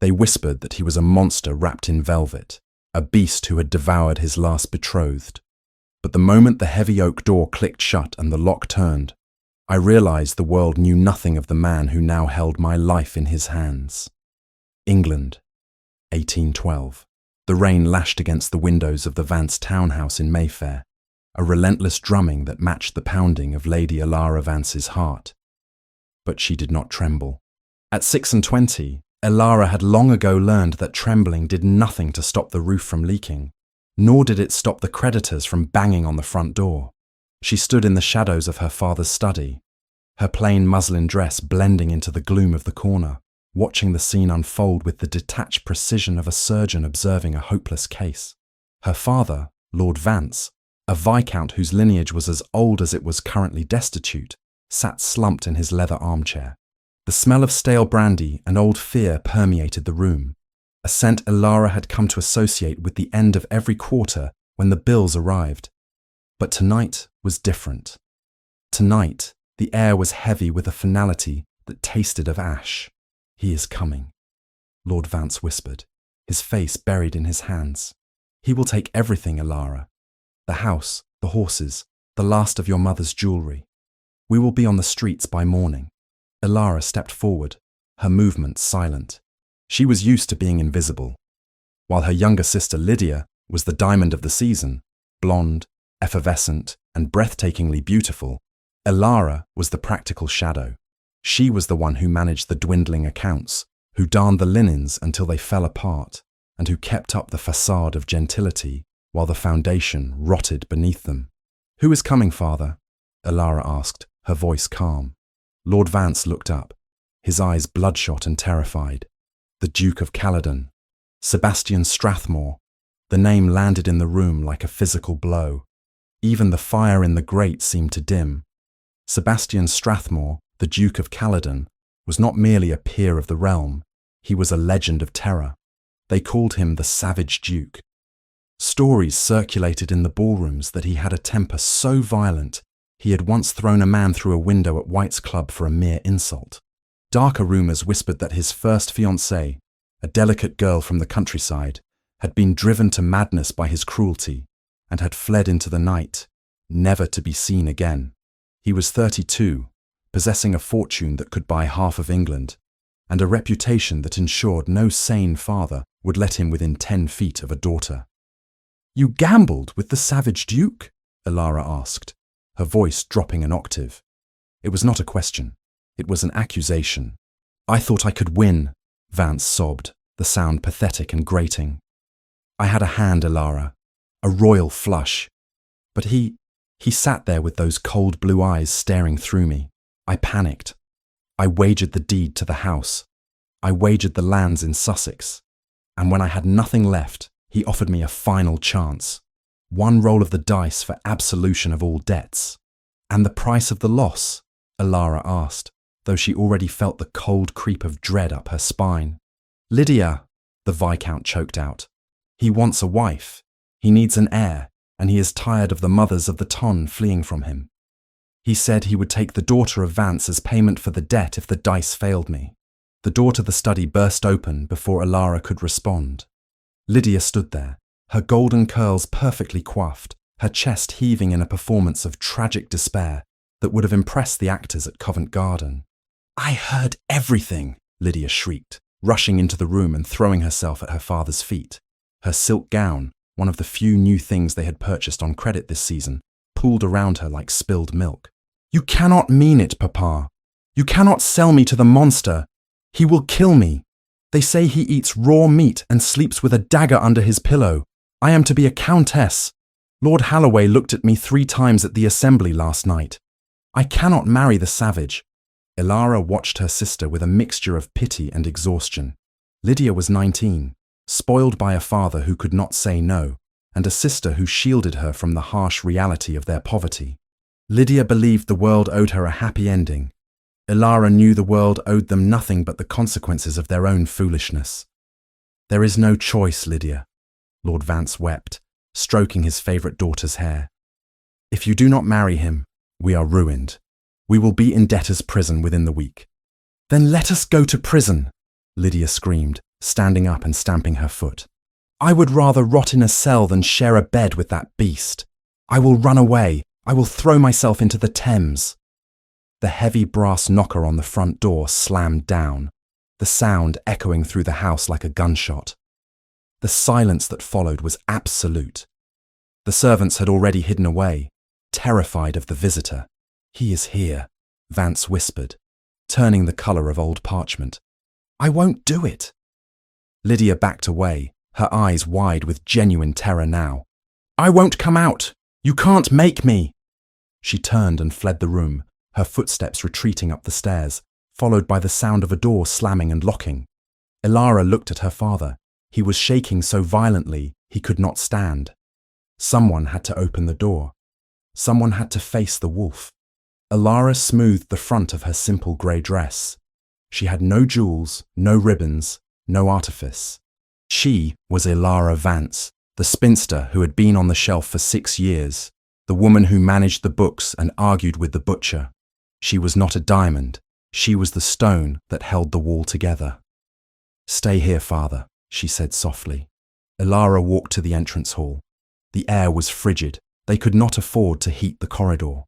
They whispered that he was a monster wrapped in velvet, a beast who had devoured his last betrothed. But the moment the heavy oak door clicked shut and the lock turned, I realized the world knew nothing of the man who now held my life in his hands. England, 1812. The rain lashed against the windows of the Vance townhouse in Mayfair, a relentless drumming that matched the pounding of Lady Elara Vance's heart. But she did not tremble. At 26, Elara had long ago learned that trembling did nothing to stop the roof from leaking, nor did it stop the creditors from banging on the front door. She stood in the shadows of her father's study, her plain muslin dress blending into the gloom of the corner, watching the scene unfold with the detached precision of a surgeon observing a hopeless case. Her father, Lord Vance, a viscount whose lineage was as old as it was currently destitute, sat slumped in his leather armchair. The smell of stale brandy and old fear permeated the room, a scent Elara had come to associate with the end of every quarter when the bills arrived. But tonight was different. Tonight, the air was heavy with a finality that tasted of ash. "He is coming," Lord Vance whispered, his face buried in his hands. "He will take everything, Elara. The house, the horses, the last of your mother's jewellery. We will be on the streets by morning." Elara stepped forward, her movements silent. She was used to being invisible. While her younger sister Lydia was the diamond of the season, blonde, effervescent, and breathtakingly beautiful, Elara was the practical shadow. She was the one who managed the dwindling accounts, who darned the linens until they fell apart, and who kept up the facade of gentility while the foundation rotted beneath them. "Who is coming, father?" Elara asked, her voice calm. Lord Vance looked up, his eyes bloodshot and terrified. The Duke of Caledon, Sebastian Strathmore. The name landed in the room like a physical blow. Even the fire in the grate seemed to dim. Sebastian Strathmore, the Duke of Caledon, was not merely a peer of the realm, he was a legend of terror. They called him the Savage Duke. Stories circulated in the ballrooms that he had a temper so violent he had once thrown a man through a window at White's Club for a mere insult. Darker rumours whispered that his first fiancée, a delicate girl from the countryside, had been driven to madness by his cruelty and had fled into the night, never to be seen again. He was 32, possessing a fortune that could buy half of England, and a reputation that ensured no sane father would let him within 10 feet of a daughter. "You gambled with the Savage Duke?" Elara asked, her voice dropping an octave. It was not a question, it was an accusation. "I thought I could win," Vance sobbed, the sound pathetic and grating. "I had a hand, Elara, a royal flush. But he sat there with those cold blue eyes staring through me. I panicked. I wagered the deed to the house. I wagered the lands in Sussex. And when I had nothing left, he offered me a final chance. One roll of the dice for absolution of all debts." "And the price of the loss?" Elara asked, though she already felt the cold creep of dread up her spine. "Lydia," the Viscount choked out. "He wants a wife. He needs an heir, and he is tired of the mothers of the ton fleeing from him. He said he would take the daughter of Vance as payment for the debt if the dice failed me." The door to the study burst open before Elara could respond. Lydia stood there, her golden curls perfectly coiffed, her chest heaving in a performance of tragic despair that would have impressed the actors at Covent Garden. "I heard everything," Lydia shrieked, rushing into the room and throwing herself at her father's feet. Her silk gown, one of the few new things they had purchased on credit this season, pooled around her like spilled milk. "You cannot mean it, Papa. You cannot sell me to the monster. He will kill me. They say he eats raw meat and sleeps with a dagger under his pillow. I am to be a countess. Lord Halloway looked at me 3 times at the assembly last night. I cannot marry the savage." Elara watched her sister with a mixture of pity and exhaustion. Lydia was 19, spoiled by a father who could not say no, and a sister who shielded her from the harsh reality of their poverty. Lydia believed the world owed her a happy ending. Elara knew the world owed them nothing but the consequences of their own foolishness. "There is no choice, Lydia," Lord Vance wept, stroking his favourite daughter's hair. "If you do not marry him, we are ruined. We will be in debtor's prison within the week." "Then let us go to prison," Lydia screamed, standing up and stamping her foot. "I would rather rot in a cell than share a bed with that beast. I will run away. I will throw myself into the Thames." The heavy brass knocker on the front door slammed down, the sound echoing through the house like a gunshot. The silence that followed was absolute. The servants had already hidden away, terrified of the visitor. "He is here," Vance whispered, turning the colour of old parchment. "I won't do it." Lydia backed away, her eyes wide with genuine terror now. "I won't come out. You can't make me." She turned and fled the room, her footsteps retreating up the stairs, followed by the sound of a door slamming and locking. Elara looked at her father. He was shaking so violently he could not stand. Someone had to open the door. Someone had to face the wolf. Elara smoothed the front of her simple grey dress. She had no jewels, no ribbons, no artifice. She was Elara Vance, the spinster who had been on the shelf for 6 years, the woman who managed the books and argued with the butcher. She was not a diamond. She was the stone that held the wall together. "Stay here, father," she said softly. Elara walked to the entrance hall. The air was frigid. They could not afford to heat the corridor.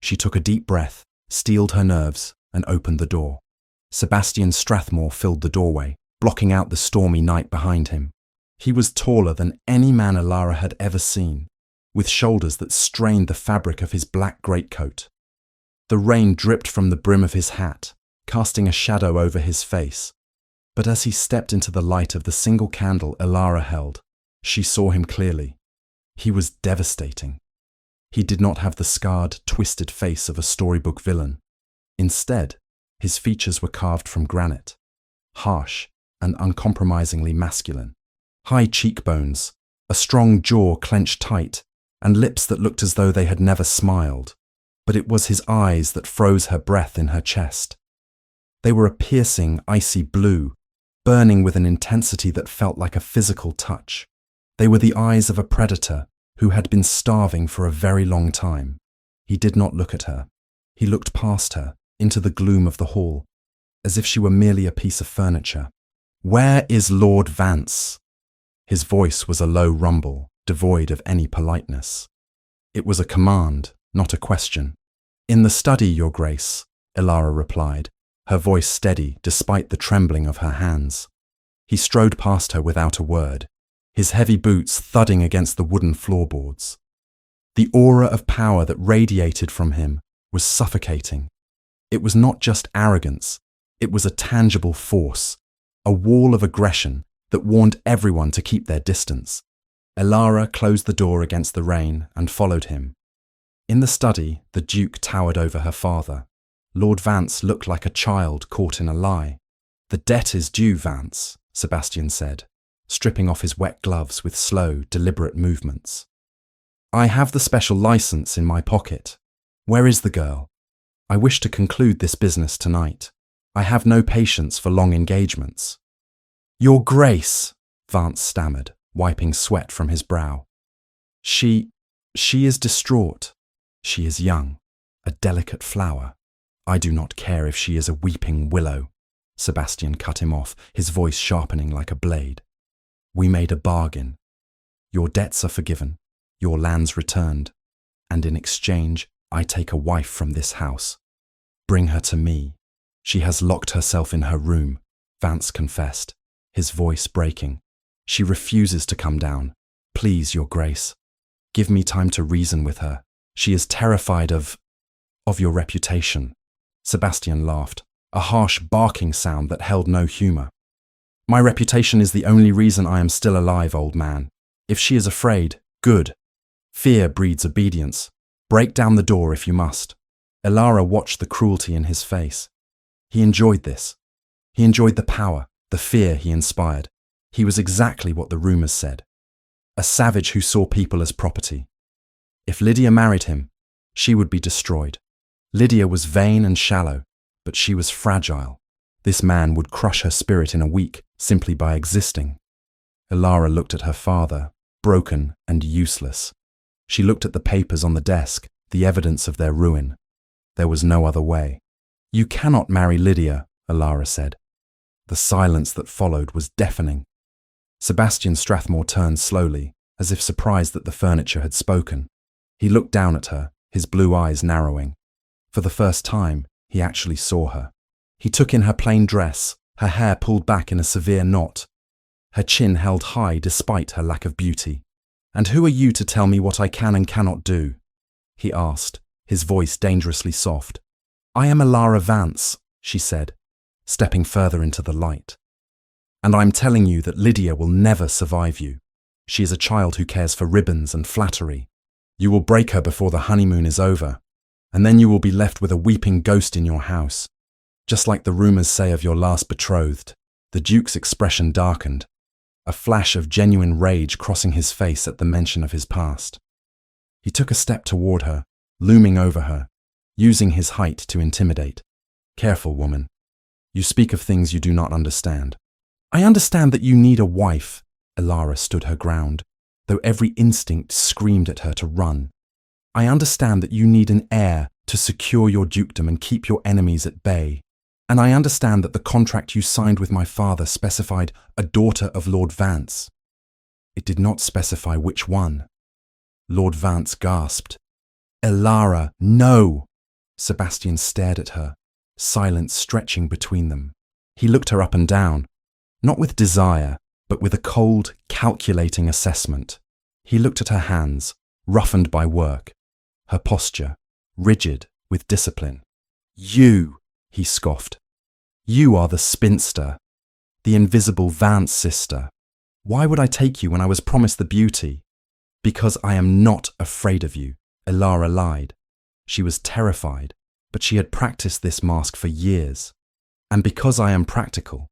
She took a deep breath, steeled her nerves, and opened the door. Sebastian Strathmore filled the doorway, blocking out the stormy night behind him. He was taller than any man Elara had ever seen, with shoulders that strained the fabric of his black greatcoat. The rain dripped from the brim of his hat, casting a shadow over his face. But as he stepped into the light of the single candle Elara held, she saw him clearly. He was devastating. He did not have the scarred, twisted face of a storybook villain. Instead, his features were carved from granite, harsh and uncompromisingly masculine. High cheekbones, a strong jaw clenched tight, and lips that looked as though they had never smiled. But it was his eyes that froze her breath in her chest. They were a piercing, icy blue, burning with an intensity that felt like a physical touch. They were the eyes of a predator who had been starving for a very long time. He did not look at her. He looked past her, into the gloom of the hall, as if she were merely a piece of furniture. "Where is Lord Vance?" His voice was a low rumble, devoid of any politeness. It was a command, not a question. "In the study, Your Grace," Elara replied, her voice steady despite the trembling of her hands. He strode past her without a word, his heavy boots thudding against the wooden floorboards. The aura of power that radiated from him was suffocating. It was not just arrogance, it was a tangible force, a wall of aggression that warned everyone to keep their distance. Elara closed the door against the rain and followed him. In the study, the Duke towered over her father. Lord Vance looked like a child caught in a lie. "The debt is due, Vance," Sebastian said, stripping off his wet gloves with slow, deliberate movements. "I have the special license in my pocket. Where is the girl? I wish to conclude this business tonight. I have no patience for long engagements." "Your Grace," Vance stammered, wiping sweat from his brow. She is distraught. She is young, a delicate flower. I do not care if she is a weeping willow." Sebastian cut him off, his voice sharpening like a blade. "We made a bargain. Your debts are forgiven, your lands returned, and in exchange, I take a wife from this house. Bring her to me." "She has locked herself in her room," Vance confessed, his voice breaking. "She refuses to come down. Please, Your Grace. Give me time to reason with her. She is terrified of your reputation." Sebastian laughed, a harsh barking sound that held no humour. "My reputation is the only reason I am still alive, old man. If she is afraid, good. Fear breeds obedience. Break down the door if you must." Elara watched the cruelty in his face. He enjoyed this. He enjoyed the power, the fear he inspired. He was exactly what the rumours said. A savage who saw people as property. If Lydia married him, she would be destroyed. Lydia was vain and shallow, but she was fragile. This man would crush her spirit in a week simply by existing. Elara looked at her father, broken and useless. She looked at the papers on the desk, the evidence of their ruin. There was no other way. "You cannot marry Lydia," Elara said. The silence that followed was deafening. Sebastian Strathmore turned slowly, as if surprised that the furniture had spoken. He looked down at her, his blue eyes narrowing. For the first time, he actually saw her. He took in her plain dress, her hair pulled back in a severe knot, her chin held high despite her lack of beauty. "And who are you to tell me what I can and cannot do?" he asked, his voice dangerously soft. "I am Elara Vance," she said, stepping further into the light. "And I'm telling you that Lydia will never survive you. She is a child who cares for ribbons and flattery. You will break her before the honeymoon is over, and then you will be left with a weeping ghost in your house, just like the rumors say of your last betrothed." The Duke's expression darkened, a flash of genuine rage crossing his face at the mention of his past. He took a step toward her, looming over her, using his height to intimidate. "Careful, woman. You speak of things you do not understand." "I understand that you need a wife." Elara stood her ground, though every instinct screamed at her to run. "I understand that you need an heir to secure your dukedom and keep your enemies at bay. And I understand that the contract you signed with my father specified a daughter of Lord Vance. It did not specify which one." Lord Vance gasped. "Elara, no!" Sebastian stared at her, silence stretching between them. He looked her up and down, not with desire, but with a cold, calculating assessment. He looked at her hands, roughened by work, her posture, rigid with discipline. "You!" he scoffed. "You are the spinster, the invisible Vance sister. Why would I take you when I was promised the beauty?" "Because I am not afraid of you," Elara lied. She was terrified, but she had practiced this mask for years. "And because I am practical,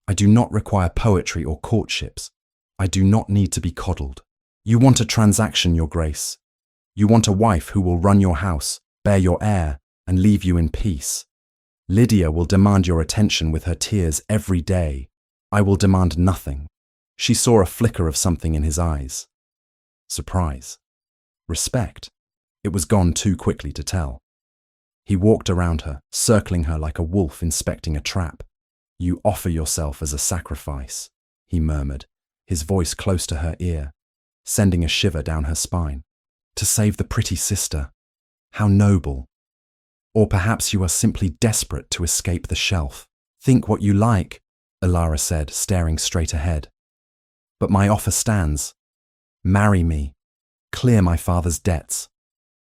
I do not require poetry or courtships. I do not need to be coddled. You want a transaction, Your Grace. You want a wife who will run your house, bear your heir, and leave you in peace. Lydia will demand your attention with her tears every day. I will demand nothing." She saw a flicker of something in his eyes. Surprise. Respect. It was gone too quickly to tell. He walked around her, circling her like a wolf inspecting a trap. "You offer yourself as a sacrifice," he murmured, his voice close to her ear, sending a shiver down her spine. "To save the pretty sister. How noble. Or perhaps you are simply desperate to escape the shelf." "Think what you like," Elara said, staring straight ahead. "But my offer stands. Marry me. Clear my father's debts.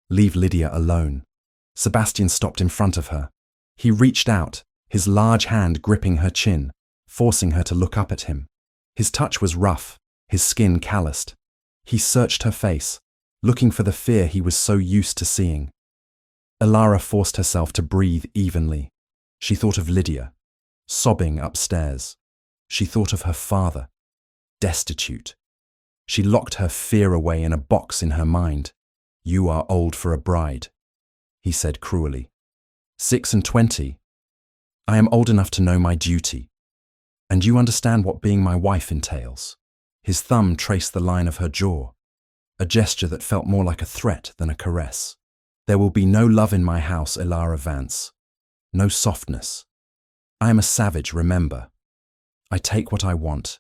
Leave Lydia alone." Sebastian stopped in front of her. He reached out, his large hand gripping her chin, forcing her to look up at him. His touch was rough, his skin calloused. He searched her face, looking for the fear he was so used to seeing. Elara forced herself to breathe evenly. She thought of Lydia, sobbing upstairs. She thought of her father, destitute. She locked her fear away in a box in her mind. "You are old for a bride," he said cruelly. 26. "I am old enough to know my duty. And you understand what being my wife entails." His thumb traced the line of her jaw, a gesture that felt more like a threat than a caress. "There will be no love in my house, Elara Vance. No softness. I am a savage, remember. I take what I want,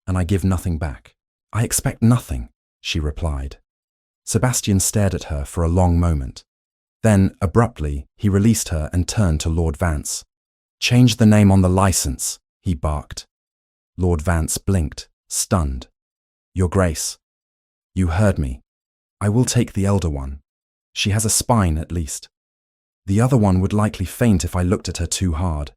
and I give nothing back." "I expect nothing," she replied. Sebastian stared at her for a long moment. Then, abruptly, he released her and turned to Lord Vance. "Change the name on the license," he barked. Lord Vance blinked, stunned. "Your Grace, you heard me. I will take the elder one. She has a spine, at least. The other one would likely faint if I looked at her too hard."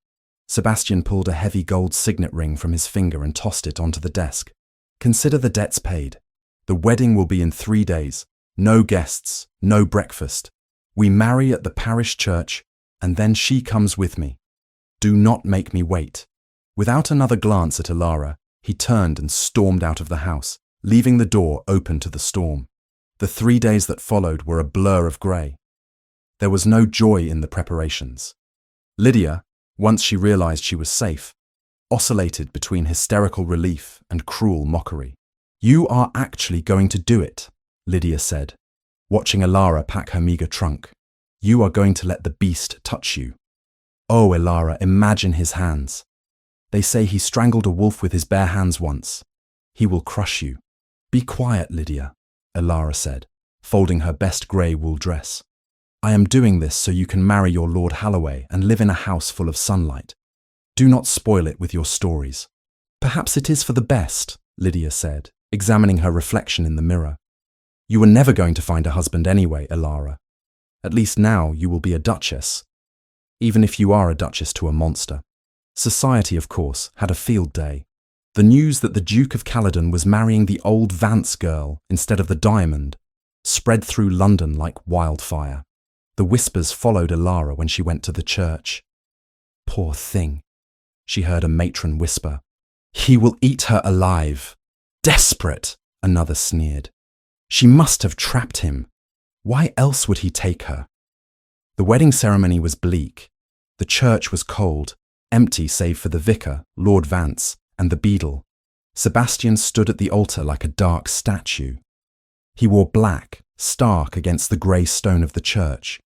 Sebastian pulled a heavy gold signet ring from his finger and tossed it onto the desk. "Consider the debts paid. The wedding will be in 3 days. No guests, no breakfast. We marry at the parish church, and then she comes with me. Do not make me wait." Without another glance at Elara, he turned and stormed out of the house, leaving the door open to the storm. The 3 days that followed were a blur of grey. There was no joy in the preparations. Lydia, once she realized she was safe, oscillated between hysterical relief and cruel mockery. "You are actually going to do it," Lydia said, watching Elara pack her meager trunk. "You are going to let the beast touch you. Oh, Elara, imagine his hands. They say he strangled a wolf with his bare hands once. He will crush you. Be quiet, Lydia, Elara said, folding her best grey wool dress. I am doing this so you can marry your Lord Halloway and live in a house full of sunlight. Do not spoil it with your stories. Perhaps it is for the best, Lydia said, examining her reflection in the mirror. You were never going to find a husband anyway, Elara. At least now you will be a duchess. Even if you are a duchess to a monster. Society, of course, had a field day. The news that the Duke of Caledon was marrying the old Vance girl instead of the diamond spread through London like wildfire. The whispers followed Elara when she went to the church. Poor thing, she heard a matron whisper. He will eat her alive. Desperate, another sneered. She must have trapped him. Why else would he take her? The wedding ceremony was bleak. The church was cold, empty save for the vicar, Lord Vance, and the beadle. Sebastian stood at the altar like a dark statue. He wore black, stark against the grey stone of the church.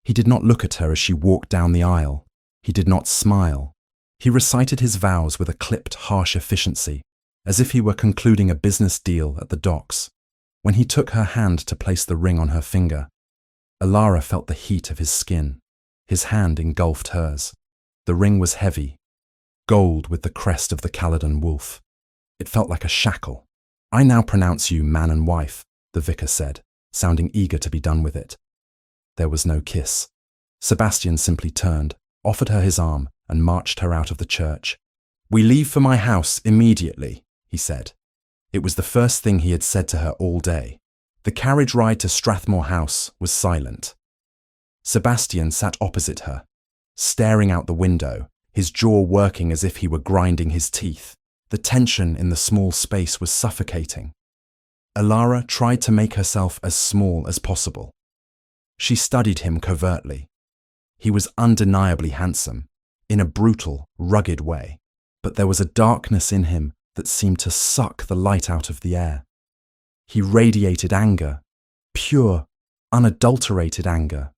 He did not look at her as she walked down the aisle. He did not smile. He recited his vows with a clipped, harsh efficiency, as if he were concluding a business deal at the docks. When he took her hand to place the ring on her finger, Elara felt the heat of his skin. His hand engulfed hers. The ring was heavy, gold with the crest of the Caledon wolf. It felt like a shackle. I now pronounce you man and wife, the vicar said, sounding eager to be done with it. There was no kiss. Sebastian simply turned, offered her his arm, and marched her out of the church. We leave for my house immediately, he said. It was the first thing he had said to her all day. The carriage ride to Strathmore House was silent. Sebastian sat opposite her, staring out the window, his jaw working as if he were grinding his teeth. The tension in the small space was suffocating. Elara tried to make herself as small as possible. She studied him covertly. He was undeniably handsome, in a brutal, rugged way, but there was a darkness in him that seemed to suck the light out of the air. He radiated anger, pure, unadulterated anger.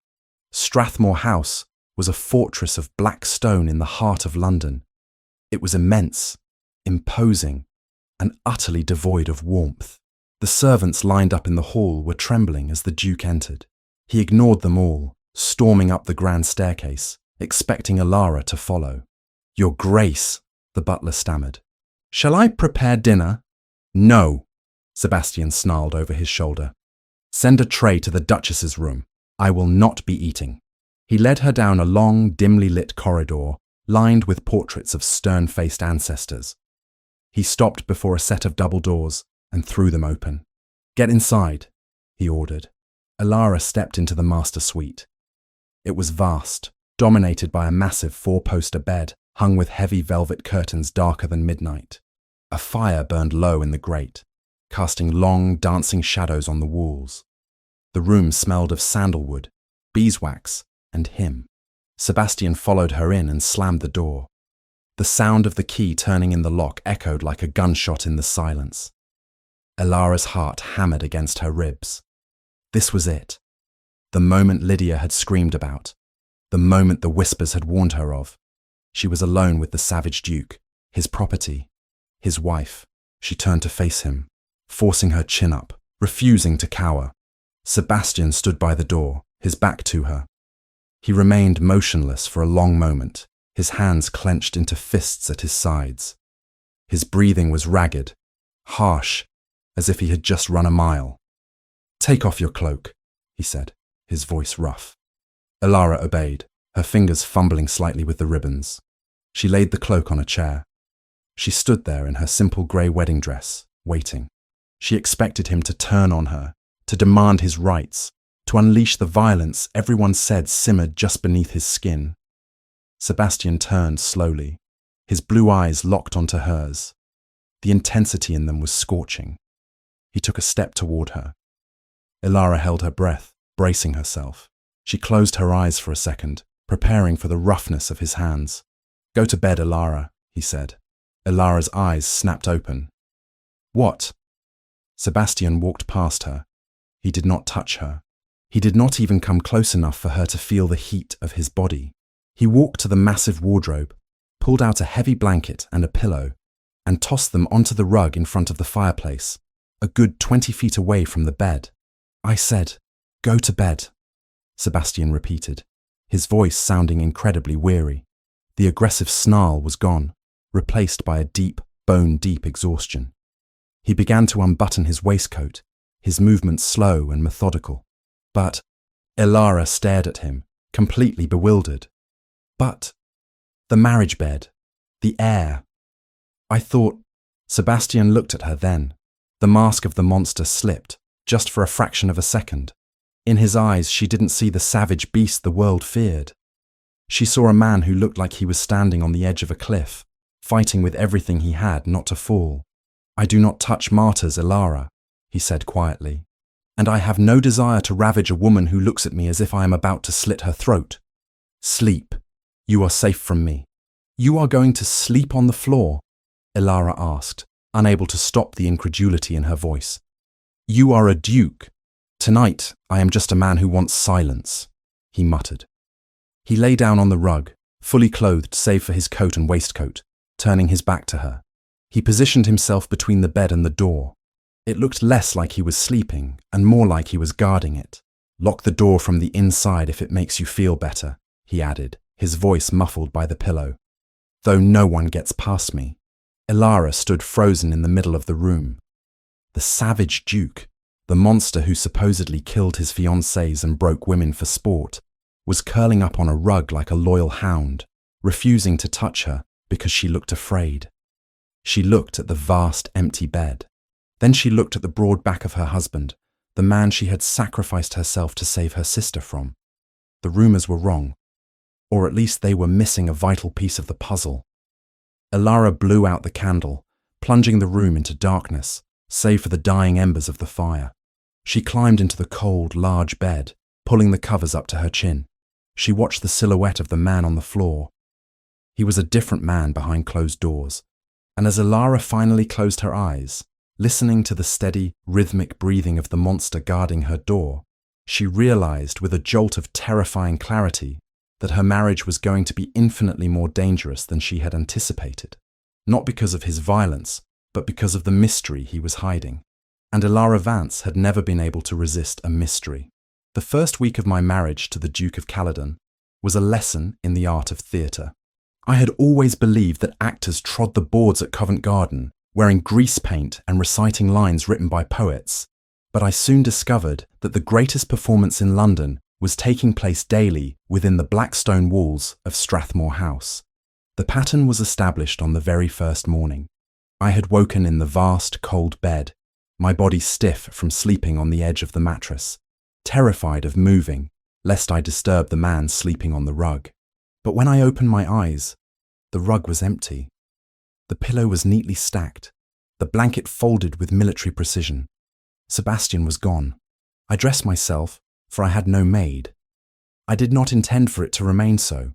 Strathmore House was a fortress of black stone in the heart of London. It was immense, imposing, and utterly devoid of warmth. The servants lined up in the hall were trembling as the Duke entered. He ignored them all, storming up the grand staircase, expecting Elara to follow. Your Grace, the butler stammered. Shall I prepare dinner? No, Sebastian snarled over his shoulder. Send a tray to the Duchess's room. I will not be eating. He led her down a long, dimly lit corridor, lined with portraits of stern-faced ancestors. He stopped before a set of double doors and threw them open. Get inside, he ordered. Elara stepped into the master suite. It was vast, dominated by a massive four-poster bed hung with heavy velvet curtains darker than midnight. A fire burned low in the grate, casting long, dancing shadows on the walls. The room smelled of sandalwood, beeswax, and him. Sebastian followed her in and slammed the door. The sound of the key turning in the lock echoed like a gunshot in the silence. Elara's heart hammered against her ribs. This was it. The moment Lydia had screamed about. The moment the whispers had warned her of. She was alone with the savage Duke, his property, his wife. She turned to face him, forcing her chin up, refusing to cower. Sebastian stood by the door, his back to her. He remained motionless for a long moment, his hands clenched into fists at his sides. His breathing was ragged, harsh, as if he had just run a mile. Take off your cloak, he said, his voice rough. Elara obeyed, her fingers fumbling slightly with the ribbons. She laid the cloak on a chair. She stood there in her simple grey wedding dress, waiting. She expected him to turn on her, to demand his rights, to unleash the violence everyone said simmered just beneath his skin. Sebastian turned slowly, his blue eyes locked onto hers. The intensity in them was scorching. He took a step toward her. Elara held her breath, bracing herself. She closed her eyes for a second, preparing for the roughness of his hands. Go to bed, Elara, he said. Elara's eyes snapped open. What? Sebastian walked past her. He did not touch her. He did not even come close enough for her to feel the heat of his body. He walked to the massive wardrobe, pulled out a heavy blanket and a pillow, and tossed them onto the rug in front of the fireplace, a good 20 feet away from the bed. I said, "Go to bed," Sebastian repeated, his voice sounding incredibly weary. The aggressive snarl was gone, replaced by a deep, bone-deep exhaustion. He began to unbutton his waistcoat, his movements slow and methodical. But Elara stared at him, completely bewildered. But the marriage bed, the heir. I thought. Sebastian looked at her then. The mask of the monster slipped, just for a fraction of a second. In his eyes, she didn't see the savage beast the world feared. She saw a man who looked like he was standing on the edge of a cliff, fighting with everything he had not to fall. "I do not touch martyrs, Elara," he said quietly, "and I have no desire to ravage a woman who looks at me as if I am about to slit her throat. Sleep. You are safe from me." "You are going to sleep on the floor?" Elara asked, unable to stop the incredulity in her voice. "You are a duke. Tonight, I am just a man who wants silence," he muttered. He lay down on the rug, fully clothed save for his coat and waistcoat, turning his back to her. He positioned himself between the bed and the door. It looked less like he was sleeping and more like he was guarding it. "Lock the door from the inside if it makes you feel better," he added, his voice muffled by the pillow. "Though no one gets past me." Elara stood frozen in the middle of the room. The savage duke, the monster who supposedly killed his fiancées and broke women for sport, was curling up on a rug like a loyal hound, refusing to touch her because she looked afraid. She looked at the vast, empty bed. Then she looked at the broad back of her husband, the man she had sacrificed herself to save her sister from. The rumors were wrong, or at least they were missing a vital piece of the puzzle. Elara blew out the candle, plunging the room into darkness, save for the dying embers of the fire. She climbed into the cold, large bed, pulling the covers up to her chin. She watched the silhouette of the man on the floor. He was a different man behind closed doors, and as Elara finally closed her eyes, listening to the steady, rhythmic breathing of the monster guarding her door, she realized with a jolt of terrifying clarity that her marriage was going to be infinitely more dangerous than she had anticipated, not because of his violence, but because of the mystery he was hiding. And Elara Vance had never been able to resist a mystery. The first week of my marriage to the Duke of Caledon was a lesson in the art of theatre. I had always believed that actors trod the boards at Covent Garden, wearing grease paint and reciting lines written by poets, but I soon discovered that the greatest performance in London was taking place daily within the black stone walls of Strathmore House. The pattern was established on the very first morning. I had woken in the vast, cold bed, my body stiff from sleeping on the edge of the mattress, terrified of moving, lest I disturb the man sleeping on the rug. But when I opened my eyes, the rug was empty. The pillow was neatly stacked, the blanket folded with military precision. Sebastian was gone. I dressed myself, for I had no maid. I did not intend for it to remain so,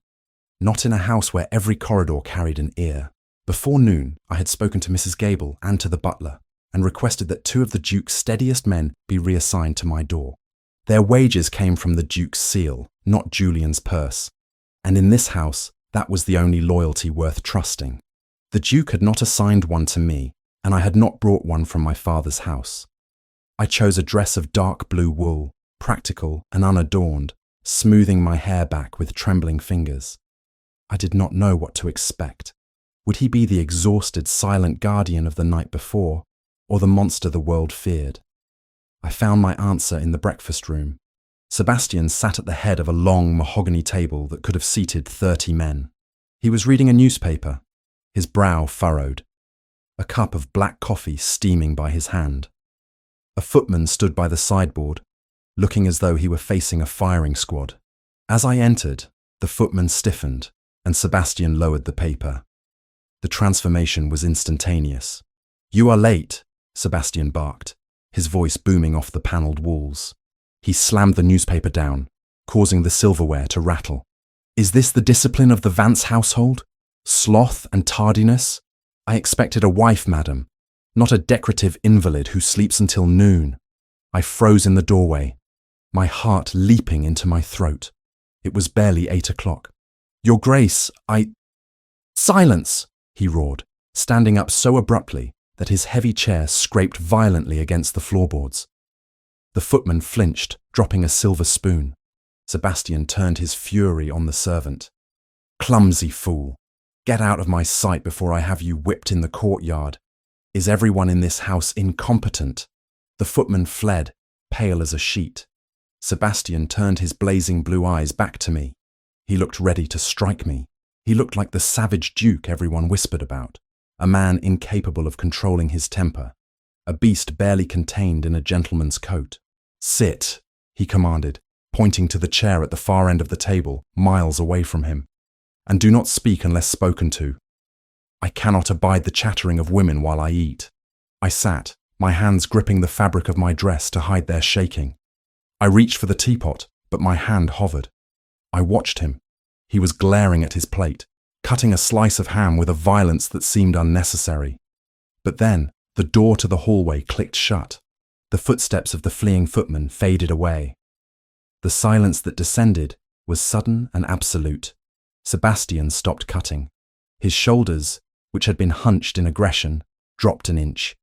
not in a house where every corridor carried an ear. Before noon, I had spoken to Mrs. Gable and to the butler, and requested that 2 of the Duke's steadiest men be reassigned to my door. Their wages came from the Duke's seal, not Julian's purse, and in this house, that was the only loyalty worth trusting. The Duke had not assigned one to me, and I had not brought one from my father's house. I chose a dress of dark blue wool, practical and unadorned, smoothing my hair back with trembling fingers. I did not know what to expect. Would he be the exhausted, silent guardian of the night before, or the monster the world feared? I found my answer in the breakfast room. Sebastian sat at the head of a long mahogany table that could have seated 30 men. He was reading a newspaper, his brow furrowed, a cup of black coffee steaming by his hand. A footman stood by the sideboard, looking as though he were facing a firing squad. As I entered, the footman stiffened, and Sebastian lowered the paper. The transformation was instantaneous. "You are late," Sebastian barked, his voice booming off the panelled walls. He slammed the newspaper down, causing the silverware to rattle. "Is this the discipline of the Vance household? Sloth and tardiness? I expected a wife, madam, not a decorative invalid who sleeps until noon." I froze in the doorway, my heart leaping into my throat. It was barely 8 o'clock. "Your Grace, Silence! He roared, standing up so abruptly that his heavy chair scraped violently against the floorboards. The footman flinched, dropping a silver spoon. Sebastian turned his fury on the servant. Clumsy fool! Get out of my sight before I have you whipped in the courtyard. Is everyone in this house incompetent? The footman fled, pale as a sheet. Sebastian turned his blazing blue eyes back to me. He looked ready to strike me. He looked like the savage duke everyone whispered about, a man incapable of controlling his temper, a beast barely contained in a gentleman's coat. Sit, he commanded, pointing to the chair at the far end of the table, miles away from him. And do not speak unless spoken to. I cannot abide the chattering of women while I eat. I sat, my hands gripping the fabric of my dress to hide their shaking. I reached for the teapot, but my hand hovered. I watched him. He was glaring at his plate, cutting a slice of ham with a violence that seemed unnecessary. But then, the door to the hallway clicked shut. The footsteps of the fleeing footman faded away. The silence that descended was sudden and absolute. Sebastian stopped cutting. His shoulders, which had been hunched in aggression, dropped an inch.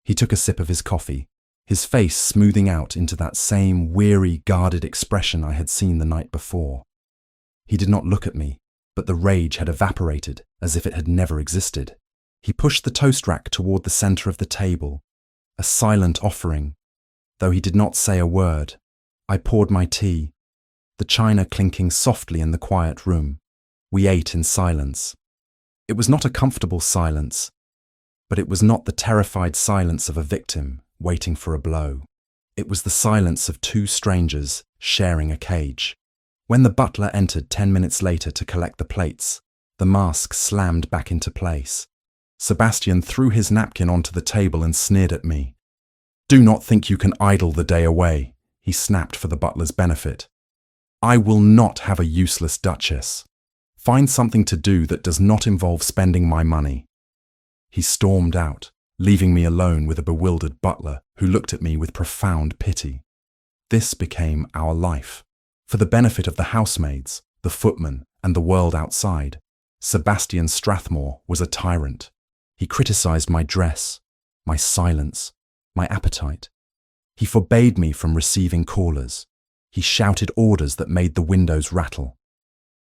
He took a sip of his coffee, his face smoothing out into that same weary, guarded expression I had seen the night before. He did not look at me, but the rage had evaporated as if it had never existed. He pushed the toast rack toward the center of the table, a silent offering. Though he did not say a word, I poured my tea, the china clinking softly in the quiet room. We ate in silence. It was not a comfortable silence, but it was not the terrified silence of a victim waiting for a blow. It was the silence of two strangers sharing a cage. When the butler entered 10 minutes later to collect the plates, the mask slammed back into place. Sebastian threw his napkin onto the table and sneered at me. "Do not think you can idle the day away," he snapped for the butler's benefit. "I will not have a useless Duchess. Find something to do that does not involve spending my money." He stormed out, leaving me alone with a bewildered butler who looked at me with profound pity. This became our life. For the benefit of the housemaids, the footman, and the world outside, Sebastian Strathmore was a tyrant. He criticized my dress, my silence, my appetite. He forbade me from receiving callers. He shouted orders that made the windows rattle.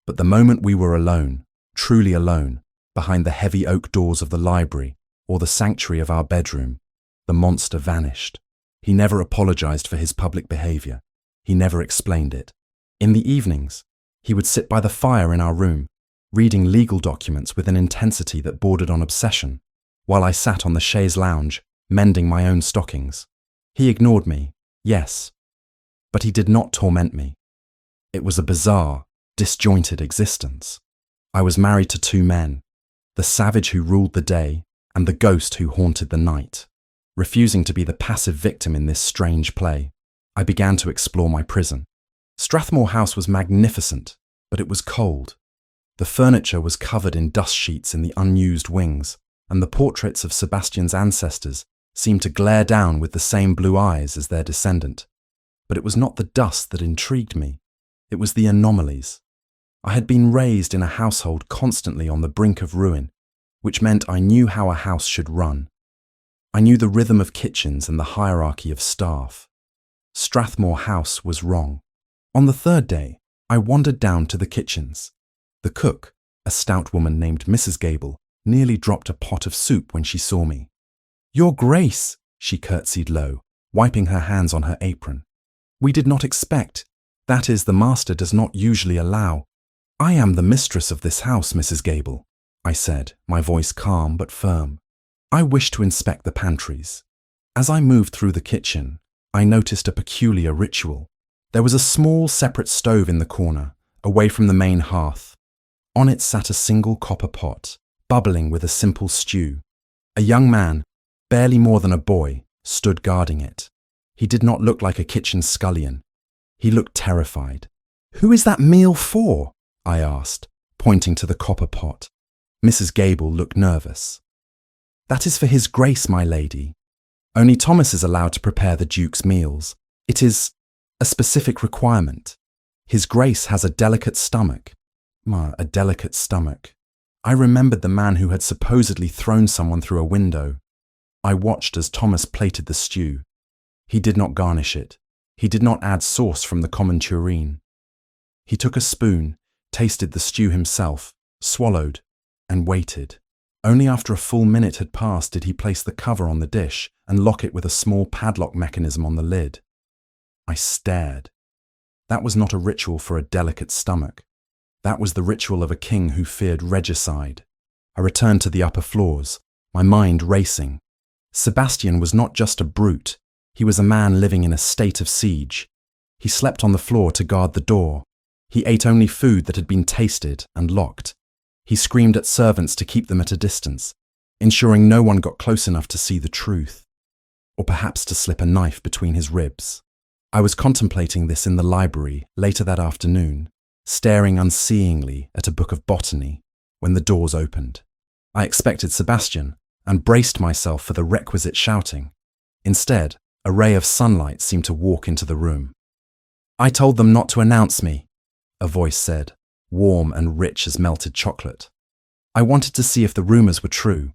But the moment we were alone, truly alone, behind the heavy oak doors of the library or the sanctuary of our bedroom, the monster vanished. He never apologized for his public behavior. He never explained it. In the evenings, he would sit by the fire in our room, reading legal documents with an intensity that bordered on obsession, while I sat on the chaise lounge, mending my own stockings. He ignored me, yes, but he did not torment me. It was a bizarre, disjointed existence. I was married to two men, the savage who ruled the day and the ghost who haunted the night. Refusing to be the passive victim in this strange play, I began to explore my prison. Strathmore House was magnificent, but it was cold. The furniture was covered in dust sheets in the unused wings, and the portraits of Sebastian's ancestors seemed to glare down with the same blue eyes as their descendant. But it was not the dust that intrigued me. It was the anomalies. I had been raised in a household constantly on the brink of ruin, which meant I knew how a house should run. I knew the rhythm of kitchens and the hierarchy of staff. Strathmore House was wrong. On the third day, I wandered down to the kitchens. The cook, a stout woman named Mrs. Gable, nearly dropped a pot of soup when she saw me. "Your Grace," she curtsied low, wiping her hands on her apron. "We did not expect. That is, the master does not usually allow." "I am the mistress of this house, Mrs. Gable," I said, my voice calm but firm. "I wish to inspect the pantries." As I moved through the kitchen, I noticed a peculiar ritual. There was a small separate stove in the corner, away from the main hearth. On it sat a single copper pot, bubbling with a simple stew. A young man, barely more than a boy, stood guarding it. He did not look like a kitchen scullion. He looked terrified. "Who is that meal for?" I asked, pointing to the copper pot. Mrs. Gable looked nervous. "That is for his Grace, my lady. Only Thomas is allowed to prepare the Duke's meals. It is a specific requirement. His Grace has a delicate stomach." A delicate stomach. I remembered the man who had supposedly thrown someone through a window. I watched as Thomas plated the stew. He did not garnish it. He did not add sauce from the common tureen. He took a spoon, tasted the stew himself, swallowed, and waited. Only after a full minute had passed did he place the cover on the dish and lock it with a small padlock mechanism on the lid. I stared. That was not a ritual for a delicate stomach. That was the ritual of a king who feared regicide. I returned to the upper floors, my mind racing. Sebastian was not just a brute. He was a man living in a state of siege. He slept on the floor to guard the door. He ate only food that had been tasted and locked. He screamed at servants to keep them at a distance, ensuring no one got close enough to see the truth, or perhaps to slip a knife between his ribs. I was contemplating this in the library later that afternoon, staring unseeingly at a book of botany, when the doors opened. I expected Sebastian and braced myself for the requisite shouting. Instead, a ray of sunlight seemed to walk into the room. "I told them not to announce me," a voice said, warm and rich as melted chocolate. "I wanted to see if the rumors were true.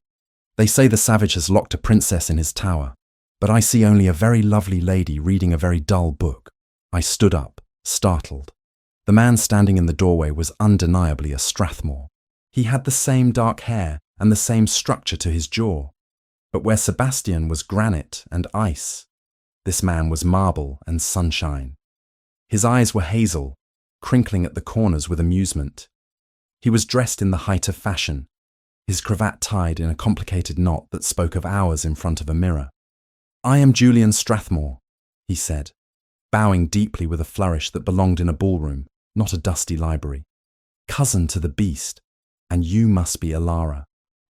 They say the savage has locked a princess in his tower, but I see only a very lovely lady reading a very dull book." I stood up, startled. The man standing in the doorway was undeniably a Strathmore. He had the same dark hair and the same structure to his jaw. But where Sebastian was granite and ice, this man was marble and sunshine. His eyes were hazel, crinkling at the corners with amusement. He was dressed in the height of fashion, his cravat tied in a complicated knot that spoke of hours in front of a mirror. "I am Julian Strathmore," he said, bowing deeply with a flourish that belonged in a ballroom, not a dusty library. "Cousin to the beast, and you must be Elara."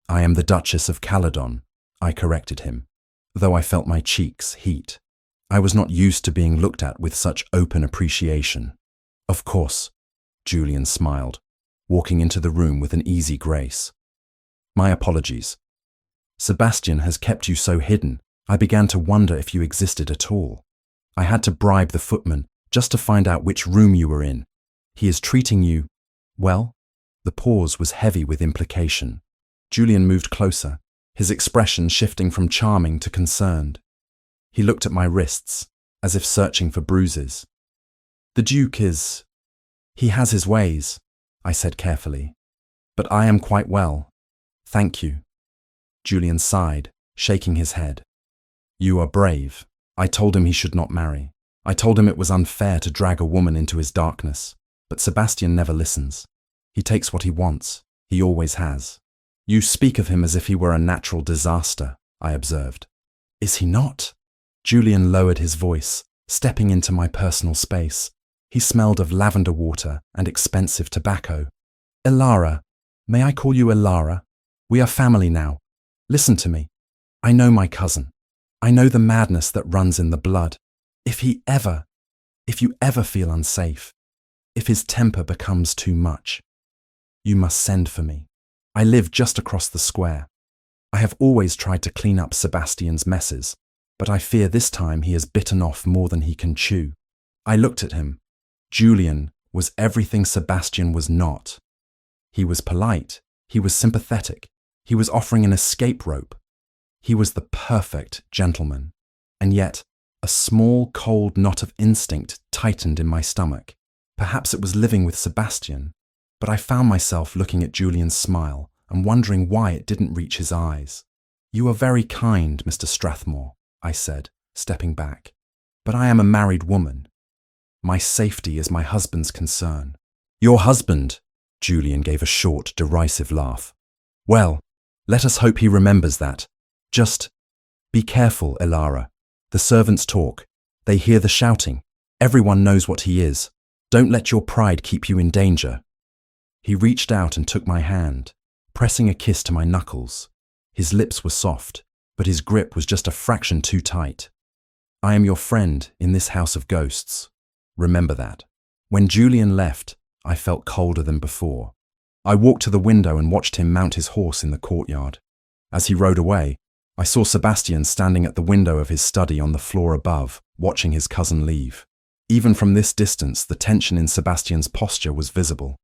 "I am the Duchess of Caledon," I corrected him, though I felt my cheeks heat. I was not used to being looked at with such open appreciation. "Of course," Julian smiled, walking into the room with an easy grace. "My apologies. Sebastian has kept you so hidden, I began to wonder if you existed at all. I had to bribe the footman just to find out which room you were in. He is treating you, well?" The pause was heavy with implication. Julian moved closer, his expression shifting from charming to concerned. He looked at my wrists, as if searching for bruises. "The Duke is... he has his ways," I said carefully. "But I am quite well. Thank you." Julian sighed, shaking his head. "You are brave." I told him he should not marry. I told him it was unfair to drag a woman into his darkness. But Sebastian never listens. He takes what he wants. He always has. "You speak of him as if he were a natural disaster," I observed. "Is he not?" Julian lowered his voice, stepping into my personal space. He smelled of lavender water and expensive tobacco. "Elara, may I call you Elara? We are family now. Listen to me. I know my cousin. I know the madness that runs in the blood. If you ever feel unsafe, if his temper becomes too much, you must send for me. I live just across the square. I have always tried to clean up Sebastian's messes, but I fear this time he has bitten off more than he can chew." I looked at him. Julian was everything Sebastian was not. He was polite. He was sympathetic. He was offering an escape rope. He was the perfect gentleman. And yet, a small, cold knot of instinct tightened in my stomach. Perhaps it was living with Sebastian, but I found myself looking at Julian's smile and wondering why it didn't reach his eyes. "You are very kind, Mr. Strathmore," I said, stepping back. "But I am a married woman. My safety is my husband's concern." "Your husband?" Julian gave a short, derisive laugh. "Well, let us hope he remembers that. Just be careful, Elara. The servants talk. They hear the shouting. Everyone knows what he is. Don't let your pride keep you in danger." He reached out and took my hand, pressing a kiss to my knuckles. His lips were soft, but his grip was just a fraction too tight. "I am your friend in this house of ghosts. Remember that." When Julian left, I felt colder than before. I walked to the window and watched him mount his horse in the courtyard. As he rode away, I saw Sebastian standing at the window of his study on the floor above, watching his cousin leave. Even from this distance, the tension in Sebastian's posture was visible.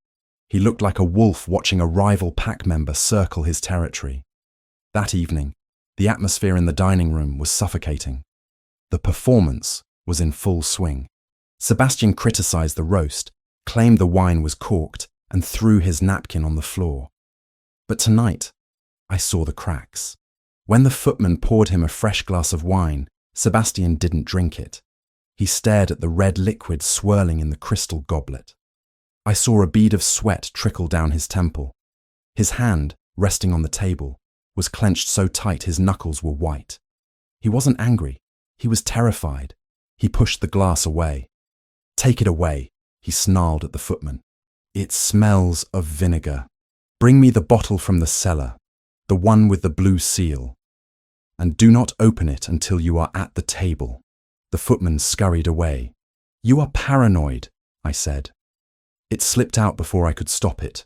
He looked like a wolf watching a rival pack member circle his territory. That evening, the atmosphere in the dining room was suffocating. The performance was in full swing. Sebastian criticized the roast, claimed the wine was corked, and threw his napkin on the floor. But tonight, I saw the cracks. When the footman poured him a fresh glass of wine, Sebastian didn't drink it. He stared at the red liquid swirling in the crystal goblet. I saw a bead of sweat trickle down his temple. His hand, resting on the table, was clenched so tight his knuckles were white. He wasn't angry. He was terrified. He pushed the glass away. "Take it away," he snarled at the footman. "It smells of vinegar. Bring me the bottle from the cellar, the one with the blue seal. And do not open it until you are at the table." The footman scurried away. "You are paranoid," I said. It slipped out before I could stop it.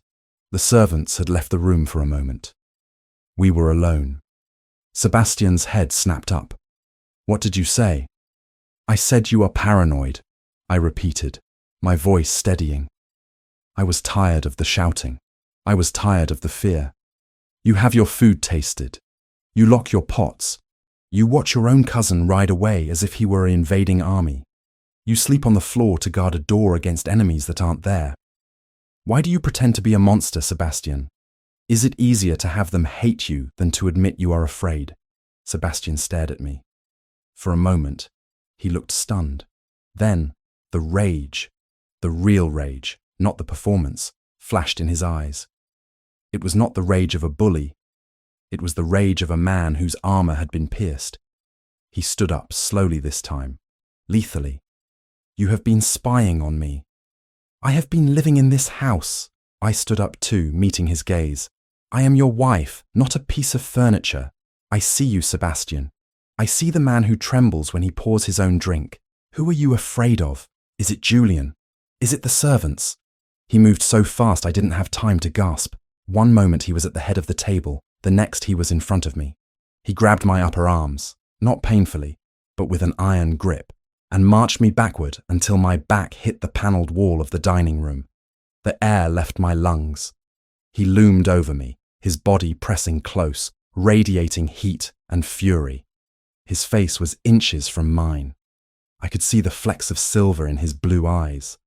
The servants had left the room for a moment. We were alone. Sebastian's head snapped up. "What did you say?" "I said you are paranoid," I repeated, my voice steadying. I was tired of the shouting. I was tired of the fear. "You have your food tasted. You lock your pots. You watch your own cousin ride away as if he were an invading army. You sleep on the floor to guard a door against enemies that aren't there. Why do you pretend to be a monster, Sebastian? Is it easier to have them hate you than to admit you are afraid?" Sebastian stared at me. For a moment, he looked stunned. Then, the rage, the real rage, not the performance, flashed in his eyes. It was not the rage of a bully. It was the rage of a man whose armor had been pierced. He stood up slowly this time, lethally. "You have been spying on me. I have been living in this house." I stood up too, meeting his gaze. "I am your wife, not a piece of furniture. I see you, Sebastian. I see the man who trembles when he pours his own drink. Who are you afraid of? Is it Julian? Is it the servants?" He moved so fast I didn't have time to gasp. One moment he was at the head of the table, the next he was in front of me. He grabbed my upper arms, not painfully, but with an iron grip, and marched me backward until my back hit the panelled wall of the dining room. The air left my lungs. He loomed over me, his body pressing close, radiating heat and fury. His face was inches from mine. I could see the flecks of silver in his blue eyes.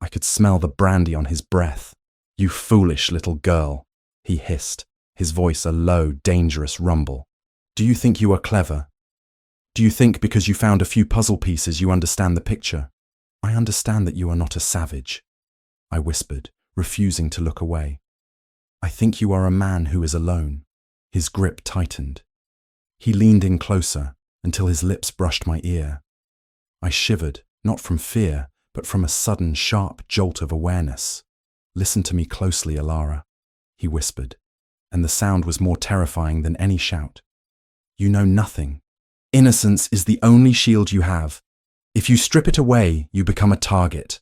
I could smell the brandy on his breath. "You foolish little girl," he hissed, his voice a low, dangerous rumble. "Do you think you are clever? Do you think because you found a few puzzle pieces you understand the picture? I understand that you are not a savage," I whispered, refusing to look away. "I think you are a man who is alone." His grip tightened. He leaned in closer until his lips brushed my ear. I shivered, not from fear, but from a sudden, sharp jolt of awareness. "Listen to me closely, Alara," he whispered, and the sound was more terrifying than any shout. "You know nothing. Innocence is the only shield you have. If you strip it away, you become a target."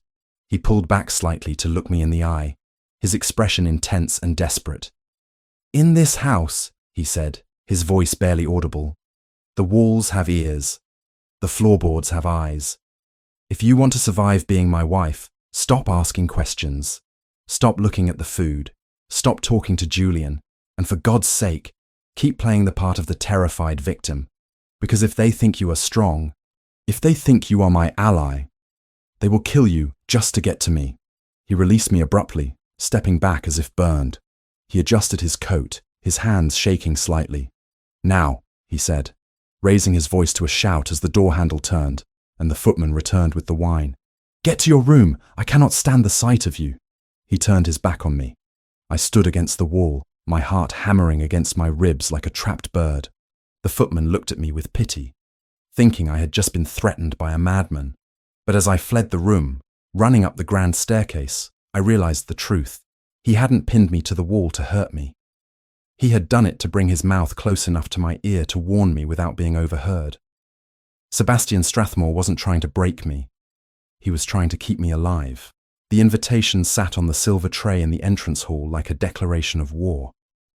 He pulled back slightly to look me in the eye, his expression intense and desperate. "In this house," he said, his voice barely audible, "the walls have ears. The floorboards have eyes. If you want to survive being my wife, stop asking questions. Stop looking at the food. Stop talking to Julian. And for God's sake, keep playing the part of the terrified victim. Because if they think you are strong, if they think you are my ally, they will kill you just to get to me." He released me abruptly, stepping back as if burned. He adjusted his coat, his hands shaking slightly. "Now," he said, raising his voice to a shout as the door handle turned, and the footman returned with the wine. "Get to your room. I cannot stand the sight of you." He turned his back on me. I stood against the wall, my heart hammering against my ribs like a trapped bird. The footman looked at me with pity, thinking I had just been threatened by a madman. But as I fled the room, running up the grand staircase, I realized the truth. He hadn't pinned me to the wall to hurt me. He had done it to bring his mouth close enough to my ear to warn me without being overheard. Sebastian Strathmore wasn't trying to break me. He was trying to keep me alive. The invitation sat on the silver tray in the entrance hall like a declaration of war.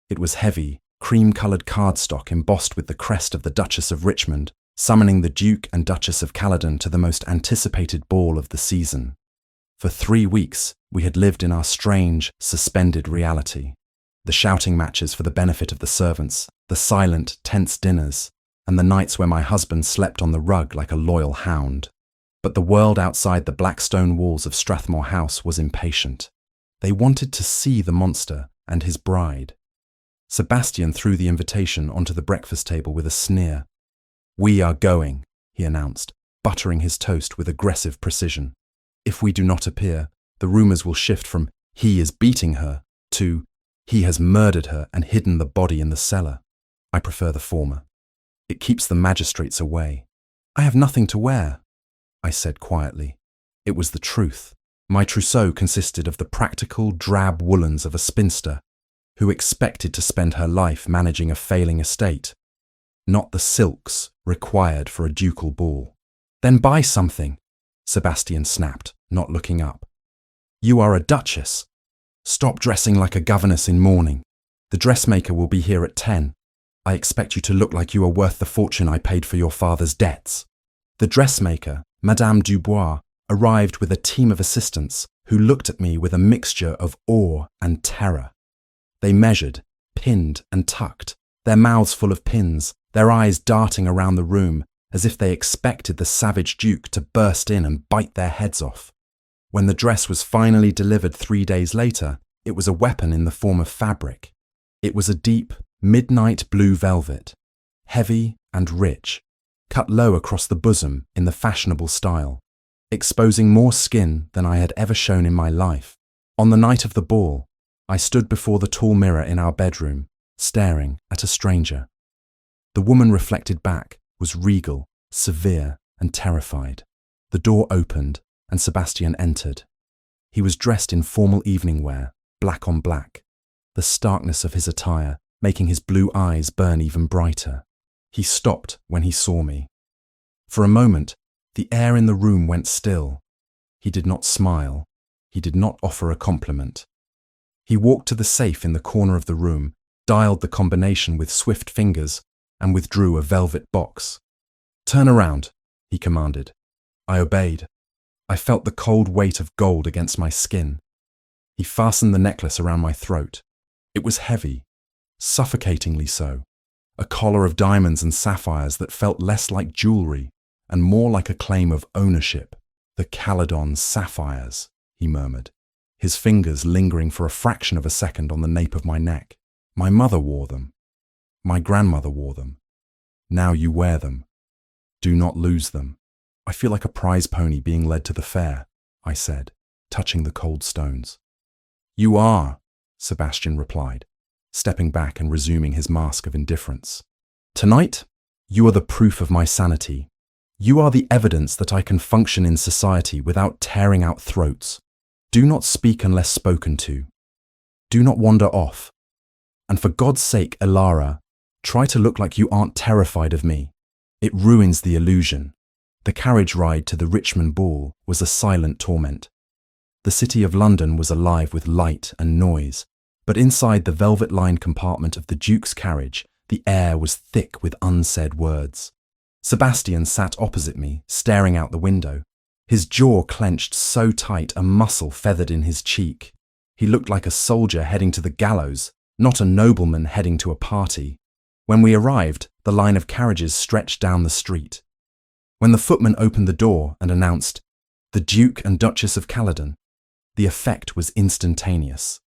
It was heavy, cream-coloured cardstock embossed with the crest of the Duchess of Richmond, summoning the Duke and Duchess of Caledon to the most anticipated ball of the season. For 3 weeks, we had lived in our strange, suspended reality. The shouting matches for the benefit of the servants, the silent, tense dinners, and the nights where my husband slept on the rug like a loyal hound. But the world outside the black stone walls of Strathmore House was impatient. They wanted to see the monster and his bride. Sebastian threw the invitation onto the breakfast table with a sneer. "We are going," he announced, buttering his toast with aggressive precision. "If we do not appear, the rumours will shift from 'he is beating her' to 'he has murdered her and hidden the body in the cellar.' I prefer the former. It keeps the magistrates away." "I have nothing to wear," I said quietly. It was the truth. My trousseau consisted of the practical, drab woolens of a spinster who expected to spend her life managing a failing estate, not the silks required for a ducal ball. "Then buy something," Sebastian snapped, not looking up. "You are a duchess. Stop dressing like a governess in mourning. The dressmaker will be here at 10. I expect you to look like you are worth the fortune I paid for your father's debts." The dressmaker, Madame Dubois, arrived with a team of assistants who looked at me with a mixture of awe and terror. They measured, pinned and tucked, their mouths full of pins, their eyes darting around the room as if they expected the savage duke to burst in and bite their heads off. When the dress was finally delivered 3 days later, it was a weapon in the form of fabric. It was a deep, midnight blue velvet, heavy and rich, cut low across the bosom in the fashionable style, exposing more skin than I had ever shown in my life. On the night of the ball, I stood before the tall mirror in our bedroom, staring at a stranger. The woman reflected back was regal, severe, and terrified. The door opened, and Sebastian entered. He was dressed in formal evening wear, black on black, the starkness of his attire making his blue eyes burn even brighter. He stopped when he saw me. For a moment, the air in the room went still. He did not smile. He did not offer a compliment. He walked to the safe in the corner of the room, dialed the combination with swift fingers, and withdrew a velvet box. "Turn around," he commanded. I obeyed. I felt the cold weight of gold against my skin. He fastened the necklace around my throat. It was heavy, suffocatingly so, a collar of diamonds and sapphires that felt less like jewelry and more like a claim of ownership. "The Caledon sapphires," he murmured, his fingers lingering for a fraction of a second on the nape of my neck. "My mother wore them. My grandmother wore them. Now you wear them. Do not lose them." "I feel like a prize pony being led to the fair," I said, touching the cold stones. "You are," Sebastian replied, stepping back and resuming his mask of indifference. "Tonight, you are the proof of my sanity. You are the evidence that I can function in society without tearing out throats. Do not speak unless spoken to. Do not wander off. And for God's sake, Elara, try to look like you aren't terrified of me. It ruins the illusion." The carriage ride to the Richmond ball was a silent torment. The city of London was alive with light and noise, but inside the velvet-lined compartment of the Duke's carriage, the air was thick with unsaid words. Sebastian sat opposite me, staring out the window. His jaw clenched so tight a muscle feathered in his cheek. He looked like a soldier heading to the gallows, not a nobleman heading to a party. When we arrived, the line of carriages stretched down the street. When the footman opened the door and announced, "The Duke and Duchess of Caledon," the effect was instantaneous.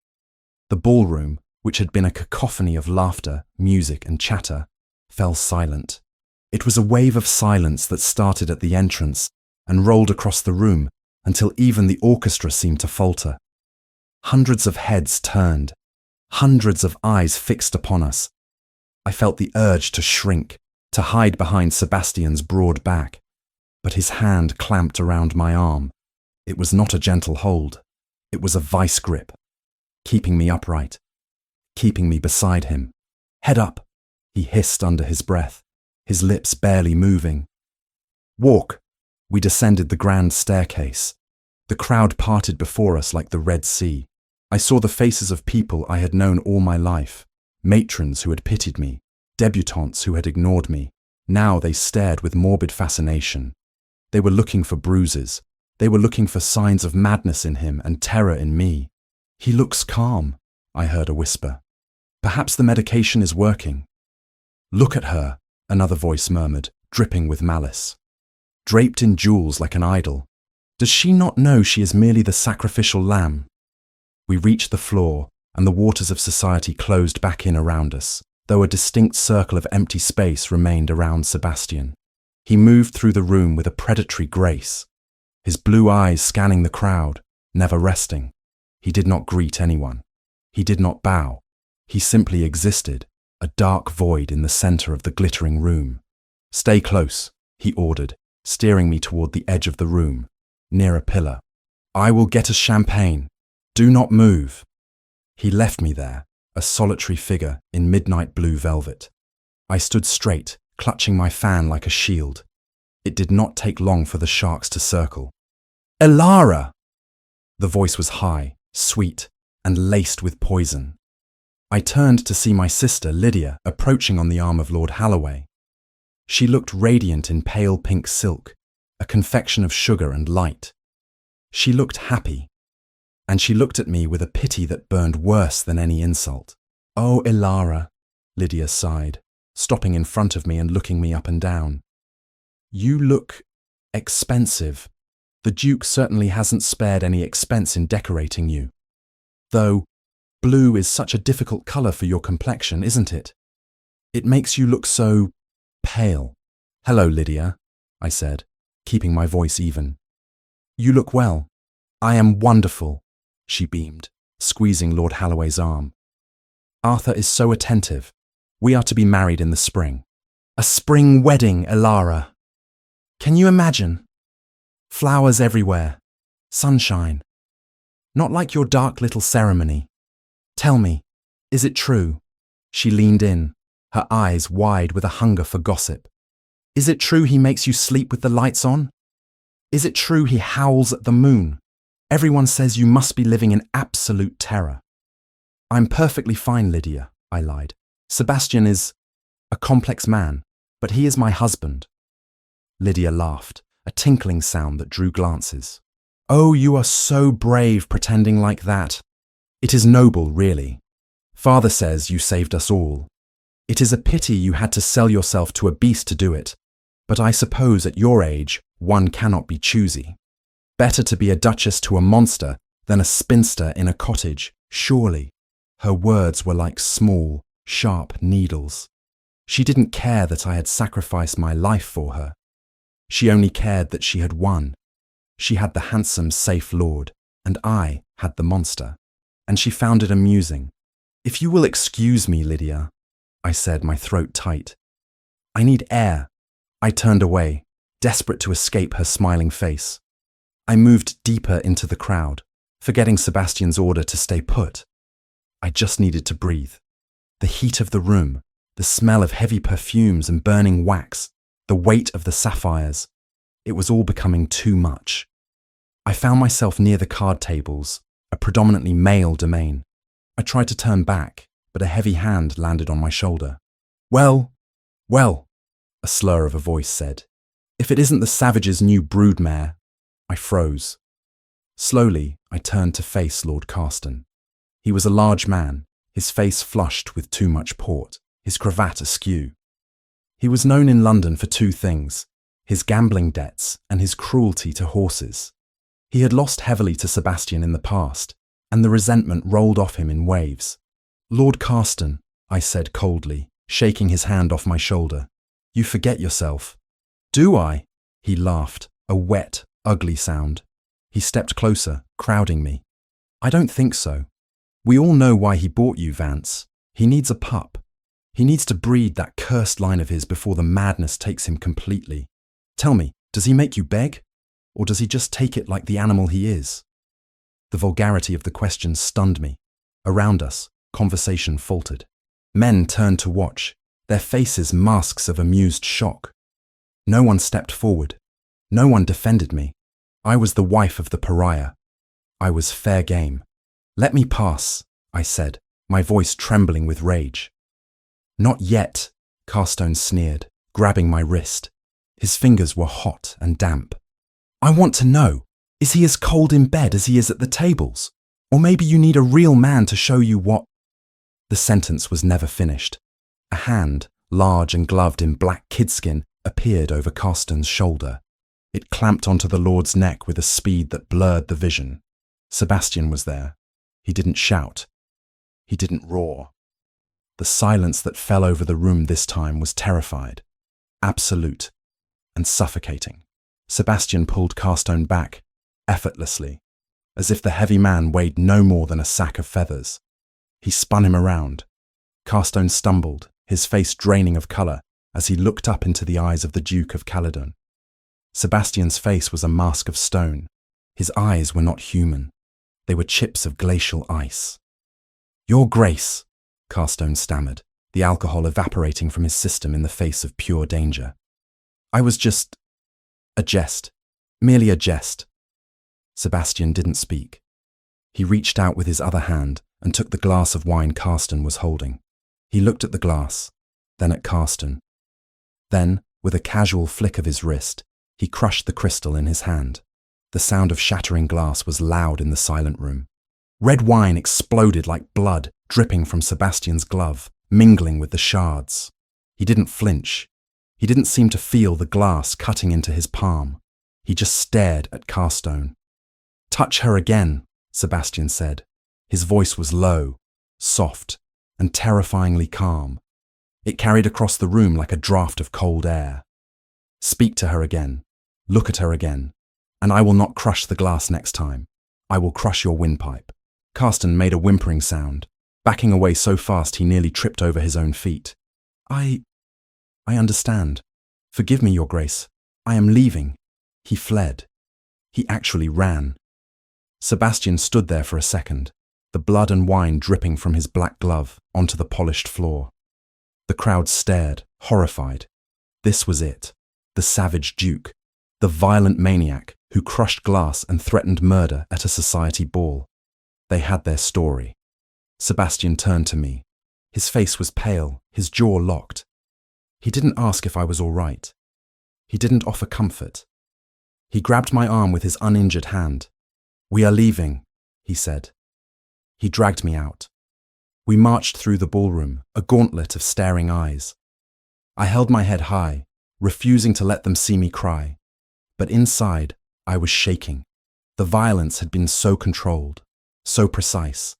The ballroom, which had been a cacophony of laughter, music and chatter, fell silent. It was a wave of silence that started at the entrance and rolled across the room until even the orchestra seemed to falter. Hundreds of heads turned, hundreds of eyes fixed upon us. I felt the urge to shrink, to hide behind Sebastian's broad back, but his hand clamped around my arm. It was not a gentle hold. It was a vice grip, keeping me upright, keeping me beside him. "Head up," he hissed under his breath, his lips barely moving. "Walk." We descended the grand staircase. The crowd parted before us like the Red Sea. I saw the faces of people I had known all my life, matrons who had pitied me, debutantes who had ignored me. Now they stared with morbid fascination. They were looking for bruises, They were looking for signs of madness in him and terror in me. "He looks calm," I heard a whisper. "Perhaps the medication is working." "Look at her," another voice murmured, dripping with malice. "Draped in jewels like an idol. Does she not know she is merely the sacrificial lamb?" We reached the floor, and the waters of society closed back in around us, though a distinct circle of empty space remained around Sebastian. He moved through the room with a predatory grace, his blue eyes scanning the crowd, never resting. He did not greet anyone. He did not bow. He simply existed, a dark void in the center of the glittering room. "Stay close," he ordered, steering me toward the edge of the room, near a pillar. "I will get us champagne. Do not move." He left me there, a solitary figure in midnight blue velvet. I stood straight, clutching my fan like a shield. It did not take long for the sharks to circle. "Elara!" The voice was high, sweet, and laced with poison. I turned to see my sister, Lydia, approaching on the arm of Lord Halloway. She looked radiant in pale pink silk, a confection of sugar and light. She looked happy, and she looked at me with a pity that burned worse than any insult. "Oh, Elara," Lydia sighed, stopping in front of me and looking me up and down. "You look expensive. The Duke certainly hasn't spared any expense in decorating you. Though, blue is such a difficult colour for your complexion, isn't it? It makes you look so pale." "Hello, Lydia," I said, keeping my voice even. "You look well." "I am wonderful," she beamed, squeezing Lord Halloway's arm. "Arthur is so attentive. We are to be married in the spring." "A spring wedding, Elara. Can you imagine? Flowers everywhere. Sunshine. Not like your dark little ceremony. Tell me, is it true?" She leaned in, her eyes wide with a hunger for gossip. "Is it true he makes you sleep with the lights on? Is it true he howls at the moon? Everyone says you must be living in absolute terror." "I'm perfectly fine, Lydia," I lied. "Sebastian is a complex man, but he is my husband." Lydia laughed, a tinkling sound that drew glances. "Oh, you are so brave pretending like that. It is noble, really. Father says you saved us all. It is a pity you had to sell yourself to a beast to do it, but I suppose at your age one cannot be choosy. Better to be a duchess to a monster than a spinster in a cottage, surely." Her words were like small, sharp needles. She didn't care that I had sacrificed my life for her. She only cared that she had won. She had the handsome, safe lord, and I had the monster. And she found it amusing. "If you will excuse me, Lydia," I said, my throat tight. "I need air." I turned away, desperate to escape her smiling face. I moved deeper into the crowd, forgetting Sebastian's order to stay put. I just needed to breathe. The heat of the room, the smell of heavy perfumes and burning wax, the weight of the sapphires. It was all becoming too much. I found myself near the card tables, a predominantly male domain. I tried to turn back, but a heavy hand landed on my shoulder. Well, a slur of a voice said. "If it isn't the Savage's new broodmare." I froze. Slowly, I turned to face Lord Carston. He was a large man, his face flushed with too much port, his cravat askew. He was known in London for two things: his gambling debts and his cruelty to horses. He had lost heavily to Sebastian in the past, and the resentment rolled off him in waves. "Lord Carston," I said coldly, shaking his hand off my shoulder. "You forget yourself." "Do I?" He laughed, a wet, ugly sound. He stepped closer, crowding me. "I don't think so. We all know why he bought you, Vance. He needs a pup. He needs to breed that cursed line of his before the madness takes him completely. Tell me, does he make you beg? Or does he just take it like the animal he is?" The vulgarity of the question stunned me. Around us, conversation faltered. Men turned to watch, their faces masks of amused shock. No one stepped forward. No one defended me. I was the wife of the pariah. I was fair game. "Let me pass," I said, my voice trembling with rage. "Not yet," Carstone sneered, grabbing my wrist. His fingers were hot and damp. "I want to know. Is he as cold in bed as he is at the tables? Or maybe you need a real man to show you what—" The sentence was never finished. A hand, large and gloved in black kidskin, appeared over Carston's shoulder. It clamped onto the Lord's neck with a speed that blurred the vision. Sebastian was there. He didn't shout. He didn't roar. The silence that fell over the room this time was terrified, absolute, and suffocating. Sebastian pulled Carstone back, effortlessly, as if the heavy man weighed no more than a sack of feathers. He spun him around. Carstone stumbled, his face draining of colour, as he looked up into the eyes of the Duke of Caledon. Sebastian's face was a mask of stone. His eyes were not human. They were chips of glacial ice. "Your Grace," Carstone stammered, the alcohol evaporating from his system in the face of pure danger. "I was just— a jest. Merely a jest." Sebastian didn't speak. He reached out with his other hand and took the glass of wine Carston was holding. He looked at the glass, then at Carston. Then, with a casual flick of his wrist, he crushed the crystal in his hand. The sound of shattering glass was loud in the silent room. Red wine exploded like blood, dripping from Sebastian's glove, mingling with the shards. He didn't flinch. He didn't seem to feel the glass cutting into his palm. He just stared at Carstone. "Touch her again," Sebastian said. His voice was low, soft, and terrifyingly calm. It carried across the room like a draught of cold air. "Speak to her again. Look at her again. And I will not crush the glass next time. I will crush your windpipe." Carston made a whimpering sound, backing away so fast he nearly tripped over his own feet. I understand. Forgive me, Your Grace. I am leaving." He fled. He actually ran. Sebastian stood there for a second, the blood and wine dripping from his black glove onto the polished floor. The crowd stared, horrified. This was it. The savage Duke. The violent maniac who crushed glass and threatened murder at a society ball. They had their story. Sebastian turned to me. His face was pale, his jaw locked. He didn't ask if I was all right. He didn't offer comfort. He grabbed my arm with his uninjured hand. "We are leaving," he said. He dragged me out. We marched through the ballroom, a gauntlet of staring eyes. I held my head high, refusing to let them see me cry. But inside, I was shaking. The violence had been so controlled, so precise.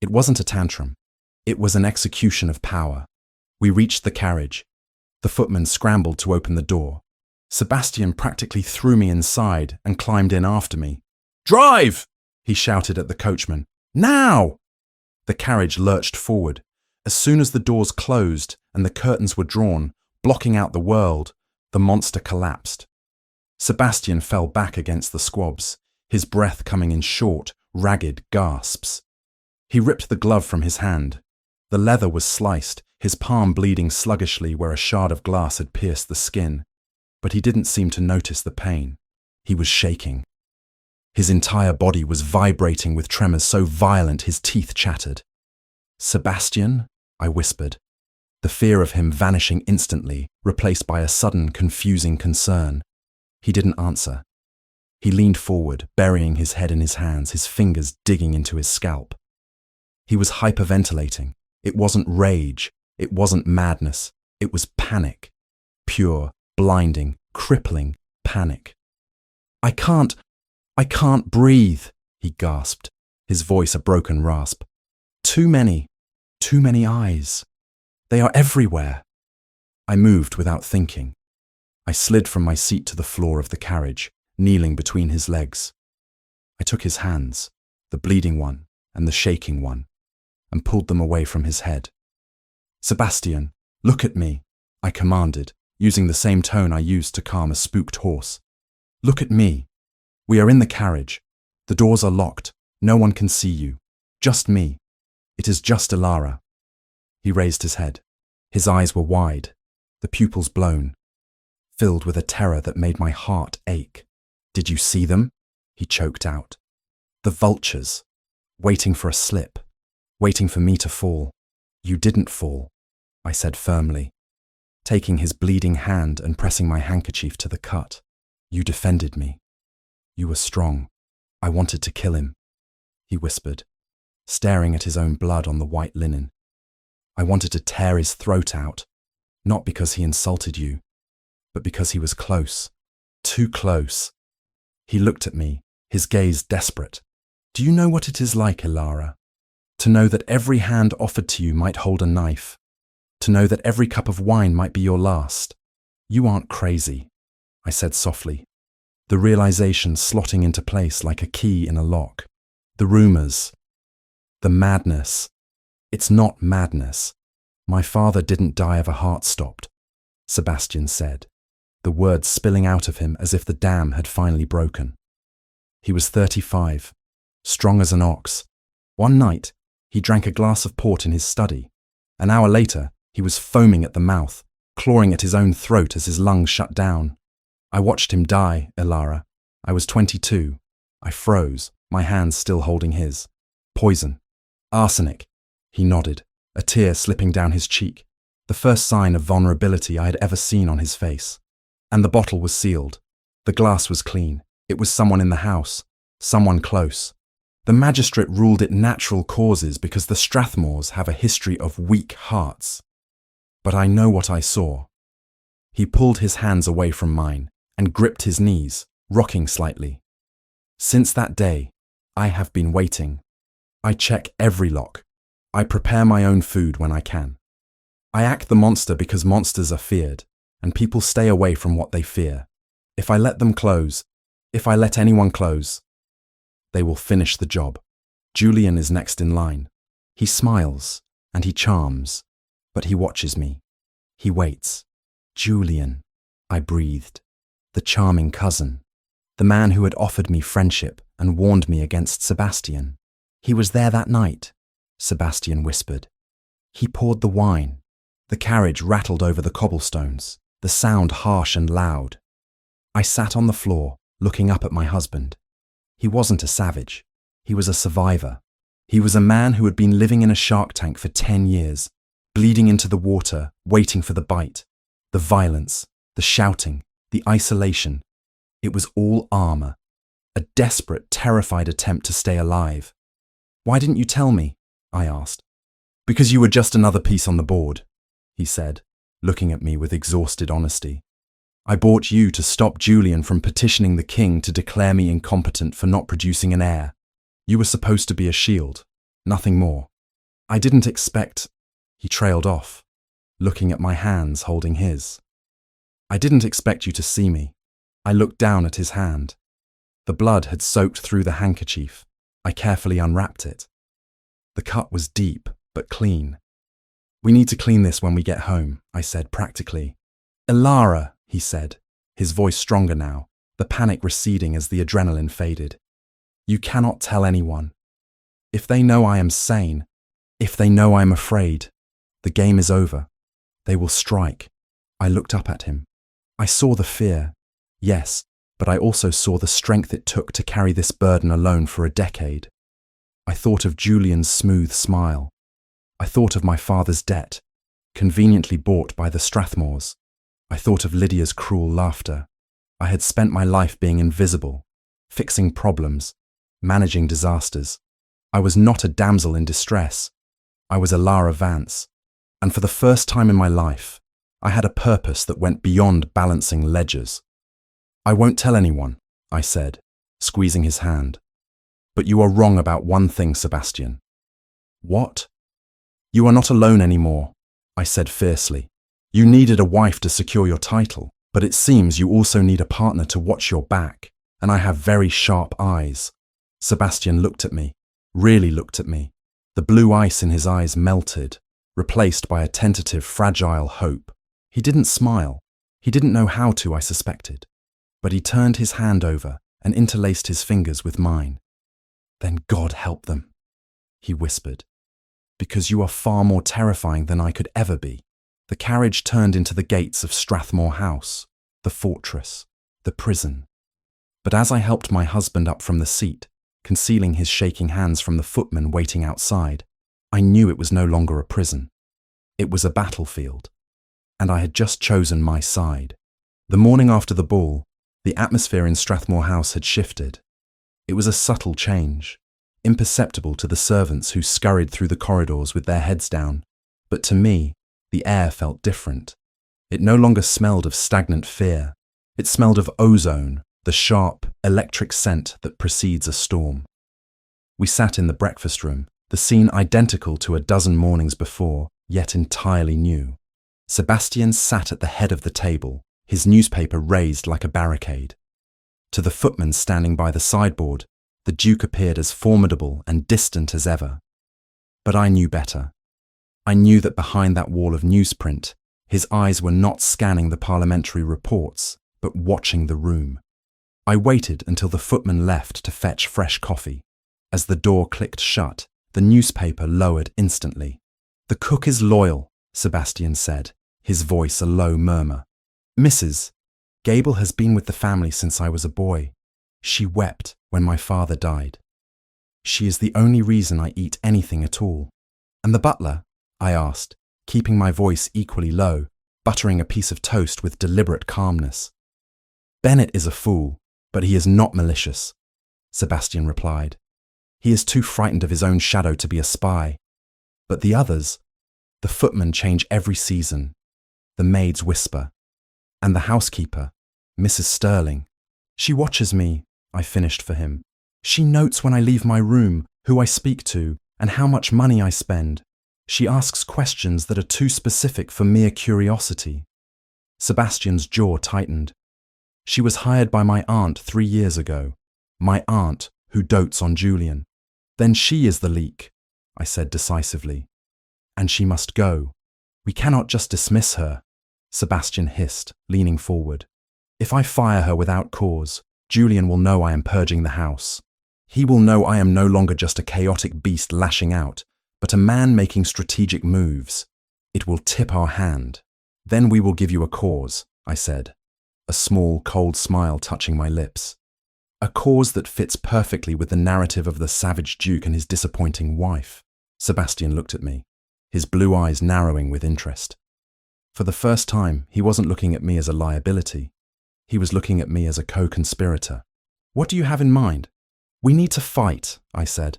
It wasn't a tantrum. It was an execution of power. We reached the carriage. The footman scrambled to open the door. Sebastian practically threw me inside and climbed in after me. "Drive!" he shouted at the coachman. "Now!" The carriage lurched forward. As soon as the doors closed and the curtains were drawn, blocking out the world, the monster collapsed. Sebastian fell back against the squabs, his breath coming in short, ragged gasps. He ripped the glove from his hand. The leather was sliced, his palm bleeding sluggishly where a shard of glass had pierced the skin. But he didn't seem to notice the pain. He was shaking. His entire body was vibrating with tremors so violent his teeth chattered. "Sebastian?" I whispered, the fear of him vanishing instantly, replaced by a sudden, confusing concern. He didn't answer. He leaned forward, burying his head in his hands, his fingers digging into his scalp. He was hyperventilating. It wasn't rage. It wasn't madness. It was panic. Pure, blinding, crippling panic. I can't breathe," he gasped, his voice a broken rasp. Too many eyes. They are everywhere." I moved without thinking. I slid from my seat to the floor of the carriage, kneeling between his legs. I took his hands, the bleeding one and the shaking one, and pulled them away from his head. "Sebastian, look at me," I commanded, using the same tone I used to calm a spooked horse. "Look at me. We are in the carriage. The doors are locked. No one can see you. Just me. It is just Ilara." He raised his head. His eyes were wide, the pupils blown, filled with a terror that made my heart ache. "Did you see them?" he choked out. "The vultures, waiting for a slip, waiting for me to fall." "You didn't fall," I said firmly, taking his bleeding hand and pressing my handkerchief to the cut. "You defended me. You were strong. I wanted to kill him, he whispered, staring at his own blood on the white linen. I wanted to tear his throat out, not because he insulted you, but because he was close, too close. He looked at me, his gaze desperate. Do you know what it is like, Ilara? To know that every hand offered to you might hold a knife. To know that every cup of wine might be your last. You aren't crazy, I said softly, the realization slotting into place like a key in a lock. The rumors, the madness. It's not madness. My father didn't die of a heart stopped, Sebastian said, the words spilling out of him as if the dam had finally broken. He was 35, strong as an ox. One night, he drank a glass of port in his study. An hour later, he was foaming at the mouth, clawing at his own throat as his lungs shut down. I watched him die, Ilara. I was 22. I froze, my hands still holding his. Poison. Arsenic. He nodded, a tear slipping down his cheek, the first sign of vulnerability I had ever seen on his face. And the bottle was sealed. The glass was clean. It was someone in the house, someone close. The magistrate ruled it natural causes because the Strathmores have a history of weak hearts. But I know what I saw. He pulled his hands away from mine and gripped his knees, rocking slightly. Since that day, I have been waiting. I check every lock. I prepare my own food when I can. I act the monster because monsters are feared, and people stay away from what they fear. If I let them close, if I let anyone close, they will finish the job. Julian is next in line. He smiles, and he charms, but he watches me. He waits. Julian, I breathed. The charming cousin. The man who had offered me friendship and warned me against Sebastian. He was there that night, Sebastian whispered. He poured the wine. The carriage rattled over the cobblestones, the sound harsh and loud. I sat on the floor, looking up at my husband. He wasn't a savage. He was a survivor. He was a man who had been living in a shark tank for 10 years, bleeding into the water, waiting for the bite. The violence, the shouting, the isolation. It was all armor. A desperate, terrified attempt to stay alive. Why didn't you tell me? I asked. Because you were just another piece on the board, he said, looking at me with exhausted honesty. I bought you to stop Julian from petitioning the king to declare me incompetent for not producing an heir. You were supposed to be a shield, nothing more. I didn't expect... He trailed off, looking at my hands holding his. I didn't expect you to see me. I looked down at his hand. The blood had soaked through the handkerchief. I carefully unwrapped it. The cut was deep, but clean. We need to clean this when we get home, I said practically. Ilara, he said, his voice stronger now, the panic receding as the adrenaline faded. You cannot tell anyone. If they know I am sane, if they know I am afraid, the game is over. They will strike. I looked up at him. I saw the fear, yes, but I also saw the strength it took to carry this burden alone for a decade. I thought of Julian's smooth smile. I thought of my father's debt, conveniently bought by the Strathmores. I thought of Lydia's cruel laughter. I had spent my life being invisible, fixing problems, managing disasters. I was not a damsel in distress. I was Ilara Vance, and for the first time in my life, I had a purpose that went beyond balancing ledgers. I won't tell anyone, I said, squeezing his hand. But you are wrong about one thing, Sebastian. What? You are not alone anymore, I said fiercely. You needed a wife to secure your title, but it seems you also need a partner to watch your back, and I have very sharp eyes. Sebastian looked at me, really looked at me. The blue ice in his eyes melted, replaced by a tentative, fragile hope. He didn't smile. He didn't know how to, I suspected. But he turned his hand over and interlaced his fingers with mine. Then God help them, he whispered. Because you are far more terrifying than I could ever be. The carriage turned into the gates of Strathmore House, the fortress, the prison. But as I helped my husband up from the seat, concealing his shaking hands from the footman waiting outside, I knew it was no longer a prison. It was a battlefield. And I had just chosen my side. The morning after the ball, The atmosphere in Strathmore House had shifted. It was a subtle change, imperceptible to the servants who scurried through the corridors with their heads down, but to me, the air felt different. It no longer smelled of stagnant fear. It smelled of ozone, the sharp, electric scent that precedes a storm. We sat in the breakfast room, the scene identical to a dozen mornings before, yet entirely new. Sebastian sat at the head of the table, his newspaper raised like a barricade. To the footman standing by the sideboard, the Duke appeared as formidable and distant as ever. But I knew better. I knew that behind that wall of newsprint, his eyes were not scanning the parliamentary reports, but watching the room. I waited until the footman left to fetch fresh coffee. As the door clicked shut, the newspaper lowered instantly. "The cook is loyal," Sebastian said, his voice a low murmur. "Mrs. Gable has been with the family since I was a boy. She wept when my father died. She is the only reason I eat anything at all." "And the butler?" I asked, keeping my voice equally low, buttering a piece of toast with deliberate calmness. "Bennett is a fool, but he is not malicious," Sebastian replied. "He is too frightened of his own shadow to be a spy. But the others, the footmen change every season. The maids whisper. And the housekeeper, Mrs. Sterling. She watches me," I finished for him. "She notes when I leave my room, who I speak to, and how much money I spend. She asks questions that are too specific for mere curiosity." Sebastian's jaw tightened. "She was hired by my aunt 3 years ago. My aunt, who dotes on Julian. Then she is the leak," I said decisively. "And she must go. We cannot just dismiss her," Sebastian hissed, leaning forward. "If I fire her without cause, Julian will know I am purging the house. He will know I am no longer just a chaotic beast lashing out, but a man making strategic moves. It will tip our hand. Then we will give you a cause," I said, a small, cold smile touching my lips. "A cause that fits perfectly with the narrative of the savage Duke and his disappointing wife." Sebastian looked at me, his blue eyes narrowing with interest. For the first time, he wasn't looking at me as a liability. He was looking at me as a co-conspirator. "What do you have in mind?" "We need to fight," I said.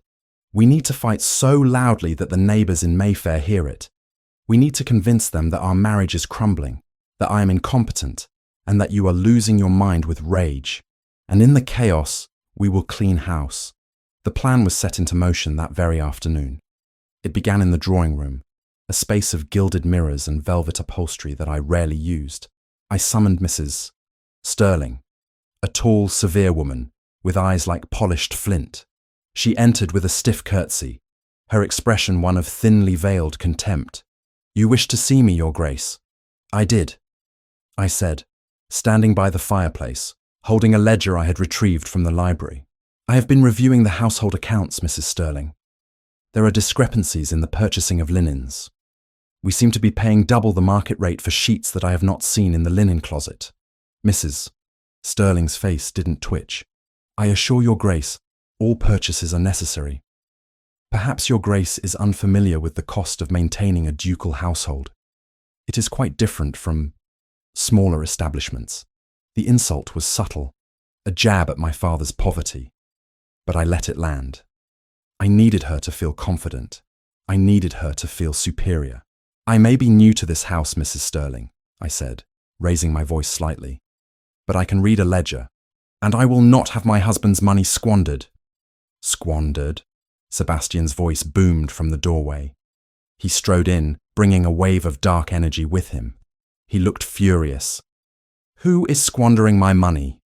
"We need to fight so loudly that the neighbours in Mayfair hear it. We need to convince them that our marriage is crumbling, that I am incompetent, and that you are losing your mind with rage. And in the chaos, we will clean house." The plan was set into motion that very afternoon. It began in the drawing room, a space of gilded mirrors and velvet upholstery that I rarely used. I summoned Mrs. Sterling, a tall, severe woman with eyes like polished flint. She entered with a stiff curtsy, her expression one of thinly veiled contempt. "You wish to see me, Your Grace?" "I did," I said, standing by the fireplace, holding a ledger I had retrieved from the library. "I have been reviewing the household accounts, Mrs. Sterling. There are discrepancies in the purchasing of linens. We seem to be paying double the market rate for sheets that I have not seen in the linen closet." Mrs. Sterling's face didn't twitch. "I assure Your Grace, all purchases are necessary. Perhaps Your Grace is unfamiliar with the cost of maintaining a ducal household. It is quite different from smaller establishments." The insult was subtle, a jab at my father's poverty, but I let it land. I needed her to feel confident. I needed her to feel superior. "I may be new to this house, Mrs. Sterling," I said, raising my voice slightly, "but I can read a ledger, and I will not have my husband's money squandered." "Squandered?" Sebastian's voice boomed from the doorway. He strode in, bringing a wave of dark energy with him. He looked furious. "Who is squandering my money?"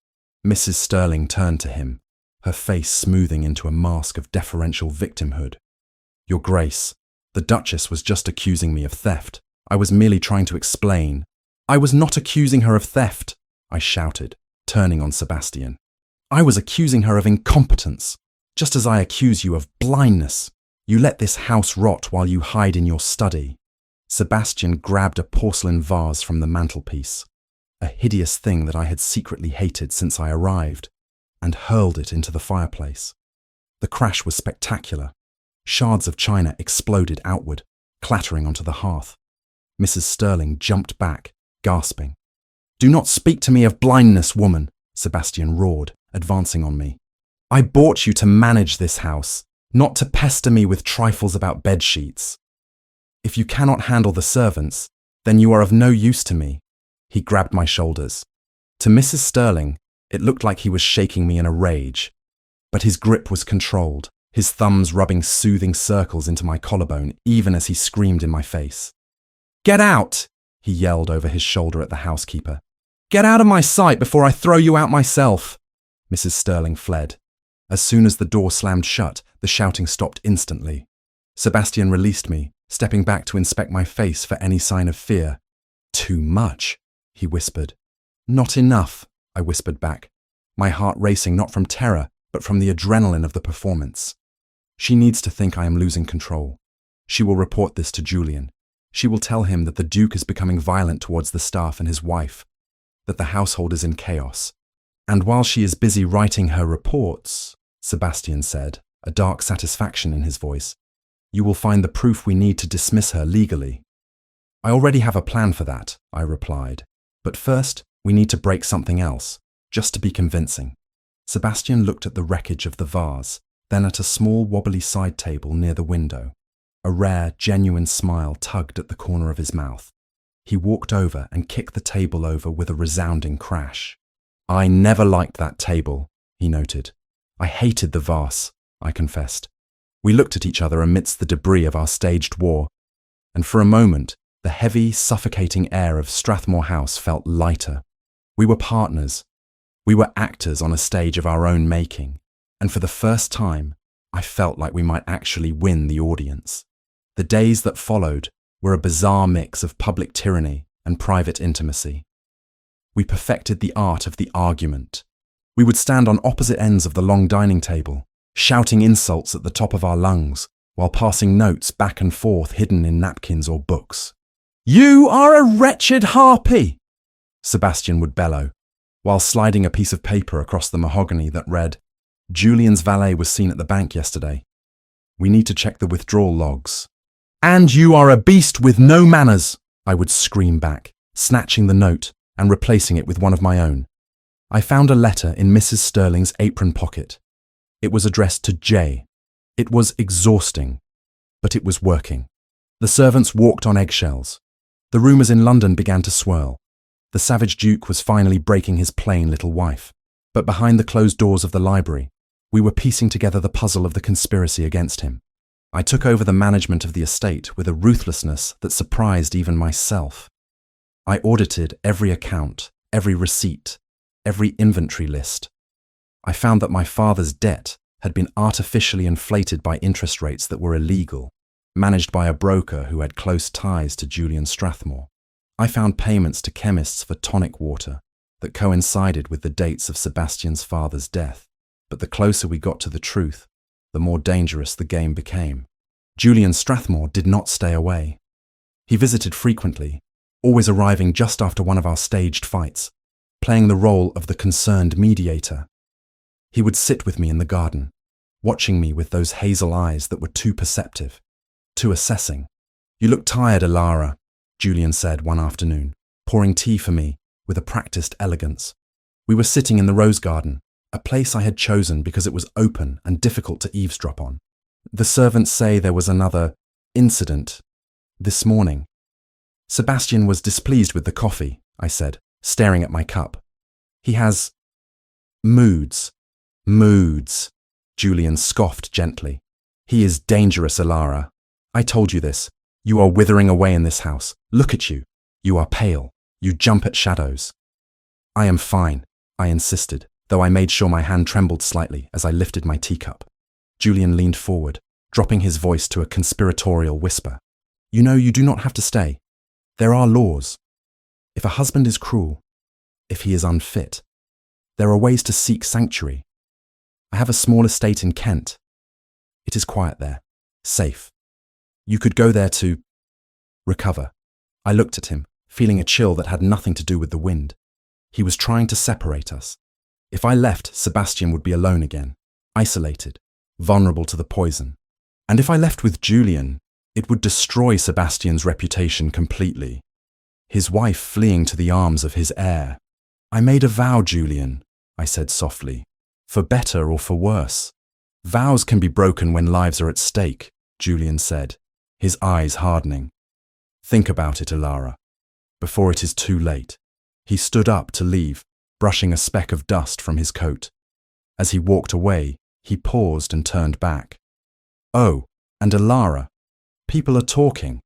Mrs. Sterling turned to him, her face smoothing into a mask of deferential victimhood. "Your Grace, the Duchess was just accusing me of theft. I was merely trying to explain." "I was not accusing her of theft," I shouted, turning on Sebastian. "I was accusing her of incompetence, just as I accuse you of blindness. You let this house rot while you hide in your study." Sebastian grabbed a porcelain vase from the mantelpiece, a hideous thing that I had secretly hated since I arrived, and hurled it into the fireplace. The crash was spectacular. Shards of china exploded outward, clattering onto the hearth. Mrs. Sterling jumped back, gasping. "Do not speak to me of blindness, woman. Sebastian roared, advancing on me. I bought you to manage this house, not to pester me with trifles about bedsheets. If you cannot handle the servants, then you are of no use to me. He grabbed my shoulders. To Mrs. Sterling, it looked like he was shaking me in a rage, but his grip was controlled, his thumbs rubbing soothing circles into my collarbone even as he screamed in my face. "Get out!" he yelled over his shoulder at the housekeeper. "Get out of my sight before I throw you out myself!" Mrs. Sterling fled. As soon as the door slammed shut, the shouting stopped instantly. Sebastian released me, stepping back to inspect my face for any sign of fear. "Too much," he whispered. "Not enough," I whispered back, my heart racing not from terror, but from the adrenaline of the performance. She needs to think I am losing control. She will report this to Julian. She will tell him that the Duke is becoming violent towards the staff and his wife, that the household is in chaos. And while she is busy writing her reports, Sebastian said, a dark satisfaction in his voice, you will find the proof we need to dismiss her legally. I already have a plan for that, I replied. But first, we need to break something else, just to be convincing. Sebastian looked at the wreckage of the vase, then at a small wobbly side table near the window. A rare, genuine smile tugged at the corner of his mouth. He walked over and kicked the table over with a resounding crash. I never liked that table, he noted. I hated the vase, I confessed. We looked at each other amidst the debris of our staged war, and for a moment, the heavy, suffocating air of Strathmore House felt lighter. We were partners. We were actors on a stage of our own making, and for the first time, I felt like we might actually win the audience. The days that followed were a bizarre mix of public tyranny and private intimacy. We perfected the art of the argument. We would stand on opposite ends of the long dining table, shouting insults at the top of our lungs, while passing notes back and forth hidden in napkins or books. "You are a wretched harpy!" Sebastian would bellow, while sliding a piece of paper across the mahogany that read, "Julian's valet was seen at the bank yesterday. We need to check the withdrawal logs." "And you are a beast with no manners!" I would scream back, snatching the note and replacing it with one of my own. I found a letter in Mrs. Sterling's apron pocket. It was addressed to Jay. It was exhausting, but it was working. The servants walked on eggshells. The rumours in London began to swirl. The savage Duke was finally breaking his plain little wife. But behind the closed doors of the library, we were piecing together the puzzle of the conspiracy against him. I took over the management of the estate with a ruthlessness that surprised even myself. I audited every account, every receipt, every inventory list. I found that my father's debt had been artificially inflated by interest rates that were illegal, managed by a broker who had close ties to Julian Strathmore. I found payments to chemists for tonic water that coincided with the dates of Sebastian's father's death. But the closer we got to the truth, the more dangerous the game became. Julian Strathmore did not stay away. He visited frequently, always arriving just after one of our staged fights, playing the role of the concerned mediator. He would sit with me in the garden, watching me with those hazel eyes that were too perceptive, too assessing. "You look tired, Alara," Julian said one afternoon, pouring tea for me with a practiced elegance. We were sitting in the rose garden, a place I had chosen because it was open and difficult to eavesdrop on. "The servants say there was another incident this morning." Sebastian was displeased with the coffee, I said, staring at my cup. "He has moods." "Moods," Julian scoffed gently. "He is dangerous, Alara. I told you this. You are withering away in this house. Look at you. You are pale. You jump at shadows." "I am fine," I insisted, though I made sure my hand trembled slightly as I lifted my teacup. Julian leaned forward, dropping his voice to a conspiratorial whisper. "You know, you do not have to stay. There are laws. If a husband is cruel, if he is unfit, there are ways to seek sanctuary. I have a small estate in Kent. It is quiet there, safe. You could go there to recover." I looked at him, feeling a chill that had nothing to do with the wind. He was trying to separate us. If I left, Sebastian would be alone again, isolated, vulnerable to the poison. And if I left with Julian, it would destroy Sebastian's reputation completely. His wife fleeing to the arms of his heir. "I made a vow, Julian," I said softly. For better or for worse. Vows can be broken when lives are at stake, Julian said, his eyes hardening. Think about it, Alara, before it is too late. He stood up to leave, brushing a speck of dust from his coat. As he walked away, he paused and turned back. Oh, and Alara. People are talking.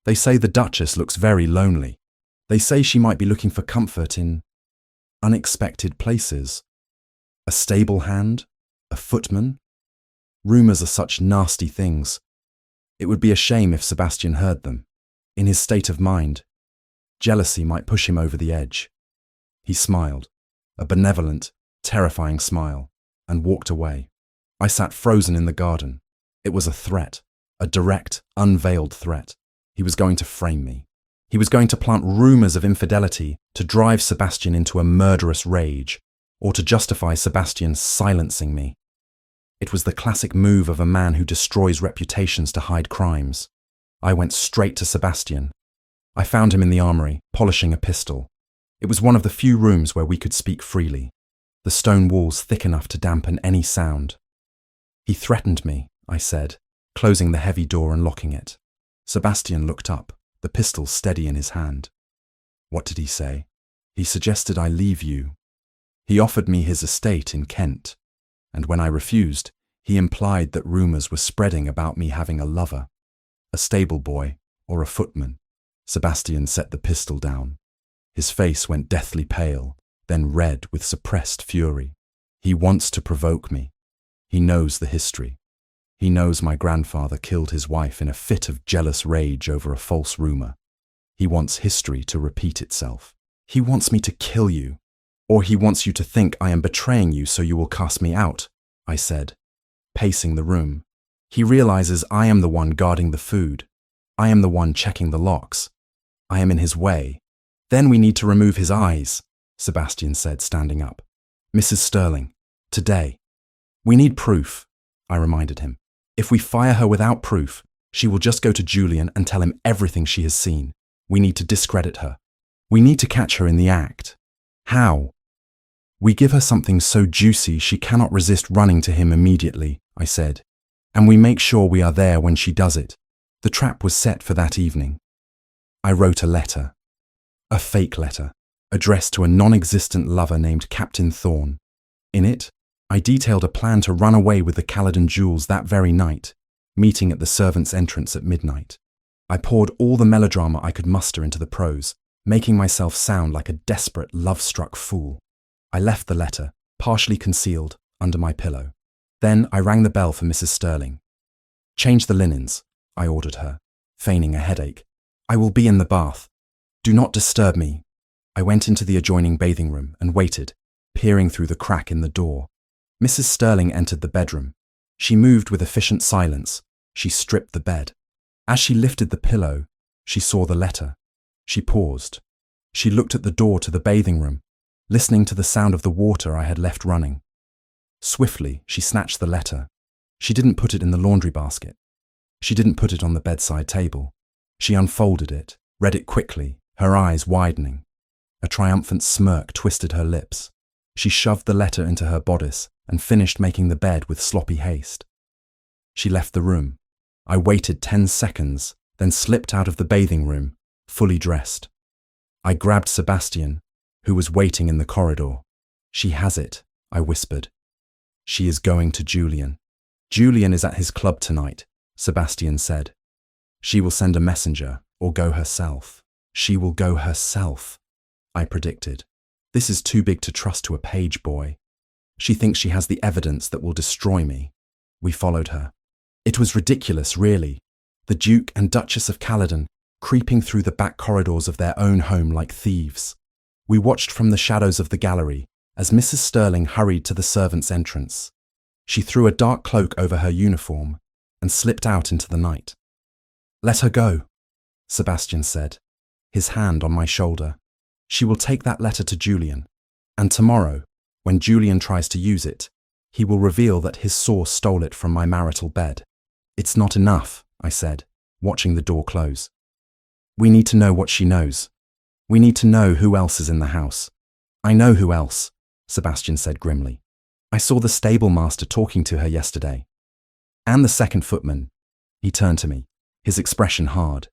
They say the Duchess looks very lonely. They say she might be looking for comfort in unexpected places. A stable hand? A footman? Rumours are such nasty things. It would be a shame if Sebastian heard them. In his state of mind, jealousy might push him over the edge. He smiled, a benevolent, terrifying smile, and walked away. I sat frozen in the garden. It was a threat, a direct, unveiled threat. He was going to frame me. He was going to plant rumours of infidelity to drive Sebastian into a murderous rage, or to justify Sebastian silencing me. It was the classic move of a man who destroys reputations to hide crimes. I went straight to Sebastian. I found him in the armoury, polishing a pistol. It was one of the few rooms where we could speak freely, the stone walls thick enough to dampen any sound. He threatened me, I said, closing the heavy door and locking it. Sebastian looked up, the pistol steady in his hand. What did he say? He suggested I leave you. He offered me his estate in Kent, and when I refused, he implied that rumours were spreading about me having a lover, a stable boy or a footman. Sebastian set the pistol down. His face went deathly pale, then red with suppressed fury. He wants to provoke me. He knows the history. He knows my grandfather killed his wife in a fit of jealous rage over a false rumour. He wants history to repeat itself. He wants me to kill you. Or he wants you to think I am betraying you so you will cast me out, I said, pacing the room. He realizes I am the one guarding the food. I am the one checking the locks. I am in his way. Then we need to remove his eyes, Sebastian said, standing up. Mrs. Sterling, today. We need proof, I reminded him. If we fire her without proof, she will just go to Julian and tell him everything she has seen. We need to discredit her. We need to catch her in the act. How? We give her something so juicy she cannot resist running to him immediately, I said, and we make sure we are there when she does it. The trap was set for that evening. I wrote a letter. A fake letter, addressed to a non-existent lover named Captain Thorne. In it, I detailed a plan to run away with the Caledon jewels that very night, meeting at the servants' entrance at midnight. I poured all the melodrama I could muster into the prose, making myself sound like a desperate, love-struck fool. I left the letter, partially concealed, under my pillow. Then I rang the bell for Mrs. Sterling. Change the linens, I ordered her, feigning a headache. I will be in the bath. Do not disturb me. I went into the adjoining bathing room and waited, peering through the crack in the door. Mrs. Sterling entered the bedroom. She moved with efficient silence. She stripped the bed. As she lifted the pillow, she saw the letter. She paused. She looked at the door to the bathing room, listening to the sound of the water I had left running. Swiftly, she snatched the letter. She didn't put it in the laundry basket. She didn't put it on the bedside table. She unfolded it, read it quickly, her eyes widening. A triumphant smirk twisted her lips. She shoved the letter into her bodice and finished making the bed with sloppy haste. She left the room. I waited 10 seconds, then slipped out of the bathing room, fully dressed. I grabbed Sebastian, who was waiting in the corridor. She has it, I whispered. She is going to Julian. Julian is at his club tonight, Sebastian said. She will send a messenger or go herself. She will go herself, I predicted. This is too big to trust to a page boy. She thinks she has the evidence that will destroy me. We followed her. It was ridiculous, really. The Duke and Duchess of Caledon creeping through the back corridors of their own home like thieves. We watched from the shadows of the gallery as Mrs. Sterling hurried to the servants' entrance. She threw a dark cloak over her uniform and slipped out into the night. Let her go, Sebastian said, his hand on my shoulder. She will take that letter to Julian, and tomorrow, when Julian tries to use it, he will reveal that his source stole it from my marital bed. It's not enough, I said, watching the door close. We need to know what she knows. We need to know who else is in the house. I know who else. Sebastian said grimly. I saw the stable master talking to her yesterday. And the second footman. He turned to me, his expression hard.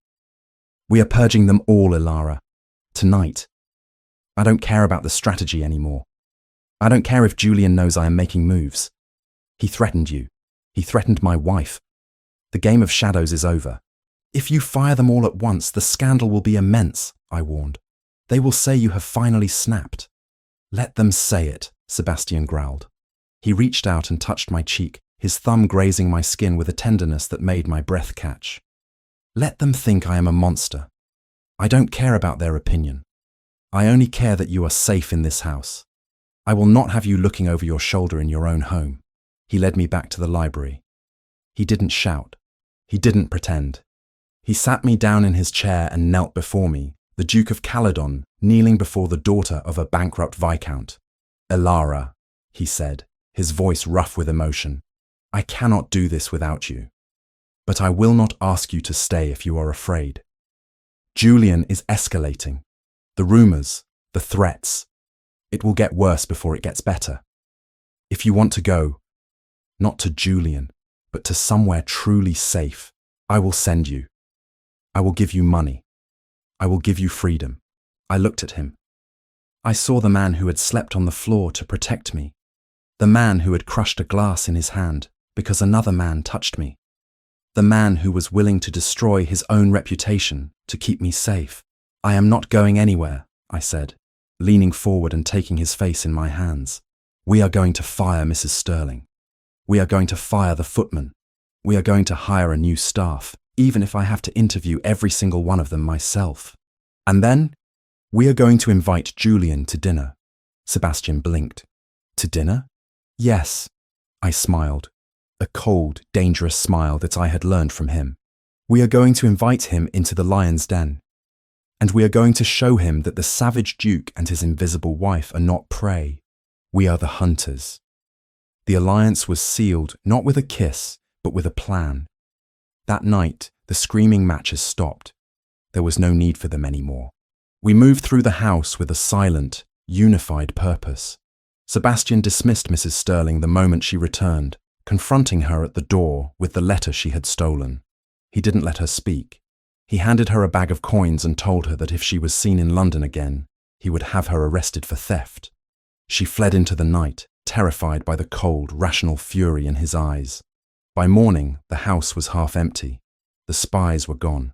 We are purging them all, Ilara. Tonight. I don't care about the strategy anymore. I don't care if Julian knows I am making moves. He threatened you. He threatened my wife. The game of shadows is over. If you fire them all at once, the scandal will be immense, I warned. They will say you have finally snapped. Let them say it, Sebastian growled. He reached out and touched my cheek, his thumb grazing my skin with a tenderness that made my breath catch. Let them think I am a monster. I don't care about their opinion. I only care that you are safe in this house. I will not have you looking over your shoulder in your own home. He led me back to the library. He didn't shout. He didn't pretend. He sat me down in his chair and knelt before me, the Duke of Caledon kneeling before the daughter of a bankrupt viscount. Ilara, he said, his voice rough with emotion, I cannot do this without you. But I will not ask you to stay if you are afraid. Julian is escalating. The rumors, the threats. It will get worse before it gets better. If you want to go, not to Julian, but to somewhere truly safe, I will send you. I will give you money. I will give you freedom. I looked at him. I saw the man who had slept on the floor to protect me. The man who had crushed a glass in his hand because another man touched me. The man who was willing to destroy his own reputation to keep me safe. I am not going anywhere, I said, leaning forward and taking his face in my hands. We are going to fire Mrs. Sterling. We are going to fire the footman. We are going to hire a new staff, even if I have to interview every single one of them myself. And then, we are going to invite Julian to dinner. Sebastian blinked. To dinner? Yes, I smiled. A cold, dangerous smile that I had learned from him. We are going to invite him into the lion's den. And we are going to show him that the savage Duke and his invisible wife are not prey. We are the hunters. The alliance was sealed not with a kiss, but with a plan. That night, the screaming matches stopped. There was no need for them anymore. We moved through the house with a silent, unified purpose. Sebastian dismissed Mrs. Sterling the moment she returned, confronting her at the door with the letter she had stolen. He didn't let her speak. He handed her a bag of coins and told her that if she was seen in London again, he would have her arrested for theft. She fled into the night, terrified by the cold, rational fury in his eyes. By morning, the house was half empty. The spies were gone.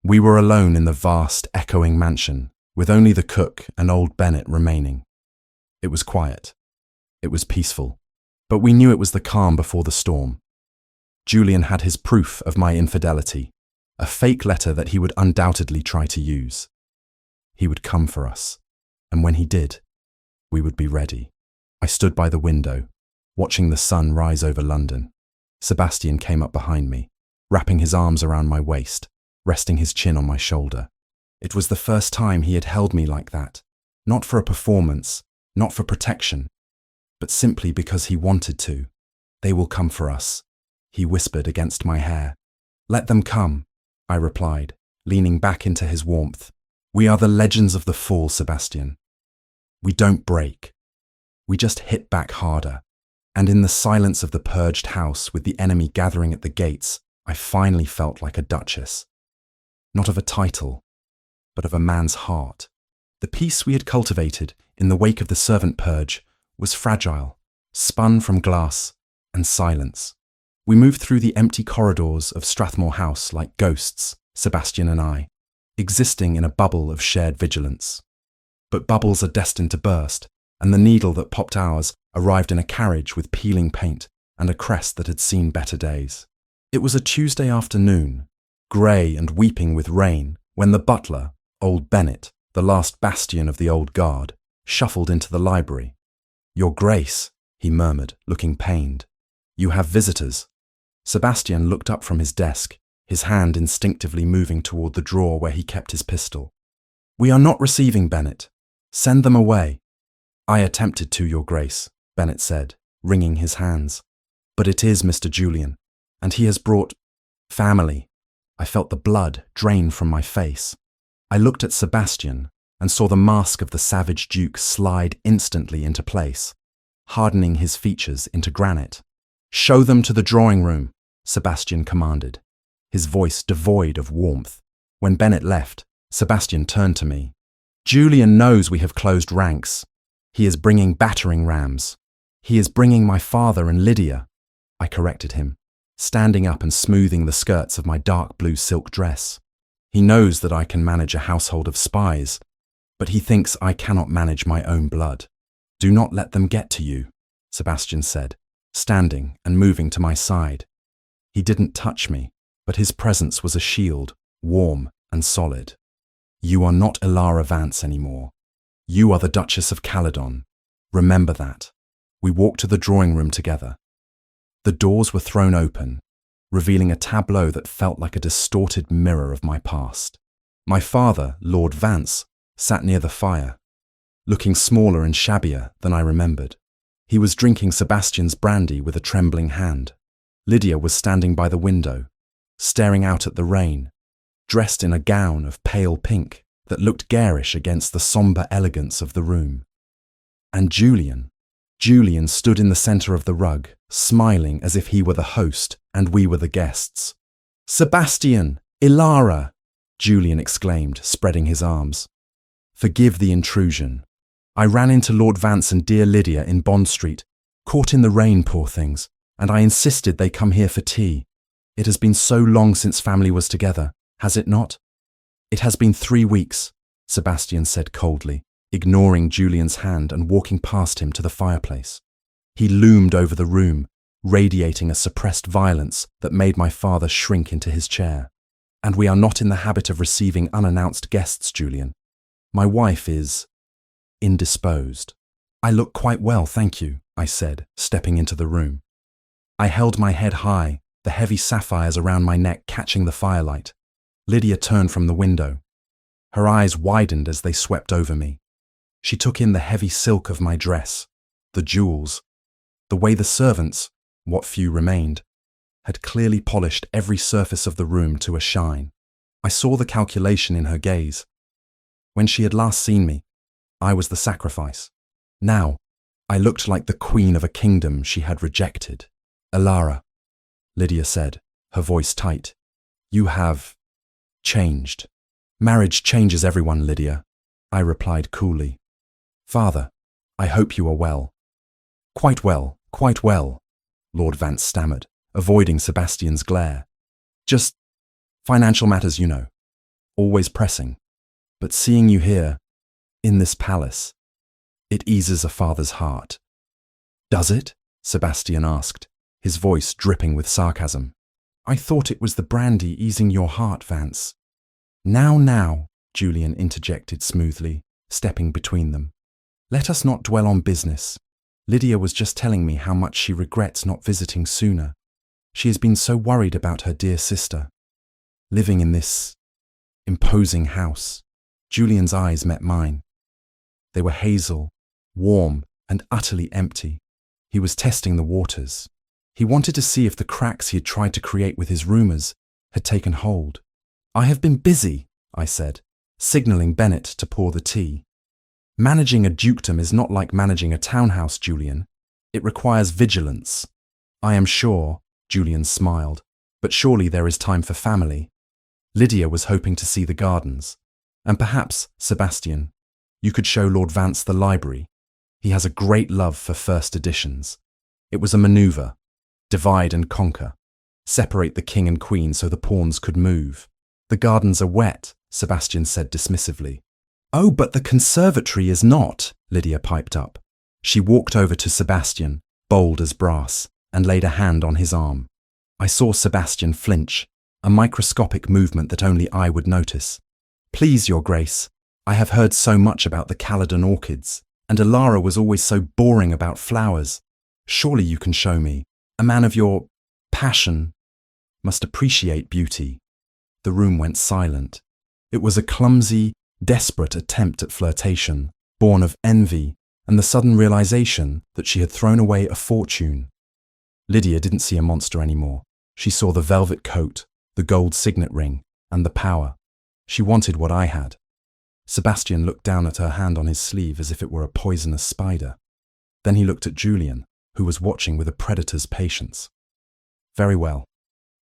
We were alone in the vast, echoing mansion, with only the cook and old Bennet remaining. It was quiet. It was peaceful. But we knew it was the calm before the storm. Julian had his proof of my infidelity, a fake letter that he would undoubtedly try to use. He would come for us, and when he did, we would be ready. I stood by the window, watching the sun rise over London. Sebastian came up behind me, wrapping his arms around my waist, resting his chin on my shoulder. It was the first time he had held me like that, not for a performance, not for protection, but simply because he wanted to. They will come for us, he whispered against my hair. Let them come, I replied, leaning back into his warmth. We are the legends of the fall, Sebastian. We don't break. We just hit back harder. And in the silence of the purged house with the enemy gathering at the gates, I finally felt like a duchess. Not of a title, but of a man's heart. The peace we had cultivated in the wake of the servant purge was fragile, spun from glass and silence. We moved through the empty corridors of Strathmore House like ghosts, Sebastian and I, existing in a bubble of shared vigilance. But bubbles are destined to burst, and the needle that popped ours arrived in a carriage with peeling paint and a crest that had seen better days. It was a Tuesday afternoon, grey and weeping with rain, when the butler, old Bennet, the last bastion of the old guard, shuffled into the library. Your Grace, he murmured, looking pained. You have visitors. Sebastian looked up from his desk, his hand instinctively moving toward the drawer where he kept his pistol. We are not receiving, Bennet. Send them away. I attempted to, Your Grace, Bennet said, wringing his hands. But it is Mr. Julian, and he has brought family. I felt the blood drain from my face. I looked at Sebastian, and saw the mask of the savage Duke slide instantly into place, hardening his features into granite. "Show them to the drawing room," Sebastian commanded, his voice devoid of warmth. When Bennett left, Sebastian turned to me. "Julian knows we have closed ranks. He is bringing battering rams. He is bringing my father and Lydia," I corrected him, standing up and smoothing the skirts of my dark blue silk dress. "He knows that I can manage a household of spies, but he thinks I cannot manage my own blood." "Do not let them get to you," Sebastian said, standing and moving to my side. He didn't touch me, but his presence was a shield, warm and solid. "You are not Ilara Vance anymore. You are the Duchess of Caledon. Remember that." We walked to the drawing room together. The doors were thrown open, revealing a tableau that felt like a distorted mirror of my past. My father, Lord Vance, sat near the fire, looking smaller and shabbier than I remembered. He was drinking Sebastian's brandy with a trembling hand. Lydia was standing by the window, staring out at the rain, dressed in a gown of pale pink that looked garish against the sombre elegance of the room. And Julian stood in the centre of the rug, smiling as if he were the host and we were the guests. "Sebastian! Ilara!" Julian exclaimed, spreading his arms. "Forgive the intrusion. I ran into Lord Vance and dear Lydia in Bond Street, caught in the rain, poor things, and I insisted they come here for tea. It has been so long since family was together, has it not?" "It has been 3 weeks," Sebastian said coldly, ignoring Julian's hand and walking past him to the fireplace. He loomed over the room, radiating a suppressed violence that made my father shrink into his chair. "And we are not in the habit of receiving unannounced guests, Julian. My wife is indisposed." "I look quite well, thank you," I said, stepping into the room. I held my head high, the heavy sapphires around my neck catching the firelight. Lydia turned from the window. Her eyes widened as they swept over me. She took in the heavy silk of my dress, the jewels, the way the servants, what few remained, had clearly polished every surface of the room to a shine. I saw the calculation in her gaze. When she had last seen me, I was the sacrifice. Now, I looked like the queen of a kingdom she had rejected. "Ilara," Lydia said, her voice tight, "you have changed." "Marriage changes everyone, Lydia," I replied coolly. "Father, I hope you are well." Quite well," Lord Vance stammered, avoiding Sebastian's glare. "Just financial matters, you know. Always pressing. But seeing you here, in this palace, it eases a father's heart." "Does it?" Sebastian asked, his voice dripping with sarcasm. "I thought it was the brandy easing your heart, Vance." Now, Julian interjected smoothly, stepping between them. "Let us not dwell on business. Lydia was just telling me how much she regrets not visiting sooner. She has been so worried about her dear sister. Living in this imposing house." Julian's eyes met mine. They were hazel, warm, and utterly empty. He was testing the waters. He wanted to see if the cracks he had tried to create with his rumours had taken hold. "I have been busy," I said, signalling Bennett to pour the tea. "Managing a dukedom is not like managing a townhouse, Julian. It requires vigilance." "I am sure," Julian smiled, "but surely there is time for family." Lydia was hoping to see the gardens. "And perhaps, Sebastian, you could show Lord Vance the library. He has a great love for first editions." It was a manoeuvre. Divide and conquer. Separate the king and queen so the pawns could move. "The gardens are wet," Sebastian said dismissively. "Oh, but the conservatory is not," Lydia piped up. She walked over to Sebastian, bold as brass, and laid a hand on his arm. I saw Sebastian flinch, a microscopic movement that only I would notice. "Please, Your Grace, I have heard so much about the Caledon orchids, and Ilara was always so boring about flowers. Surely you can show me. A man of your passion must appreciate beauty." The room went silent. It was a clumsy, desperate attempt at flirtation, born of envy and the sudden realization that she had thrown away a fortune. Lydia didn't see a monster anymore. She saw the velvet coat, the gold signet ring, and the power. She wanted what I had. Sebastian looked down at her hand on his sleeve as if it were a poisonous spider. Then he looked at Julian, who was watching with a predator's patience. "Very well,"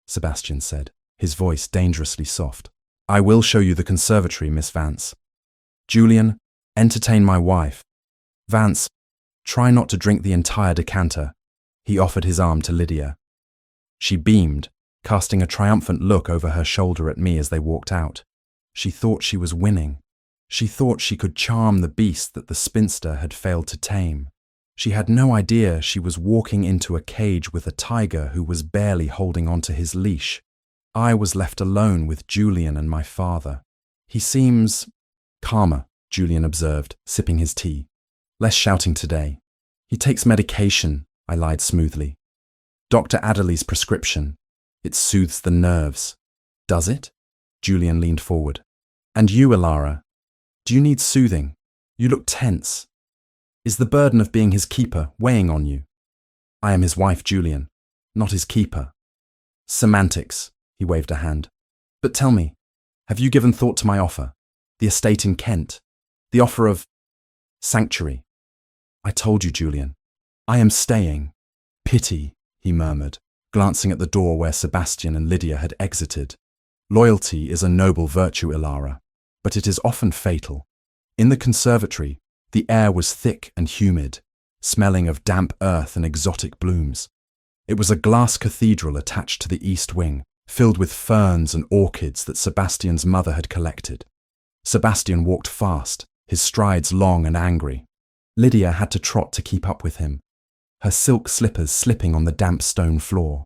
Sebastian said, his voice dangerously soft. "I will show you the conservatory, Miss Vance. Julian, entertain my wife. Vance, try not to drink the entire decanter." He offered his arm to Lydia. She beamed, casting a triumphant look over her shoulder at me as they walked out. She thought she was winning. She thought she could charm the beast that the spinster had failed to tame. She had no idea she was walking into a cage with a tiger who was barely holding onto his leash. I was left alone with Julian and my father. "He seems calmer," Julian observed, sipping his tea. "Less shouting today." "He takes medication," I lied smoothly. "Dr. Adderley's prescription. It soothes the nerves." "Does it?" Julian leaned forward. "And you, Ilara? Do you need soothing? You look tense. Is the burden of being his keeper weighing on you?" "I am his wife, Julian, not his keeper." "Semantics," he waved a hand. "But tell me, have you given thought to my offer? The estate in Kent? The offer of sanctuary?" "I told you, Julian. I am staying." "Pity," he murmured, glancing at the door where Sebastian and Lydia had exited. "Loyalty is a noble virtue, Ilara, but it is often fatal. In the conservatory, the air was thick and humid, smelling of damp earth and exotic blooms. It was a glass cathedral attached to the east wing, filled with ferns and orchids that Sebastian's mother had collected. Sebastian walked fast, his strides long and angry. Lydia had to trot to keep up with him, her silk slippers slipping on the damp stone floor.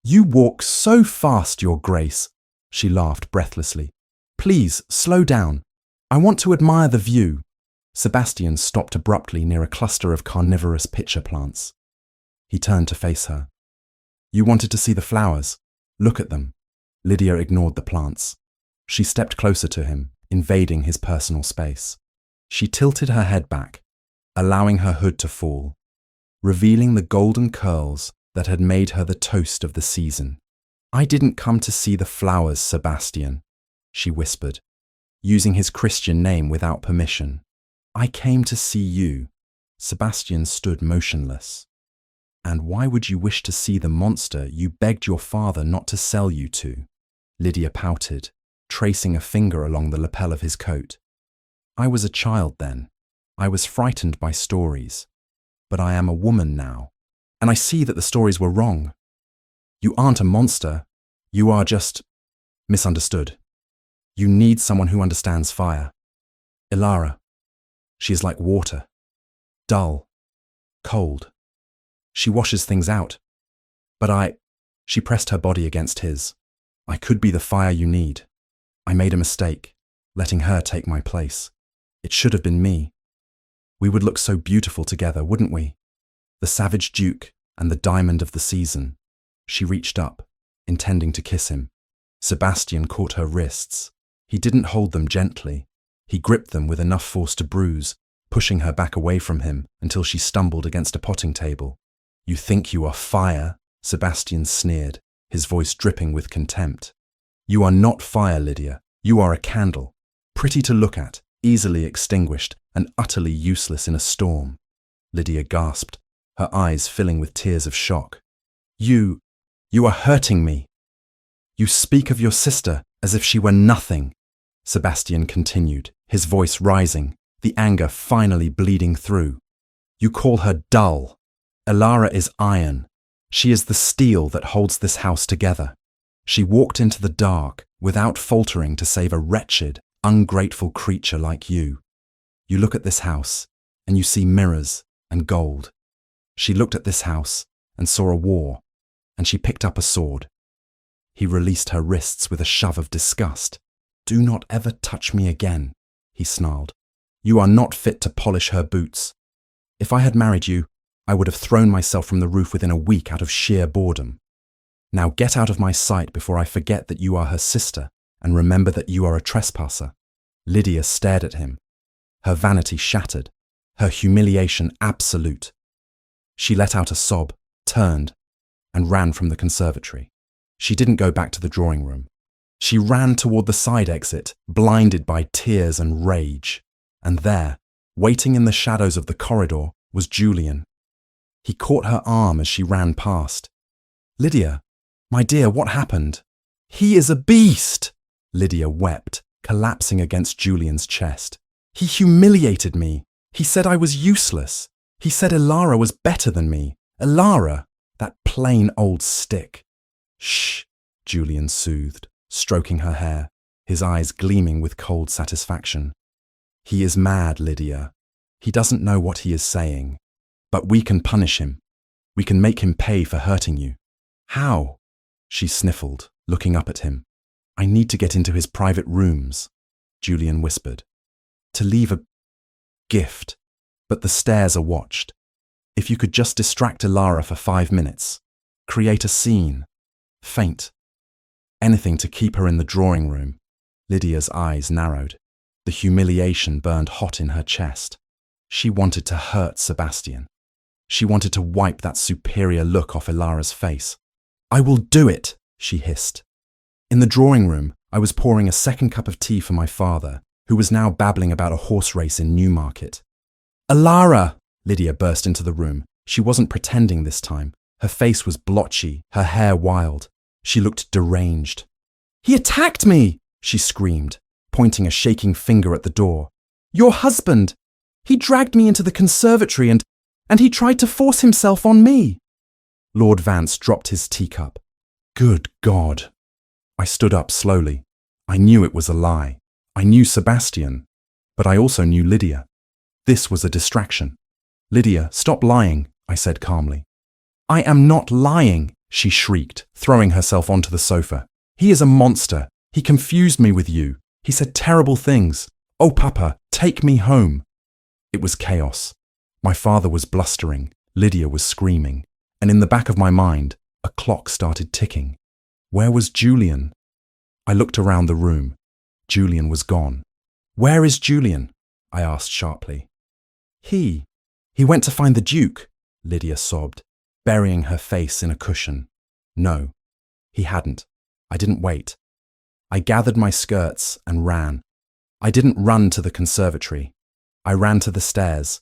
"You walk so fast, Your Grace," she laughed breathlessly. "Please, slow down. I want to admire the view." Sebastian stopped abruptly near a cluster of carnivorous pitcher plants. He turned to face her. "You wanted to see the flowers? Look at them." Lydia ignored the plants. She stepped closer to him, invading his personal space. She tilted her head back, allowing her hood to fall, revealing the golden curls that had made her the toast of the season. "I didn't come to see the flowers, Sebastian," she whispered, using his Christian name without permission. "I came to see you." Sebastian stood motionless. "And why would you wish to see the monster you begged your father not to sell you to?" Lydia pouted, tracing a finger along the lapel of his coat. "I was a child then. I was frightened by stories. But I am a woman now, and I see that the stories were wrong. You aren't a monster. You are just misunderstood. You need someone who understands fire. Ilara, she is like water, dull, cold. She washes things out. But she pressed her body against his. "I could be the fire you need. I made a mistake, letting her take my place. It should have been me. We would look so beautiful together, wouldn't we? The savage duke and the diamond of the season." She reached up, intending to kiss him. Sebastian caught her wrists. He didn't hold them gently. He gripped them with enough force to bruise, pushing her back away from him until she stumbled against a potting table. "You think you are fire?" Sebastian sneered, his voice dripping with contempt. "You are not fire, Lydia. You are a candle, pretty to look at, easily extinguished, and utterly useless in a storm." Lydia gasped, her eyes filling with tears of shock. You are hurting me. You speak of your sister as if she were nothing," Sebastian continued, his voice rising, the anger finally bleeding through. "You call her dull. Ilara is iron. She is the steel that holds this house together. She walked into the dark without faltering to save a wretched, ungrateful creature like you. You look at this house and you see mirrors and gold. She looked at this house and saw a war, and she picked up a sword." He released her wrists with a shove of disgust. "Do not ever touch me again," he snarled. "You are not fit to polish her boots. If I had married you, I would have thrown myself from the roof within a week out of sheer boredom. Now get out of my sight before I forget that you are her sister and remember that you are a trespasser." Lydia stared at him, her vanity shattered, her humiliation absolute. She let out a sob, turned, and ran from the conservatory. She didn't go back to the drawing room. She ran toward the side exit, blinded by tears and rage. And there, waiting in the shadows of the corridor, was Julian. He caught her arm as she ran past. "Lydia, my dear, what happened?" "He is a beast!" Lydia wept, collapsing against Julian's chest. "He humiliated me. He said I was useless. He said Ilara was better than me. Ilara, that plain old stick." "Shh," Julian soothed, stroking her hair, his eyes gleaming with cold satisfaction. "He is mad, Lydia. He doesn't know what he is saying. But we can punish him. We can make him pay for hurting you." "How?" She sniffled, looking up at him. "I need to get into his private rooms," Julian whispered. "To leave a gift. But the stairs are watched. If you could just distract Ilara for 5 minutes. Create a scene. Faint. Anything to keep her in the drawing room." Lydia's eyes narrowed. The humiliation burned hot in her chest. She wanted to hurt Sebastian. She wanted to wipe that superior look off Ilara's face. "I will do it," she hissed. In the drawing room, I was pouring a second cup of tea for my father, who was now babbling about a horse race in Newmarket. "Ilara!" Lydia burst into the room. She wasn't pretending this time. Her face was blotchy, her hair wild. She looked deranged. "He attacked me!" she screamed, pointing a shaking finger at the door. "Your husband! He dragged me into the conservatory and he tried to force himself on me." Lord Vance dropped his teacup. Good God! I stood up slowly. I knew it was a lie. I knew Sebastian, but I also knew Lydia. This was a distraction. "Lydia, stop lying," I said calmly. "I am not lying," she shrieked, throwing herself onto the sofa. "He is a monster. He confused me with you. He said terrible things. Oh, Papa, take me home." It was chaos. My father was blustering, Lydia was screaming, and in the back of my mind, a clock started ticking. Where was Julian? I looked around the room. Julian was gone. "Where is Julian?" I asked sharply. He went to find the Duke," Lydia sobbed, burying her face in a cushion. No, he hadn't. I didn't wait. I gathered my skirts and ran. I didn't run to the conservatory. I ran to the stairs.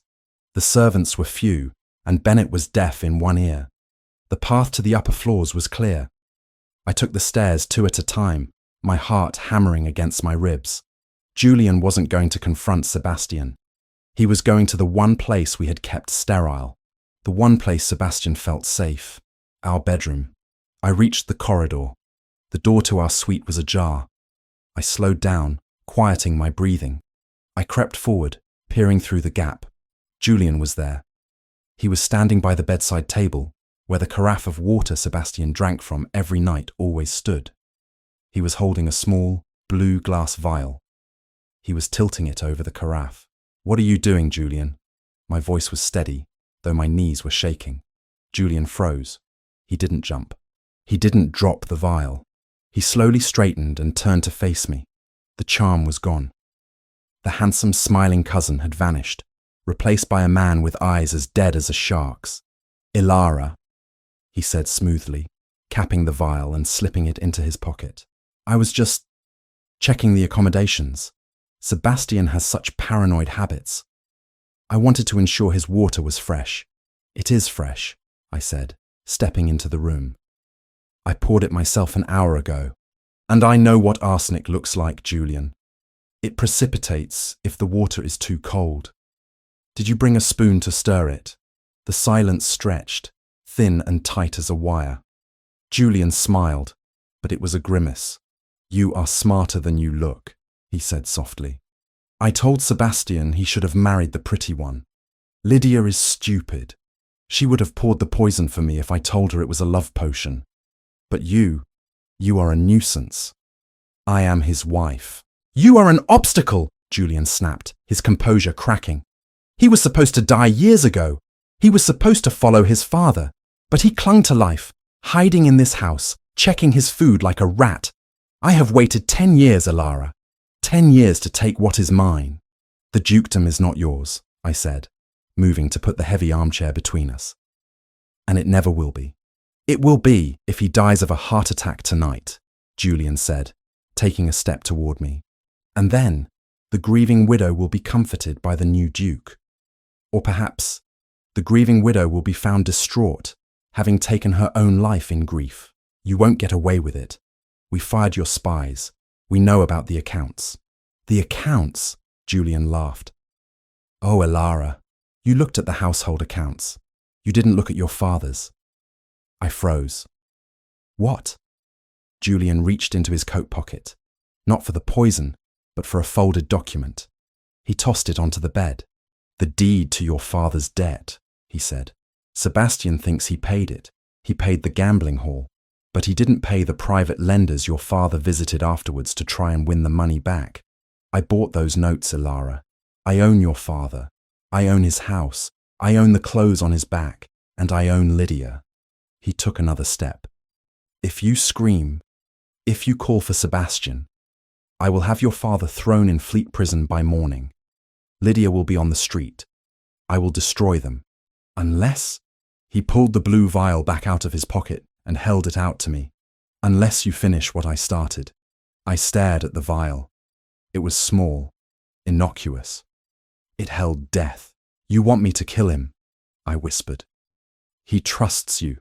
The servants were few, and Bennett was deaf in one ear. The path to the upper floors was clear. I took the stairs 2 at a time, my heart hammering against my ribs. Julian wasn't going to confront Sebastian. He was going to the one place we had kept sterile, the one place Sebastian felt safe, our bedroom. I reached the corridor. The door to our suite was ajar. I slowed down, quieting my breathing. I crept forward, peering through the gap. Julian was there. He was standing by the bedside table, where the carafe of water Sebastian drank from every night always stood. He was holding a small, blue glass vial. He was tilting it over the carafe. "What are you doing, Julian?" My voice was steady, though my knees were shaking. Julian froze. He didn't jump. He didn't drop the vial. He slowly straightened and turned to face me. The charm was gone. The handsome, smiling cousin had vanished, replaced by a man with eyes as dead as a shark's. "Ilara," he said smoothly, capping the vial and slipping it into his pocket. "I was just checking the accommodations. Sebastian has such paranoid habits. I wanted to ensure his water was fresh." "It is fresh," I said, stepping into the room. "I poured it myself an hour ago. And I know what arsenic looks like, Julian. It precipitates if the water is too cold. Did you bring a spoon to stir it?" The silence stretched, thin and tight as a wire. Julian smiled, but it was a grimace. "You are smarter than you look," he said softly. "I told Sebastian he should have married the pretty one. Lydia is stupid. She would have poured the poison for me if I told her it was a love potion. But you are a nuisance. I am his wife." "You are an obstacle," Julian snapped, his composure cracking. "He was supposed to die years ago. He was supposed to follow his father. But he clung to life, hiding in this house, checking his food like a rat. I have waited 10 years, Ilara. 10 years to take what is mine." "The dukedom is not yours," I said, moving to put the heavy armchair between us. "And it never will be." "It will be if he dies of a heart attack tonight," Julian said, taking a step toward me. And then, the grieving widow will be comforted by the new duke. Or perhaps, the grieving widow will be found distraught, having taken her own life in grief. You won't get away with it. We fired your spies. We know about the accounts. The accounts? Julian laughed. Oh, Elara, you looked at the household accounts. You didn't look at your father's. I froze. What? Julian reached into his coat pocket, not for the poison, but for a folded document. He tossed it onto the bed. The deed to your father's debt, he said. Sebastian thinks he paid it. He paid the gambling hall, but he didn't pay the private lenders your father visited afterwards to try and win the money back. I bought those notes, Elara. I own your father. I own his house. I own the clothes on his back. And I own Lydia. He took another step. If you scream, if you call for Sebastian, I will have your father thrown in Fleet Prison by morning. Lydia will be on the street. I will destroy them. Unless... He pulled the blue vial back out of his pocket and held it out to me. Unless you finish what I started. I stared at the vial. It was small, innocuous. It held death. You want me to kill him? I whispered. He trusts you,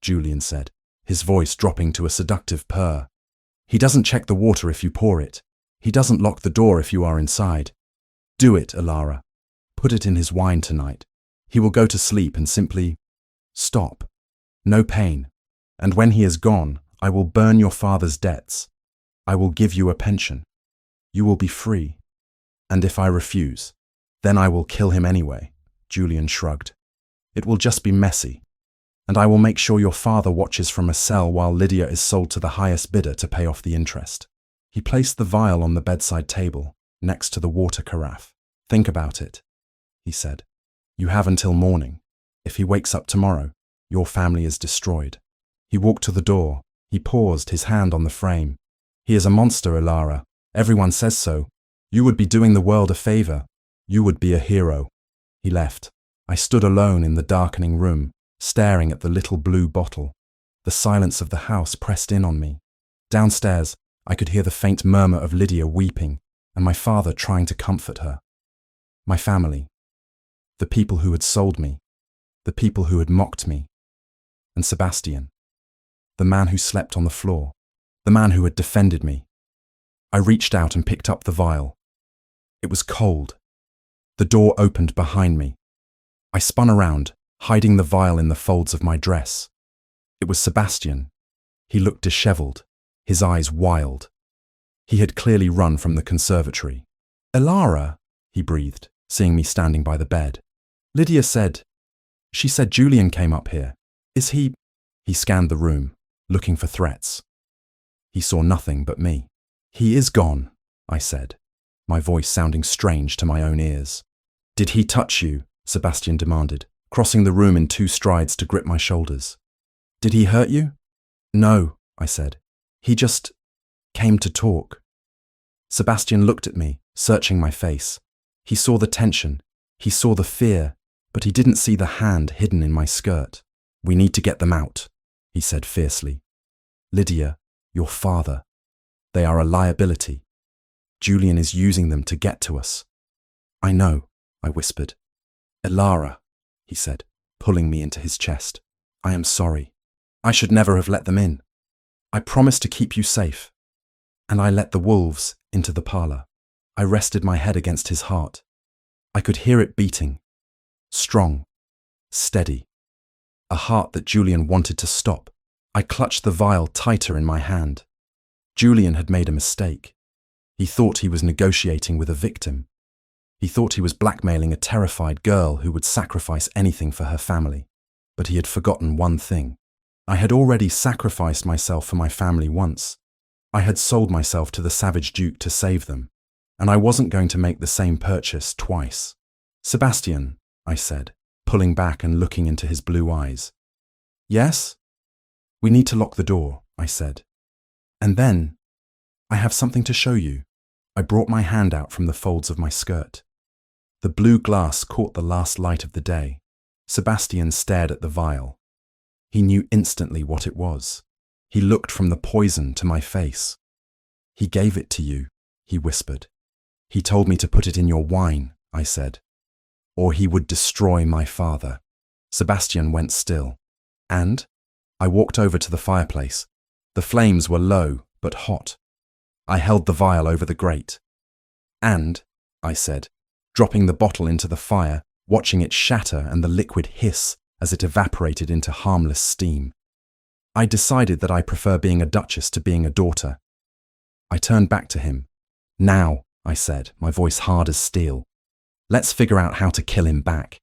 Julian said, his voice dropping to a seductive purr. He doesn't check the water if you pour it. He doesn't lock the door if you are inside. Do it, Elara. Put it in his wine tonight. He will go to sleep and simply stop. No pain. And when he is gone, I will burn your father's debts. I will give you a pension. You will be free. And if I refuse, then I will kill him anyway, Julian shrugged. It will just be messy. And I will make sure your father watches from a cell while Lydia is sold to the highest bidder to pay off the interest. He placed the vial on the bedside table, next to the water carafe. Think about it, he said. You have until morning. If he wakes up tomorrow, your family is destroyed. He walked to the door. He paused, his hand on the frame. He is a monster, Elara. Everyone says so. You would be doing the world a favor. You would be a hero. He left. I stood alone in the darkening room, staring at the little blue bottle. The silence of the house pressed in on me. Downstairs, I could hear the faint murmur of Lydia weeping, and my father trying to comfort her. My family. The people who had sold me. The people who had mocked me. And Sebastian. The man who slept on the floor. The man who had defended me. I reached out and picked up the vial. It was cold. The door opened behind me. I spun around, hiding the vial in the folds of my dress. It was Sebastian. He looked disheveled, his eyes wild. He had clearly run from the conservatory. Elara, he breathed, seeing me standing by the bed. Lydia said, she said Julian came up here. Is he? He scanned the room, looking for threats. He saw nothing but me. He is gone, I said, my voice sounding strange to my own ears. Did he touch you? Sebastian demanded, crossing the room in 2 strides to grip my shoulders. Did he hurt you? No, I said. He just came to talk. Sebastian looked at me, searching my face. He saw the tension, he saw the fear, but he didn't see the hand hidden in my skirt. We need to get them out, he said fiercely. Lydia, your father. They are a liability. Julian is using them to get to us. I know, I whispered. Elara, he said, pulling me into his chest. I am sorry. I should never have let them in. I promised to keep you safe. And I let the wolves into the parlor. I rested my head against his heart. I could hear it beating. Strong. Steady. A heart that Julian wanted to stop. I clutched the vial tighter in my hand. Julian had made a mistake. He thought he was negotiating with a victim. He thought he was blackmailing a terrified girl who would sacrifice anything for her family. But he had forgotten one thing. I had already sacrificed myself for my family once. I had sold myself to the savage Duke to save them, and I wasn't going to make the same purchase twice. Sebastian, I said, pulling back and looking into his blue eyes. Yes? We need to lock the door, I said. And then, I have something to show you. I brought my hand out from the folds of my skirt. The blue glass caught the last light of the day. Sebastian stared at the vial. He knew instantly what it was. He looked from the poison to my face. He gave it to you, he whispered. He told me to put it in your wine, I said. Or he would destroy my father. Sebastian went still. And? I walked over to the fireplace. The flames were low, but hot. I held the vial over the grate. And, I said, dropping the bottle into the fire, watching it shatter and the liquid hiss as it evaporated into harmless steam. I decided that I prefer being a duchess to being a daughter. I turned back to him. Now, I said, my voice hard as steel. Let's figure out how to kill him back.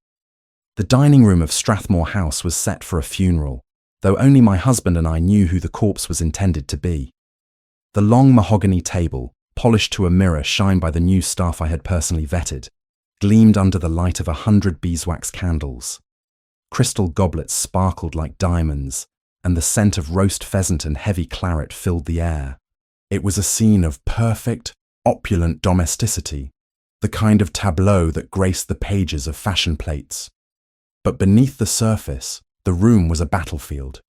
The dining room of Strathmore House was set for a funeral, though only my husband and I knew who the corpse was intended to be. The long mahogany table, polished to a mirror shined by the new staff I had personally vetted, gleamed under the light of 100 beeswax candles. Crystal goblets sparkled like diamonds, and the scent of roast pheasant and heavy claret filled the air. It was a scene of perfect, opulent domesticity, the kind of tableau that graced the pages of fashion plates. But beneath the surface, the room was a battlefield.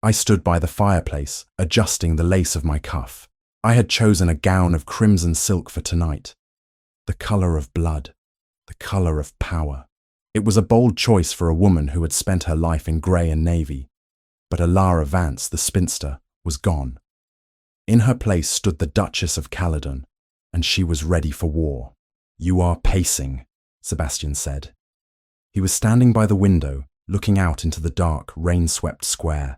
I stood by the fireplace, adjusting the lace of my cuff. I had chosen a gown of crimson silk for tonight. The colour of blood, the colour of power. It was a bold choice for a woman who had spent her life in grey and navy. But Alara Vance, the spinster, was gone. In her place stood the Duchess of Caledon, and she was ready for war. You are pacing, Sebastian said. He was standing by the window, looking out into the dark, rain-swept square.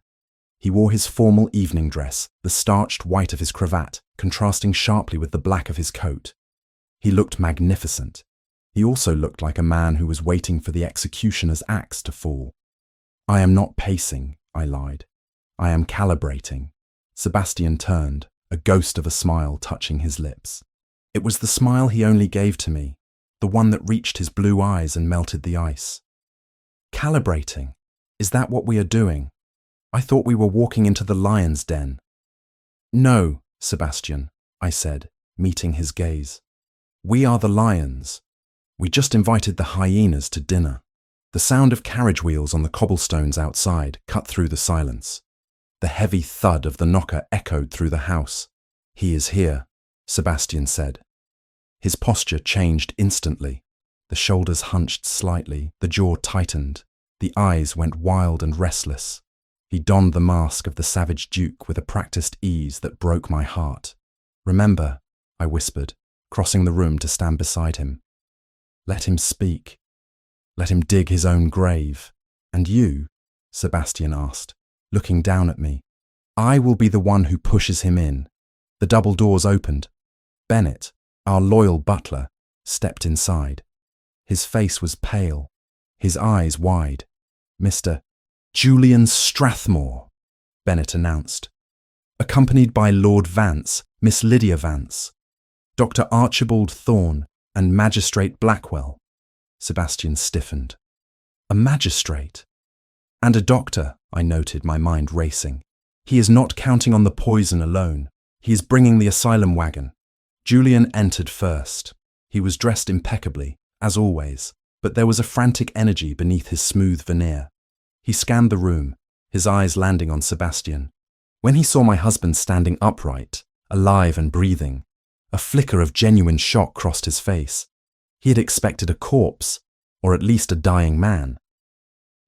He wore his formal evening dress, the starched white of his cravat, contrasting sharply with the black of his coat. He looked magnificent. He also looked like a man who was waiting for the executioner's axe to fall. I am not pacing, I lied. I am calibrating. Sebastian turned, a ghost of a smile touching his lips. It was the smile he only gave to me, the one that reached his blue eyes and melted the ice. Calibrating? Is that what we are doing? I thought we were walking into the lion's den. No, Sebastian, I said, meeting his gaze. We are the lions. We just invited the hyenas to dinner. The sound of carriage wheels on the cobblestones outside cut through the silence. The heavy thud of the knocker echoed through the house. He is here, Sebastian said. His posture changed instantly. The shoulders hunched slightly, the jaw tightened, the eyes went wild and restless. He donned the mask of the savage duke with a practiced ease that broke my heart. Remember, I whispered, crossing the room to stand beside him. Let him speak. Let him dig his own grave. And you? Sebastian asked, looking down at me. I will be the one who pushes him in. The double doors opened. Bennett, our loyal butler, stepped inside. His face was pale, his eyes wide. Mr. Julian Strathmore, Bennett announced, accompanied by Lord Vance, Miss Lydia Vance, Dr. Archibald Thorne, and Magistrate Blackwell. Sebastian stiffened. A magistrate? And a doctor, I noted, my mind racing. He is not counting on the poison alone. He is bringing the asylum wagon. Julian entered first. He was dressed impeccably, as always, but there was a frantic energy beneath his smooth veneer. He scanned the room, his eyes landing on Sebastian. When he saw my husband standing upright, alive and breathing, a flicker of genuine shock crossed his face. He had expected a corpse, or at least a dying man.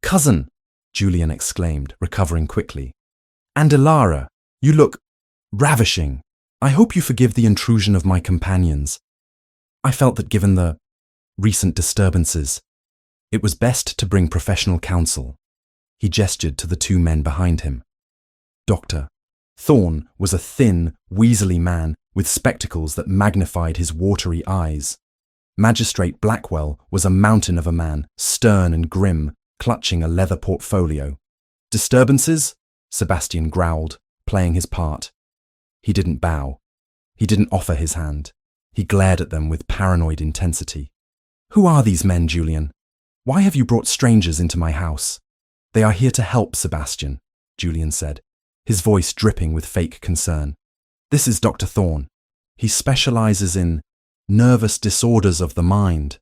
"Cousin!" Julian exclaimed, recovering quickly. "And Alara, you look ravishing. I hope you forgive the intrusion of my companions. I felt that given the recent disturbances, it was best to bring professional counsel." He gestured to the two men behind him. Dr. Thorne was a thin, weaselly man with spectacles that magnified his watery eyes. Magistrate Blackwell was a mountain of a man, stern and grim, clutching a leather portfolio. "Disturbances?" Sebastian growled, playing his part. He didn't bow. He didn't offer his hand. He glared at them with paranoid intensity. "Who are these men, Julian? Why have you brought strangers into my house?" "They are here to help, Sebastian," Julian said, his voice dripping with fake concern. "This is Dr. Thorne. He specializes in nervous disorders of the mind,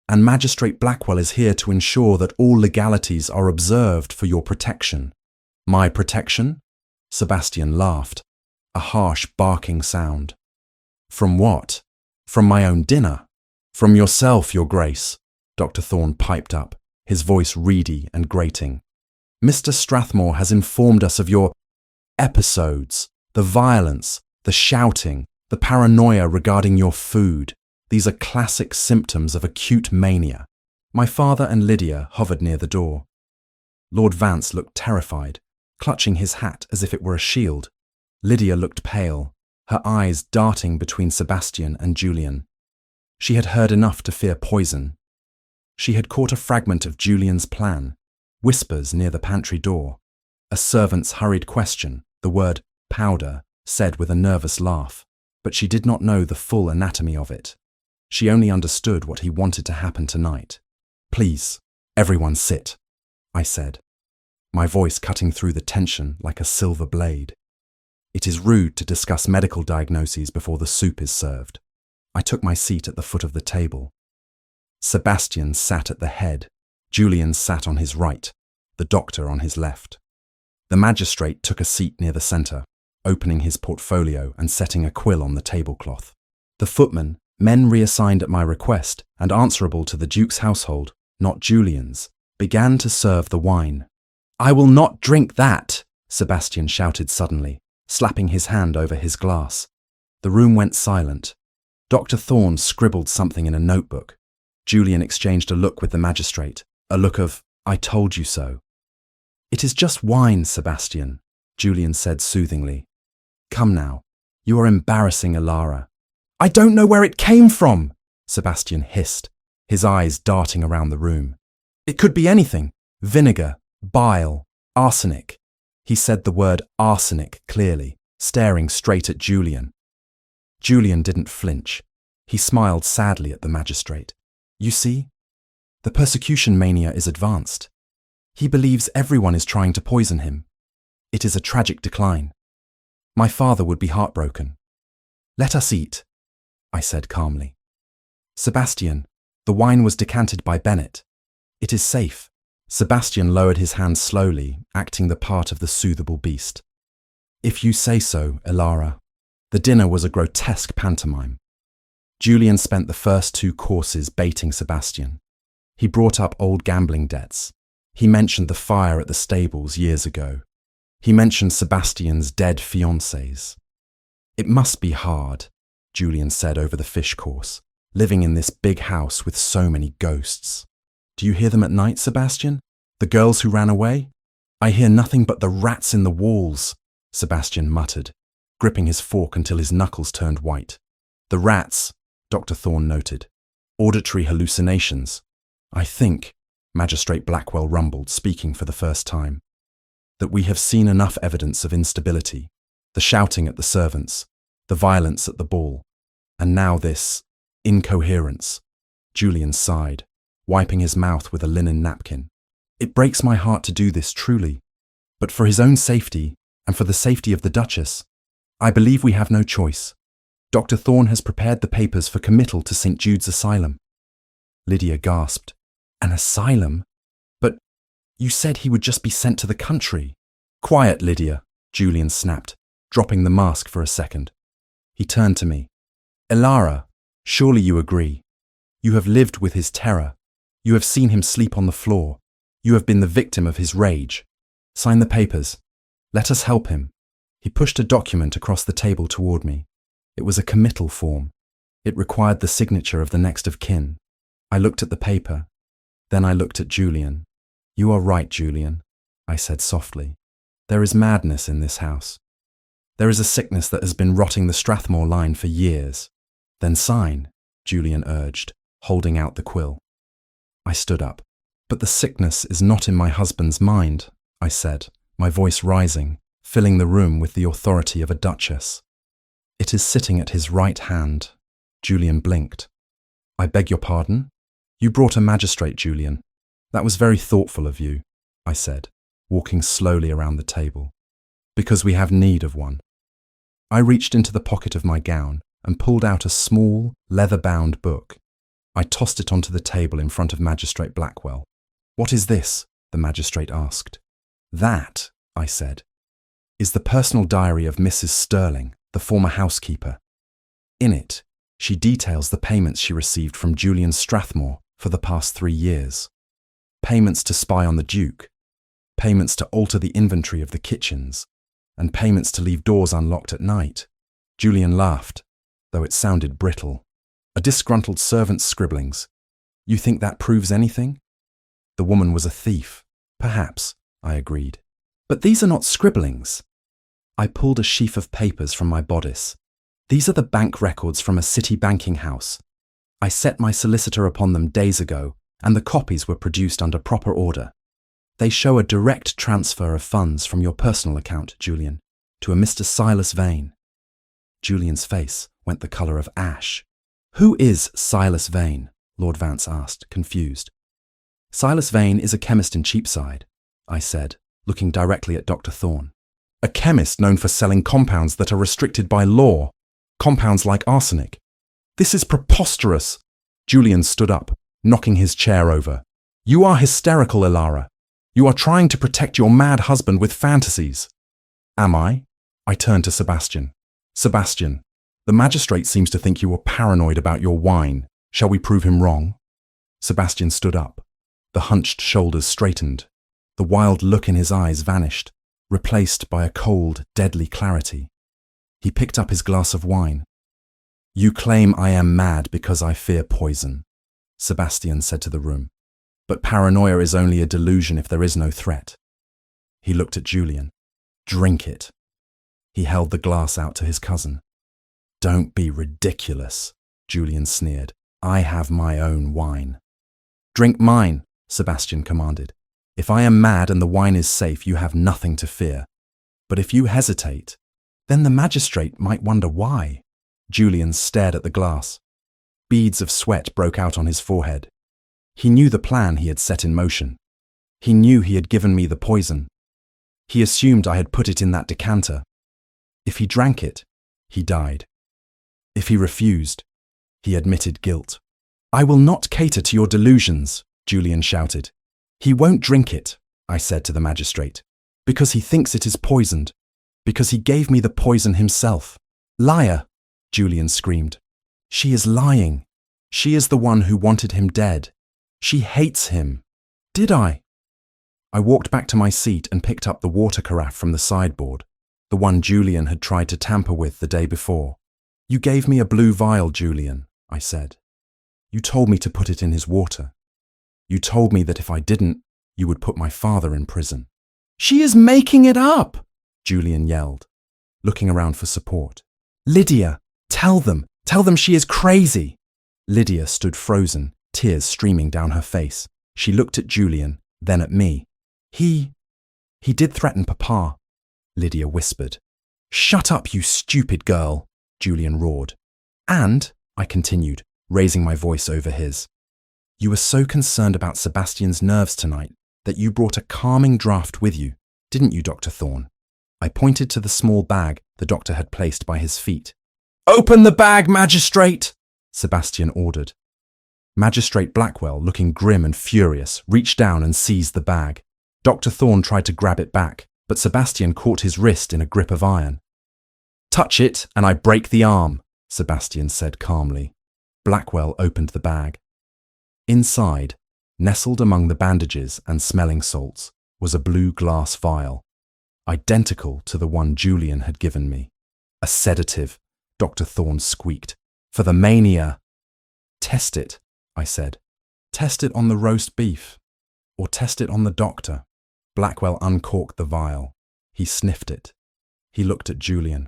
and Magistrate Blackwell is here to ensure that all legalities are observed for your protection." "My protection?" Sebastian laughed, a harsh barking sound. From what? From my own dinner. From yourself, Your Grace, Dr. Thorne piped up, his voice reedy and grating. Mr. Strathmore has informed us of your episodes, the violence, the shouting, the paranoia regarding your food. These are classic symptoms of acute mania. My father and Lydia hovered near the door. Lord Vance looked terrified, clutching his hat as if it were a shield. Lydia looked pale, her eyes darting between Sebastian and Julian. She had heard enough to fear poison. She had caught a fragment of Julian's plan, whispers near the pantry door, a servant's hurried question, the word powder, said with a nervous laugh, but she did not know the full anatomy of it. She only understood what he wanted to happen tonight. Please, everyone sit, I said, my voice cutting through the tension like a silver blade. It is rude to discuss medical diagnoses before the soup is served. I took my seat at the foot of the table. Sebastian sat at the head. Julian sat on his right, the doctor on his left. The magistrate took a seat near the centre, opening his portfolio and setting a quill on the tablecloth. The footman, men reassigned at my request and answerable to the Duke's household, not Julian's, began to serve the wine. "I will not drink that," Sebastian shouted suddenly, slapping his hand over his glass. The room went silent. Dr. Thorne scribbled something in a notebook. Julian exchanged a look with the magistrate, a look of, "I told you so." "It is just wine, Sebastian," Julian said soothingly. "Come now, you are embarrassing Elara." "I don't know where it came from," Sebastian hissed, his eyes darting around the room. "It could be anything. Vinegar, bile, arsenic." He said the word arsenic clearly, staring straight at Julian. Julian didn't flinch. He smiled sadly at the magistrate. "You see, the persecution mania is advanced. He believes everyone is trying to poison him. It is a tragic decline. My father would be heartbroken. Let us eat," I said calmly. "Sebastian, the wine was decanted by Bennett. It is safe." Sebastian lowered his hand slowly, acting the part of the soothable beast. "If you say so, Elara." The dinner was a grotesque pantomime. Julian spent the first 2 courses baiting Sebastian. He brought up old gambling debts. He mentioned the fire at the stables years ago. He mentioned Sebastian's dead fiancées. "It must be hard," Julian said over the fish course, "living in this big house with so many ghosts. Do you hear them at night, Sebastian? The girls who ran away?" "I hear nothing but the rats in the walls," Sebastian muttered, gripping his fork until his knuckles turned white. "The rats," Dr. Thorne noted. "Auditory hallucinations. I think," Magistrate Blackwell rumbled, speaking for the first time, "that we have seen enough evidence of instability. The shouting at the servants, the violence at the ball, and now this incoherence." Julian sighed, wiping his mouth with a linen napkin. "It breaks my heart to do this, truly. But for his own safety, and for the safety of the Duchess, I believe we have no choice. Dr. Thorne has prepared the papers for committal to St. Jude's Asylum." Lydia gasped. "An asylum? But you said he would just be sent to the country." "Quiet, Lydia," Julian snapped, dropping the mask for a second. He turned to me. "Elara, surely you agree. You have lived with his terror. You have seen him sleep on the floor. You have been the victim of his rage. Sign the papers. Let us help him." He pushed a document across the table toward me. It was a committal form. It required the signature of the next of kin. I looked at the paper. Then I looked at Julian. "You are right, Julian," I said softly. "There is madness in this house. There is a sickness that has been rotting the Strathmore line for years." "Then sign," Julian urged, holding out the quill. I stood up. "But the sickness is not in my husband's mind," I said, my voice rising, filling the room with the authority of a duchess. "It is sitting at his right hand." Julian blinked. "I beg your pardon? You brought a magistrate, Julian. That was very thoughtful of you," I said, walking slowly around the table. "Because we have need of one." I reached into the pocket of my gown and pulled out a small, leather-bound book. I tossed it onto the table in front of Magistrate Blackwell. "What is this?" the magistrate asked. "That," I said, "is the personal diary of Mrs. Sterling, the former housekeeper. In it, she details the payments she received from Julian Strathmore for the past 3 years. Payments to spy on the Duke, payments to alter the inventory of the kitchens, and payments to leave doors unlocked at night. Julian laughed, though it sounded brittle. A disgruntled servant's scribblings. You think that proves anything? The woman was a thief. Perhaps, I agreed. But these are not scribblings. I pulled a sheaf of papers from my bodice. These are the bank records from a city banking house. I set my solicitor upon them days ago, and the copies were produced under proper order. They show a direct transfer of funds from your personal account, Julian, to a Mr. Silas Vane. Julian's face went the colour of ash. Who is Silas Vane? Lord Vance asked, confused. Silas Vane is a chemist in Cheapside, I said, looking directly at Dr. Thorne. A chemist known for selling compounds that are restricted by law, compounds like arsenic. This is preposterous. Julian stood up, knocking his chair over. You are hysterical, Ilara. You are trying to protect your mad husband with fantasies. Am I? I turned to Sebastian. Sebastian, the magistrate seems to think you are paranoid about your wine. Shall we prove him wrong? Sebastian stood up. The hunched shoulders straightened. The wild look in his eyes vanished, replaced by a cold, deadly clarity. He picked up his glass of wine. You claim I am mad because I fear poison, Sebastian said to the room. But paranoia is only a delusion if there is no threat. He looked at Julian. Drink it. He held the glass out to his cousin. Don't be ridiculous, Julian sneered. I have my own wine. Drink mine, Sebastian commanded. If I am mad and the wine is safe, you have nothing to fear. But if you hesitate, then the magistrate might wonder why. Julian stared at the glass. Beads of sweat broke out on his forehead. He knew the plan he had set in motion. He knew he had given me the poison. He assumed I had put it in that decanter. If he drank it, he died. If he refused, he admitted guilt. I will not cater to your delusions, Julian shouted. He won't drink it, I said to the magistrate, because he thinks it is poisoned, because he gave me the poison himself. Liar, Julian screamed. She is lying. She is the one who wanted him dead. She hates him. Did I? I walked back to my seat and picked up the water carafe from the sideboard, the one Julian had tried to tamper with the day before. You gave me a blue vial, Julian, I said. You told me to put it in his water. You told me that if I didn't, you would put my father in prison. She is making it up, Julian yelled, looking around for support. Lydia, tell them she is crazy. Lydia stood frozen, tears streaming down her face. She looked at Julian, then at me. He did threaten Papa, Lydia whispered. Shut up, you stupid girl, Julian roared. And, I continued, raising my voice over his, you were so concerned about Sebastian's nerves tonight that you brought a calming draught with you, didn't you, Dr. Thorne? I pointed to the small bag the doctor had placed by his feet. Open the bag, magistrate, Sebastian ordered. Magistrate Blackwell, looking grim and furious, reached down and seized the bag. Dr. Thorne tried to grab it back, but Sebastian caught his wrist in a grip of iron. Touch it and I break the arm, Sebastian said calmly. Blackwell opened the bag. Inside, nestled among the bandages and smelling salts, was a blue glass vial, identical to the one Julian had given me. A sedative, Dr. Thorne squeaked. For the mania. Test it, I said. Test it on the roast beef. Or test it on the doctor. Blackwell uncorked the vial. He sniffed it. He looked at Julian.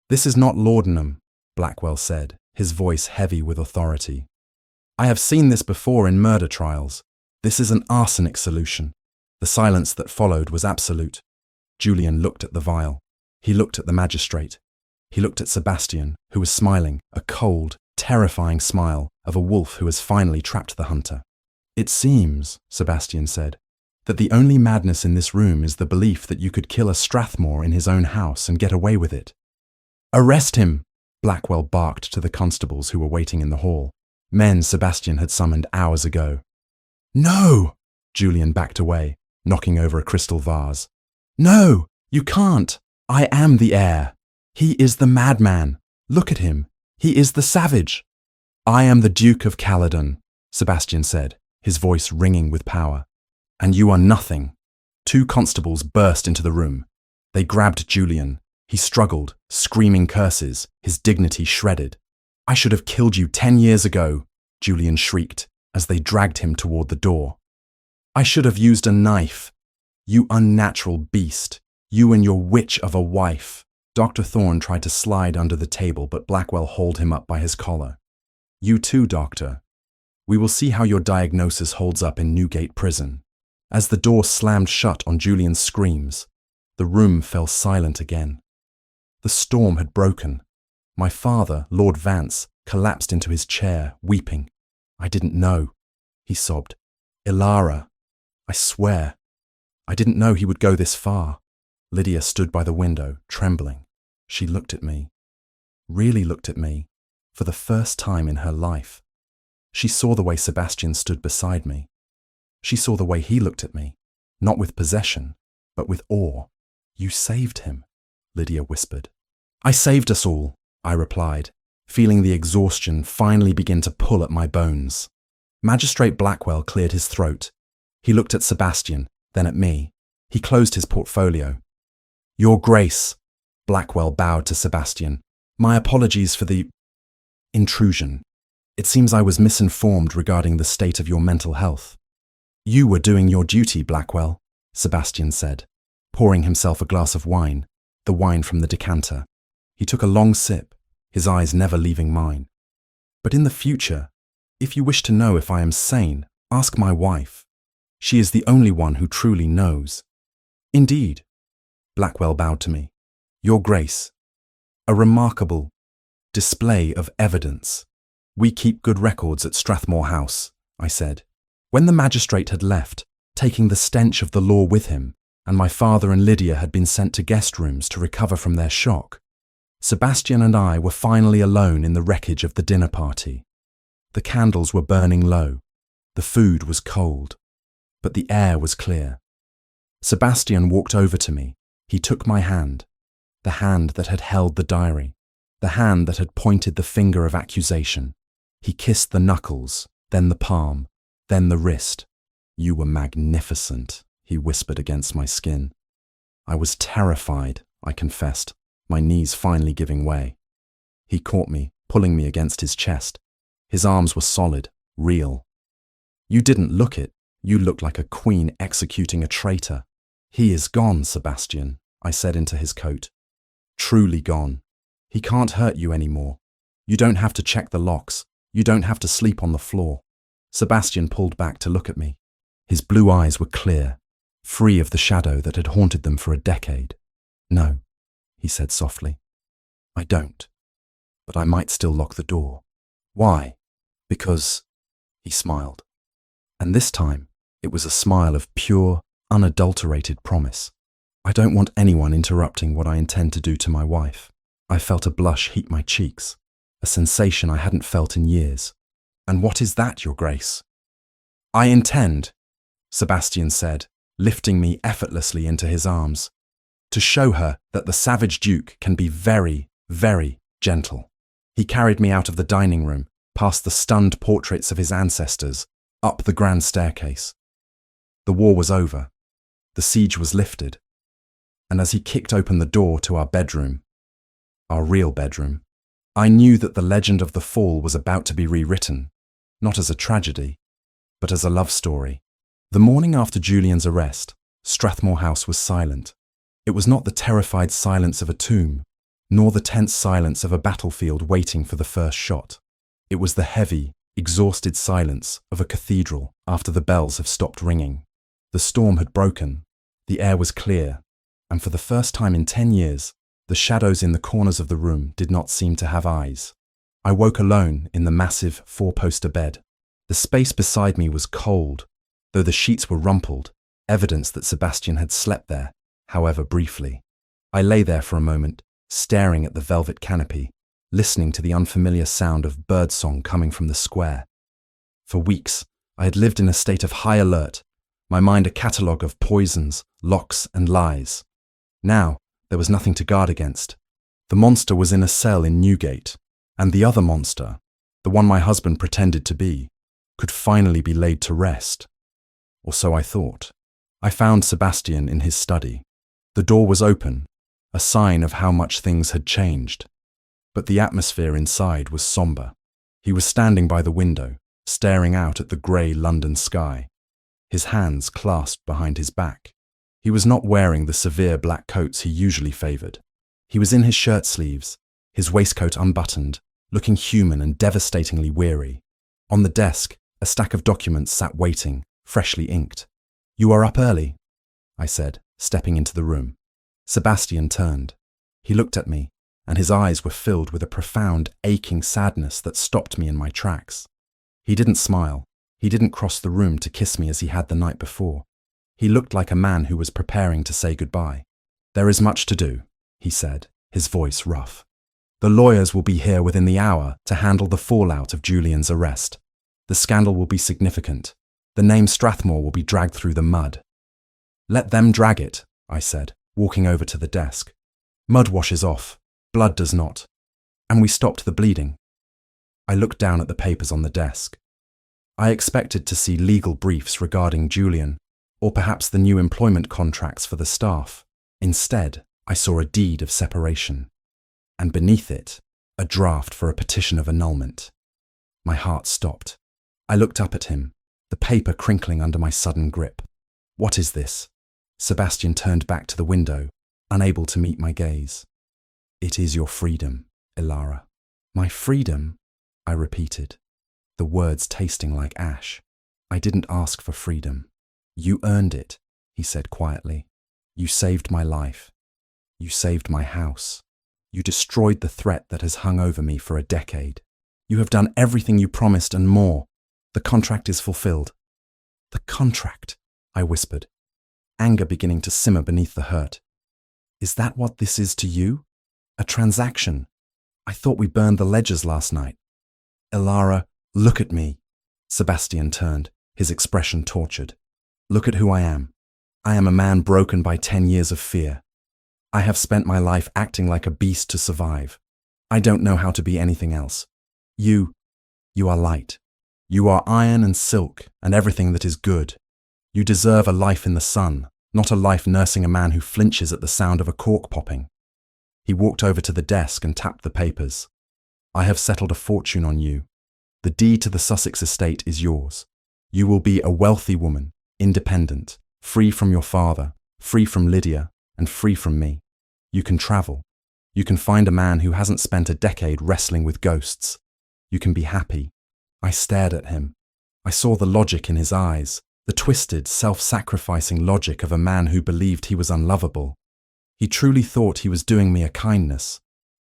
This is not laudanum, Blackwell said, his voice heavy with authority. I have seen this before in murder trials. This is an arsenic solution. The silence that followed was absolute. Julian looked at the vial. He looked at the magistrate. He looked at Sebastian, who was smiling, a cold, terrifying smile of a wolf who has finally trapped the hunter. It seems, Sebastian said, that the only madness in this room is the belief that you could kill a Strathmore in his own house and get away with it. Arrest him, Blackwell barked to the constables who were waiting in the hall. Men Sebastian had summoned hours ago. No! Julian backed away, knocking over a crystal vase. No, you can't. I am the heir. He is the madman. Look at him. He is the savage. I am the Duke of Caledon, Sebastian said, his voice ringing with power. And you are nothing. 2 constables burst into the room. They grabbed Julian. He struggled, screaming curses, his dignity shredded. I should have killed you 10 years ago, Julian shrieked as they dragged him toward the door. I should have used a knife. You unnatural beast. You and your witch of a wife. Dr. Thorne tried to slide under the table, but Blackwell hauled him up by his collar. You too, Doctor. We will see how your diagnosis holds up in Newgate Prison. As the door slammed shut on Julian's screams, the room fell silent again. The storm had broken. My father, Lord Vance, collapsed into his chair, weeping. I didn't know, he sobbed. Ilara, I swear. I didn't know he would go this far. Lydia stood by the window, trembling. She looked at me. Really looked at me, for the first time in her life. She saw the way Sebastian stood beside me. She saw the way he looked at me, not with possession, but with awe. You saved him, Lydia whispered. I saved us all, I replied, feeling the exhaustion finally begin to pull at my bones. Magistrate Blackwell cleared his throat. He looked at Sebastian, then at me. He closed his portfolio. Your Grace, Blackwell bowed to Sebastian. My apologies for the intrusion. It seems I was misinformed regarding the state of your mental health. You were doing your duty, Blackwell, Sebastian said, pouring himself a glass of wine, the wine from the decanter. He took a long sip, his eyes never leaving mine. But in the future, if you wish to know if I am sane, ask my wife. She is the only one who truly knows. Indeed, Blackwell bowed to me. Your Grace, a remarkable display of evidence. We keep good records at Strathmore House, I said. When the magistrate had left, taking the stench of the law with him, and my father and Lydia had been sent to guest rooms to recover from their shock, Sebastian and I were finally alone in the wreckage of the dinner party. The candles were burning low. The food was cold, but the air was clear. Sebastian walked over to me. He took my hand, the hand that had held the diary, the hand that had pointed the finger of accusation. He kissed the knuckles, then the palm, then the wrist. You were magnificent, he whispered against my skin. I was terrified, I confessed, my knees finally giving way. He caught me, pulling me against his chest. His arms were solid, real. You didn't look it. You looked like a queen executing a traitor. He is gone, Sebastian, I said into his coat. Truly gone. He can't hurt you anymore. You don't have to check the locks. You don't have to sleep on the floor. Sebastian pulled back to look at me. His blue eyes were clear, free of the shadow that had haunted them for a decade. No, he said softly. I don't. But I might still lock the door. Why? Because, he smiled. And this time, it was a smile of pure, unadulterated promise. I don't want anyone interrupting what I intend to do to my wife. I felt a blush heat my cheeks, a sensation I hadn't felt in years. And what is that, Your Grace? I intend, Sebastian said, lifting me effortlessly into his arms, to show her that the savage Duke can be very, very gentle. He carried me out of the dining room, past the stunned portraits of his ancestors, up the grand staircase. The war was over. The siege was lifted. And as he kicked open the door to our bedroom, our real bedroom, I knew that the legend of the fall was about to be rewritten, not as a tragedy, but as a love story. The morning after Julian's arrest, Strathmore House was silent. It was not the terrified silence of a tomb, nor the tense silence of a battlefield waiting for the first shot. It was the heavy, exhausted silence of a cathedral after the bells have stopped ringing. The storm had broken, the air was clear, and for the first time in 10 years, the shadows in the corners of the room did not seem to have eyes. I woke alone in the massive 4-poster bed. The space beside me was cold, though the sheets were rumpled, evidence that Sebastian had slept there, however briefly. I lay there for a moment, staring at the velvet canopy, listening to the unfamiliar sound of birdsong coming from the square. For weeks, I had lived in a state of high alert, my mind a catalogue of poisons, locks, and lies. Now, there was nothing to guard against. The monster was in a cell in Newgate, And the other monster, the one my husband pretended to be, could finally be laid to rest. Or so I thought. I found Sebastian in his study. The door was open, a sign of how much things had changed. But the atmosphere inside was somber. He was standing by the window, staring out at the grey London sky, his hands clasped behind his back. He was not wearing the severe black coats he usually favoured. He was in his shirt sleeves, his waistcoat unbuttoned, looking human and devastatingly weary. On the desk, a stack of documents sat waiting, freshly inked. "You are up early," I said, stepping into the room. Sebastian turned. He looked at me, and his eyes were filled with a profound, aching sadness that stopped me in my tracks. He didn't smile. He didn't cross the room to kiss me as he had the night before. He looked like a man who was preparing to say goodbye. "There is much to do," he said, his voice rough. "The lawyers will be here within the hour to handle the fallout of Julian's arrest. The scandal will be significant. The name Strathmore will be dragged through the mud." "Let them drag it," I said, walking over to the desk. "Mud washes off, blood does not. And we stopped the bleeding." I looked down at the papers on the desk. I expected to see legal briefs regarding Julian, or perhaps the new employment contracts for the staff. Instead, I saw a deed of separation, and beneath it, a draft for a petition of annulment. My heart stopped. I looked up at him, the paper crinkling under my sudden grip. "What is this?" Sebastian turned back to the window, unable to meet my gaze. "It is your freedom, Ilara." "My freedom?" I repeated, the words tasting like ash. "I didn't ask for freedom. You earned it," he said quietly. "You saved my life. You saved my house. You destroyed the threat that has hung over me for a decade. You have done everything you promised and more. The contract is fulfilled." "The contract?" I whispered, anger beginning to simmer beneath the hurt. "Is that what this is to you? A transaction? I thought we burned the ledgers last night." "Ilara, look at me." Sebastian turned, his expression tortured. "Look at who I am. I am a man broken by 10 years of fear. I have spent my life acting like a beast to survive. I don't know how to be anything else. You are light. You are iron and silk and everything that is good. You deserve a life in the sun, not a life nursing a man who flinches at the sound of a cork popping." He walked over to the desk and tapped the papers. "I have settled a fortune on you. The deed to the Sussex estate is yours. You will be a wealthy woman, independent, free from your father, free from Lydia, and free from me. You can travel. You can find a man who hasn't spent a decade wrestling with ghosts. You can be happy." I stared at him. I saw the logic in his eyes, the twisted, self-sacrificing logic of a man who believed he was unlovable. He truly thought he was doing me a kindness.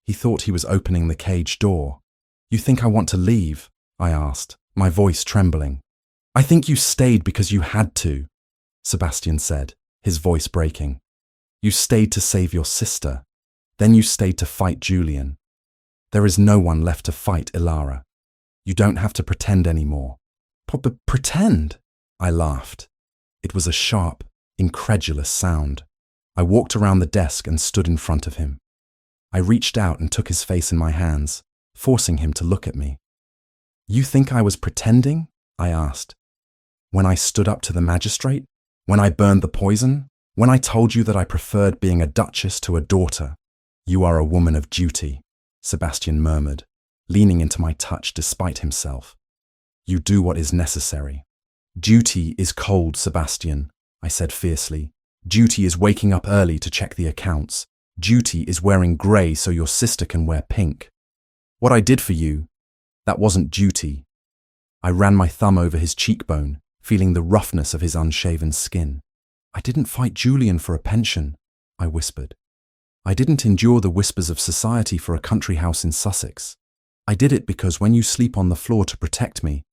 He thought he was opening the cage door. "You think I want to leave?" I asked, my voice trembling. "I think you stayed because you had to," Sebastian said, his voice breaking. "You stayed to save your sister. Then you stayed to fight Julian. There is no one left to fight, Ilara. You don't have to pretend anymore." Pretend? I laughed. It was a sharp, incredulous sound. I walked around the desk and stood in front of him. I reached out and took his face in my hands, forcing him to look at me. "You think I was pretending?" I asked. "When I stood up to the magistrate? When I burned the poison? When I told you that I preferred being a duchess to a daughter?" "You are a woman of duty," Sebastian murmured, leaning into my touch despite himself. "You do what is necessary." "Duty is cold, Sebastian," I said fiercely. "Duty is waking up early to check the accounts. Duty is wearing grey so your sister can wear pink. What I did for you, that wasn't duty." I ran my thumb over his cheekbone, feeling the roughness of his unshaven skin. "I didn't fight Julian for a pension," I whispered. "I didn't endure the whispers of society for a country house in Sussex. I did it because when you sleep on the floor to protect me,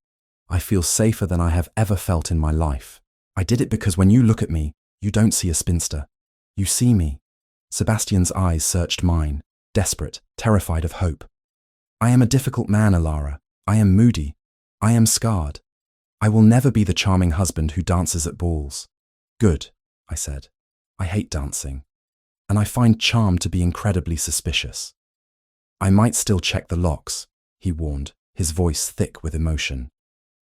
I feel safer than I have ever felt in my life. I did it because when you look at me, you don't see a spinster. You see me." Sebastian's eyes searched mine, desperate, terrified of hope. "I am a difficult man, Ilara. I am moody. I am scarred. I will never be the charming husband who dances at balls." "Good," I said. "I hate dancing. And I find charm to be incredibly suspicious. I might still check the locks, he warned, his voice thick with emotion.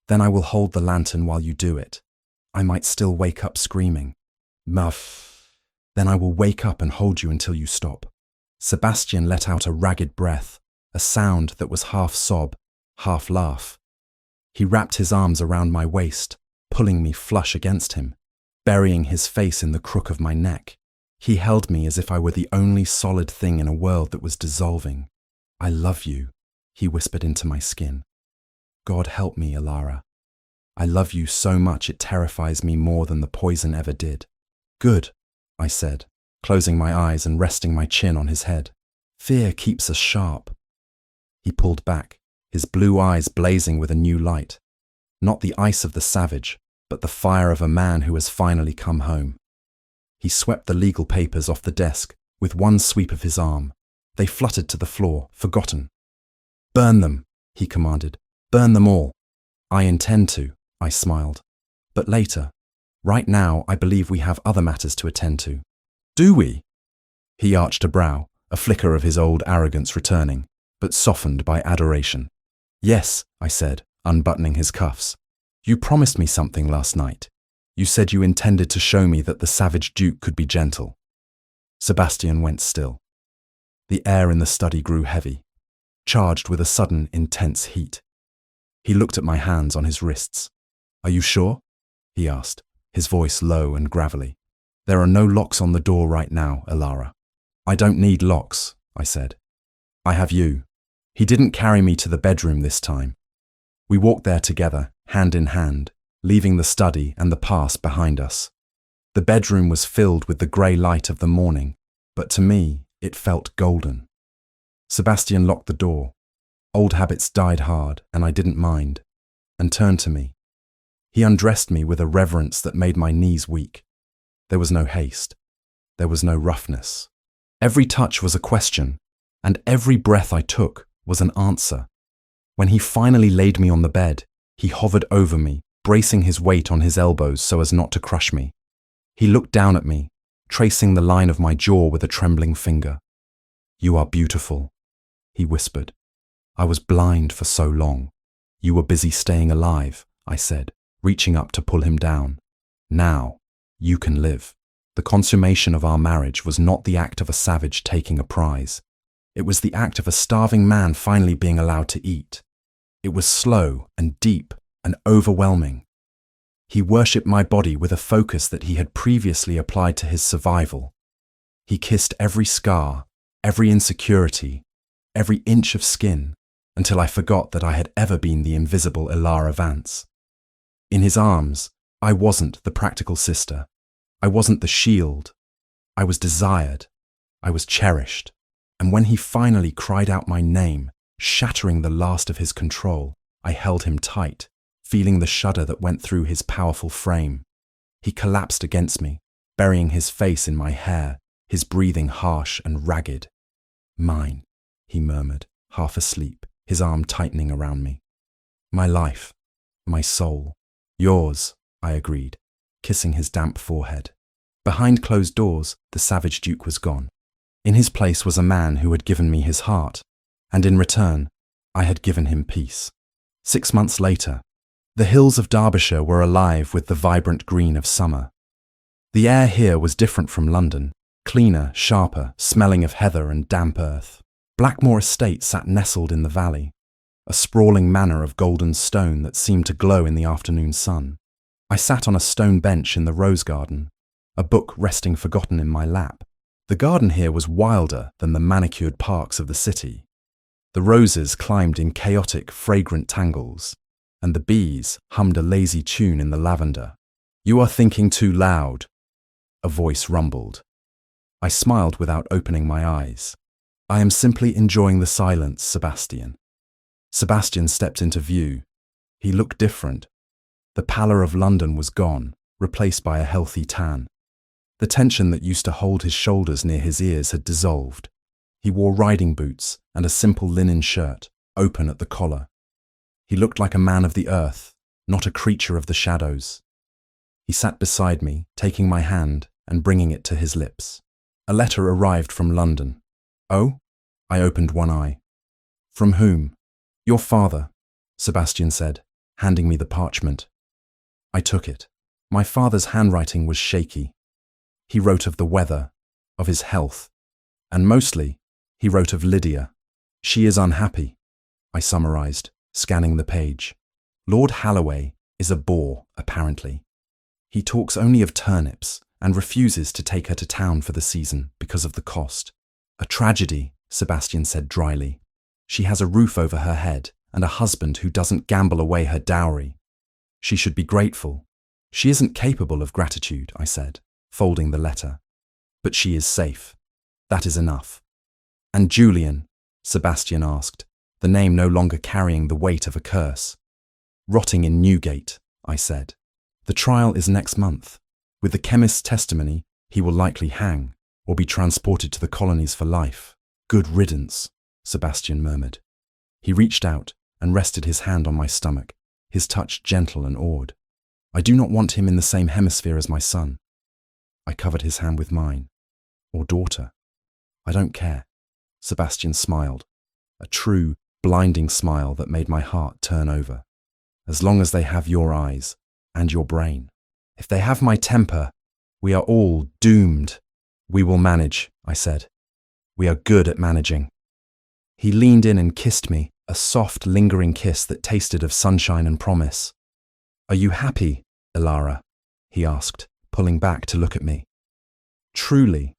Then I will hold the lantern while you do it. I might still wake up screaming. Muff. Then I will wake up and hold you until you stop. Sebastian let out a ragged breath, a sound that was half sob, half laugh. He wrapped his arms around my waist, pulling me flush against him, burying his face in the crook of my neck. He held me as if I were the only solid thing in a world that was dissolving. I love you, he whispered into my skin. God help me, Alara. I love you so much it terrifies me more than the poison ever did. Good, I said, closing my eyes and resting my chin on his head. Fear keeps us sharp. He pulled back, his blue eyes blazing with a new light. Not the ice of the savage, but the fire of a man who has finally come home. He swept the legal papers off the desk with one sweep of his arm. They fluttered to the floor, forgotten. Burn them, he commanded. Burn them all. I intend to, I smiled. But later. Right now, I believe we have other matters to attend to. Do we? He arched a brow, a flicker of his old arrogance returning, but softened by adoration. Yes, I said, unbuttoning his cuffs. You promised me something last night. You said you intended to show me that the savage duke could be gentle. Sebastian went still. The air in the study grew heavy, charged with a sudden, intense heat. He looked at my hands on his wrists. Are you sure? He asked, his voice low and gravelly. There are no locks on the door right now, Alara. I don't need locks, I said. I have you. He didn't carry me to the bedroom this time. We walked there together, hand in hand, leaving the study and the past behind us. The bedroom was filled with the grey light of the morning, but to me, it felt golden. Sebastian locked the door. Old habits died hard, and I didn't mind, and turned to me. He undressed me with a reverence that made my knees weak. There was no haste. There was no roughness. Every touch was a question, and every breath I took was an answer. When he finally laid me on the bed, he hovered over me, bracing his weight on his elbows so as not to crush me. He looked down at me, tracing the line of my jaw with a trembling finger. You are beautiful, he whispered. I was blind for so long. You were busy staying alive, I said, reaching up to pull him down. Now, you can live. The consummation of our marriage was not the act of a savage taking a prize. It was the act of a starving man finally being allowed to eat. It was slow and deep and overwhelming. He worshipped my body with a focus that he had previously applied to his survival. He kissed every scar, every insecurity, every inch of skin, until I forgot that I had ever been the invisible Alara Vance. In his arms, I wasn't the practical sister. I wasn't the shield. I was desired. I was cherished. And when he finally cried out my name, shattering the last of his control, I held him tight, feeling the shudder that went through his powerful frame. He collapsed against me, burying his face in my hair, his breathing harsh and ragged. Mine, he murmured, half asleep, his arm tightening around me. My life, my soul. Yours, I agreed, kissing his damp forehead. Behind closed doors, the savage duke was gone. In his place was a man who had given me his heart, and in return, I had given him peace. 6 months later, the hills of Derbyshire were alive with the vibrant green of summer. The air here was different from London, cleaner, sharper, smelling of heather and damp earth. Blackmore Estate sat nestled in the valley, a sprawling manor of golden stone that seemed to glow in the afternoon sun. I sat on a stone bench in the rose garden, a book resting forgotten in my lap. The garden here was wilder than the manicured parks of the city. The roses climbed in chaotic, fragrant tangles, and the bees hummed a lazy tune in the lavender. You are thinking too loud, a voice rumbled. I smiled without opening my eyes. I am simply enjoying the silence, Sebastian. Sebastian stepped into view. He looked different. The pallor of London was gone, replaced by a healthy tan. The tension that used to hold his shoulders near his ears had dissolved. He wore riding boots and a simple linen shirt, open at the collar. He looked like a man of the earth, not a creature of the shadows. He sat beside me, taking my hand and bringing it to his lips. A letter arrived from London. Oh? I opened one eye. From whom? Your father, Sebastian said, handing me the parchment. I took it. My father's handwriting was shaky. He wrote of the weather, of his health, and mostly, he wrote of Lydia. She is unhappy, I summarized, scanning the page. Lord Halloway is a bore, apparently. He talks only of turnips and refuses to take her to town for the season because of the cost. A tragedy, Sebastian said dryly. She has a roof over her head and a husband who doesn't gamble away her dowry. She should be grateful. She isn't capable of gratitude, I said, folding the letter. But she is safe. That is enough. And Julian, Sebastian asked, the name no longer carrying the weight of a curse. Rotting in Newgate, I said. The trial is next month. With the chemist's testimony, he will likely hang or be transported to the colonies for life. Good riddance, Sebastian murmured. He reached out and rested his hand on my stomach, his touch gentle and awed. I do not want him in the same hemisphere as my son. I covered his hand with mine. Or daughter. I don't care. Sebastian smiled. A true, blinding smile that made my heart turn over. As long as they have your eyes and your brain. If they have my temper, we are all doomed. We will manage, I said. We are good at managing. He leaned in and kissed me, a soft, lingering kiss that tasted of sunshine and promise. Are you happy, Ilara? He asked, pulling back to look at me. Truly.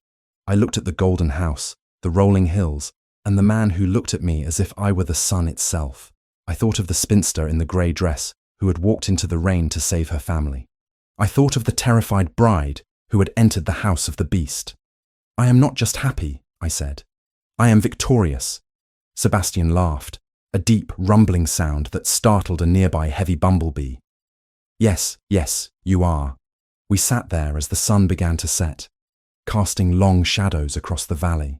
I looked at the golden house, the rolling hills, and the man who looked at me as if I were the sun itself. I thought of the spinster in the grey dress who had walked into the rain to save her family. I thought of the terrified bride who had entered the house of the beast. I am not just happy, I said. I am victorious. Sebastian laughed, a deep, rumbling sound that startled a nearby heavy bumblebee. Yes, you are. We sat there as the sun began to set, casting long shadows across the valley.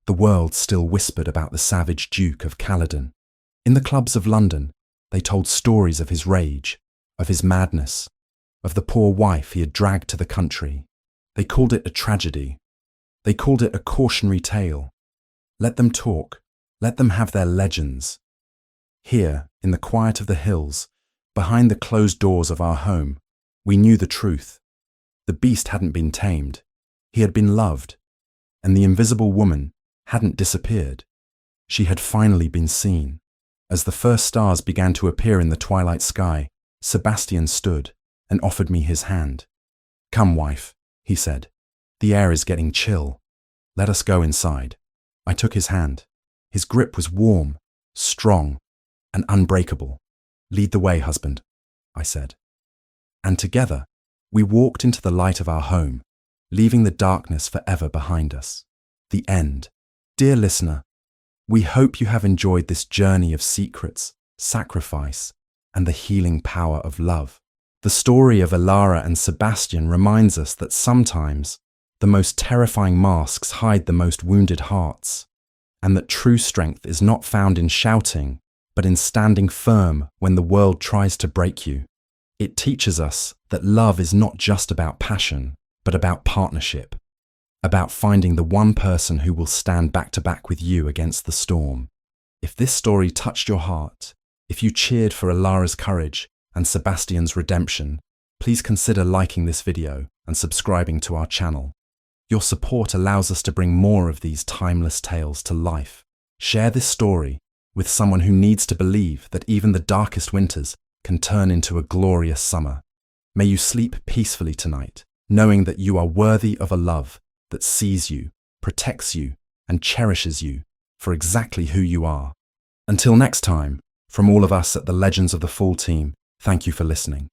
The world still whispered about the savage Duke of Caledon. In the clubs of London, they told stories of his rage, of his madness, of the poor wife he had dragged to the country. They called it a tragedy. They called it a cautionary tale. Let them talk. Let them have their legends. Here, in the quiet of the hills, behind the closed doors of our home, we knew the truth. The beast hadn't been tamed. He had been loved. And the invisible woman hadn't disappeared. She had finally been seen. As the first stars began to appear in the twilight sky, Sebastian stood and offered me his hand. Come, wife, he said. The air is getting chill. Let us go inside. I took his hand. His grip was warm, strong, and unbreakable. Lead the way, husband, I said. And together, we walked into the light of our home, leaving the darkness forever behind us. The end. Dear listener, we hope you have enjoyed this journey of secrets, sacrifice, and the healing power of love. The story of Ilara and Sebastian reminds us that sometimes the most terrifying masks hide the most wounded hearts, and that true strength is not found in shouting, but in standing firm when the world tries to break you. It teaches us that love is not just about passion, but about partnership, about finding the one person who will stand back to back with you against the storm. If this story touched your heart, if you cheered for Ilara's courage and Sebastian's redemption, please consider liking this video and subscribing to our channel. Your support allows us to bring more of these timeless tales to life. Share this story with someone who needs to believe that even the darkest winters can turn into a glorious summer. May you sleep peacefully tonight, knowing that you are worthy of a love that sees you, protects you, and cherishes you for exactly who you are. Until next time, from all of us at the Legends of the Fall team, thank you for listening.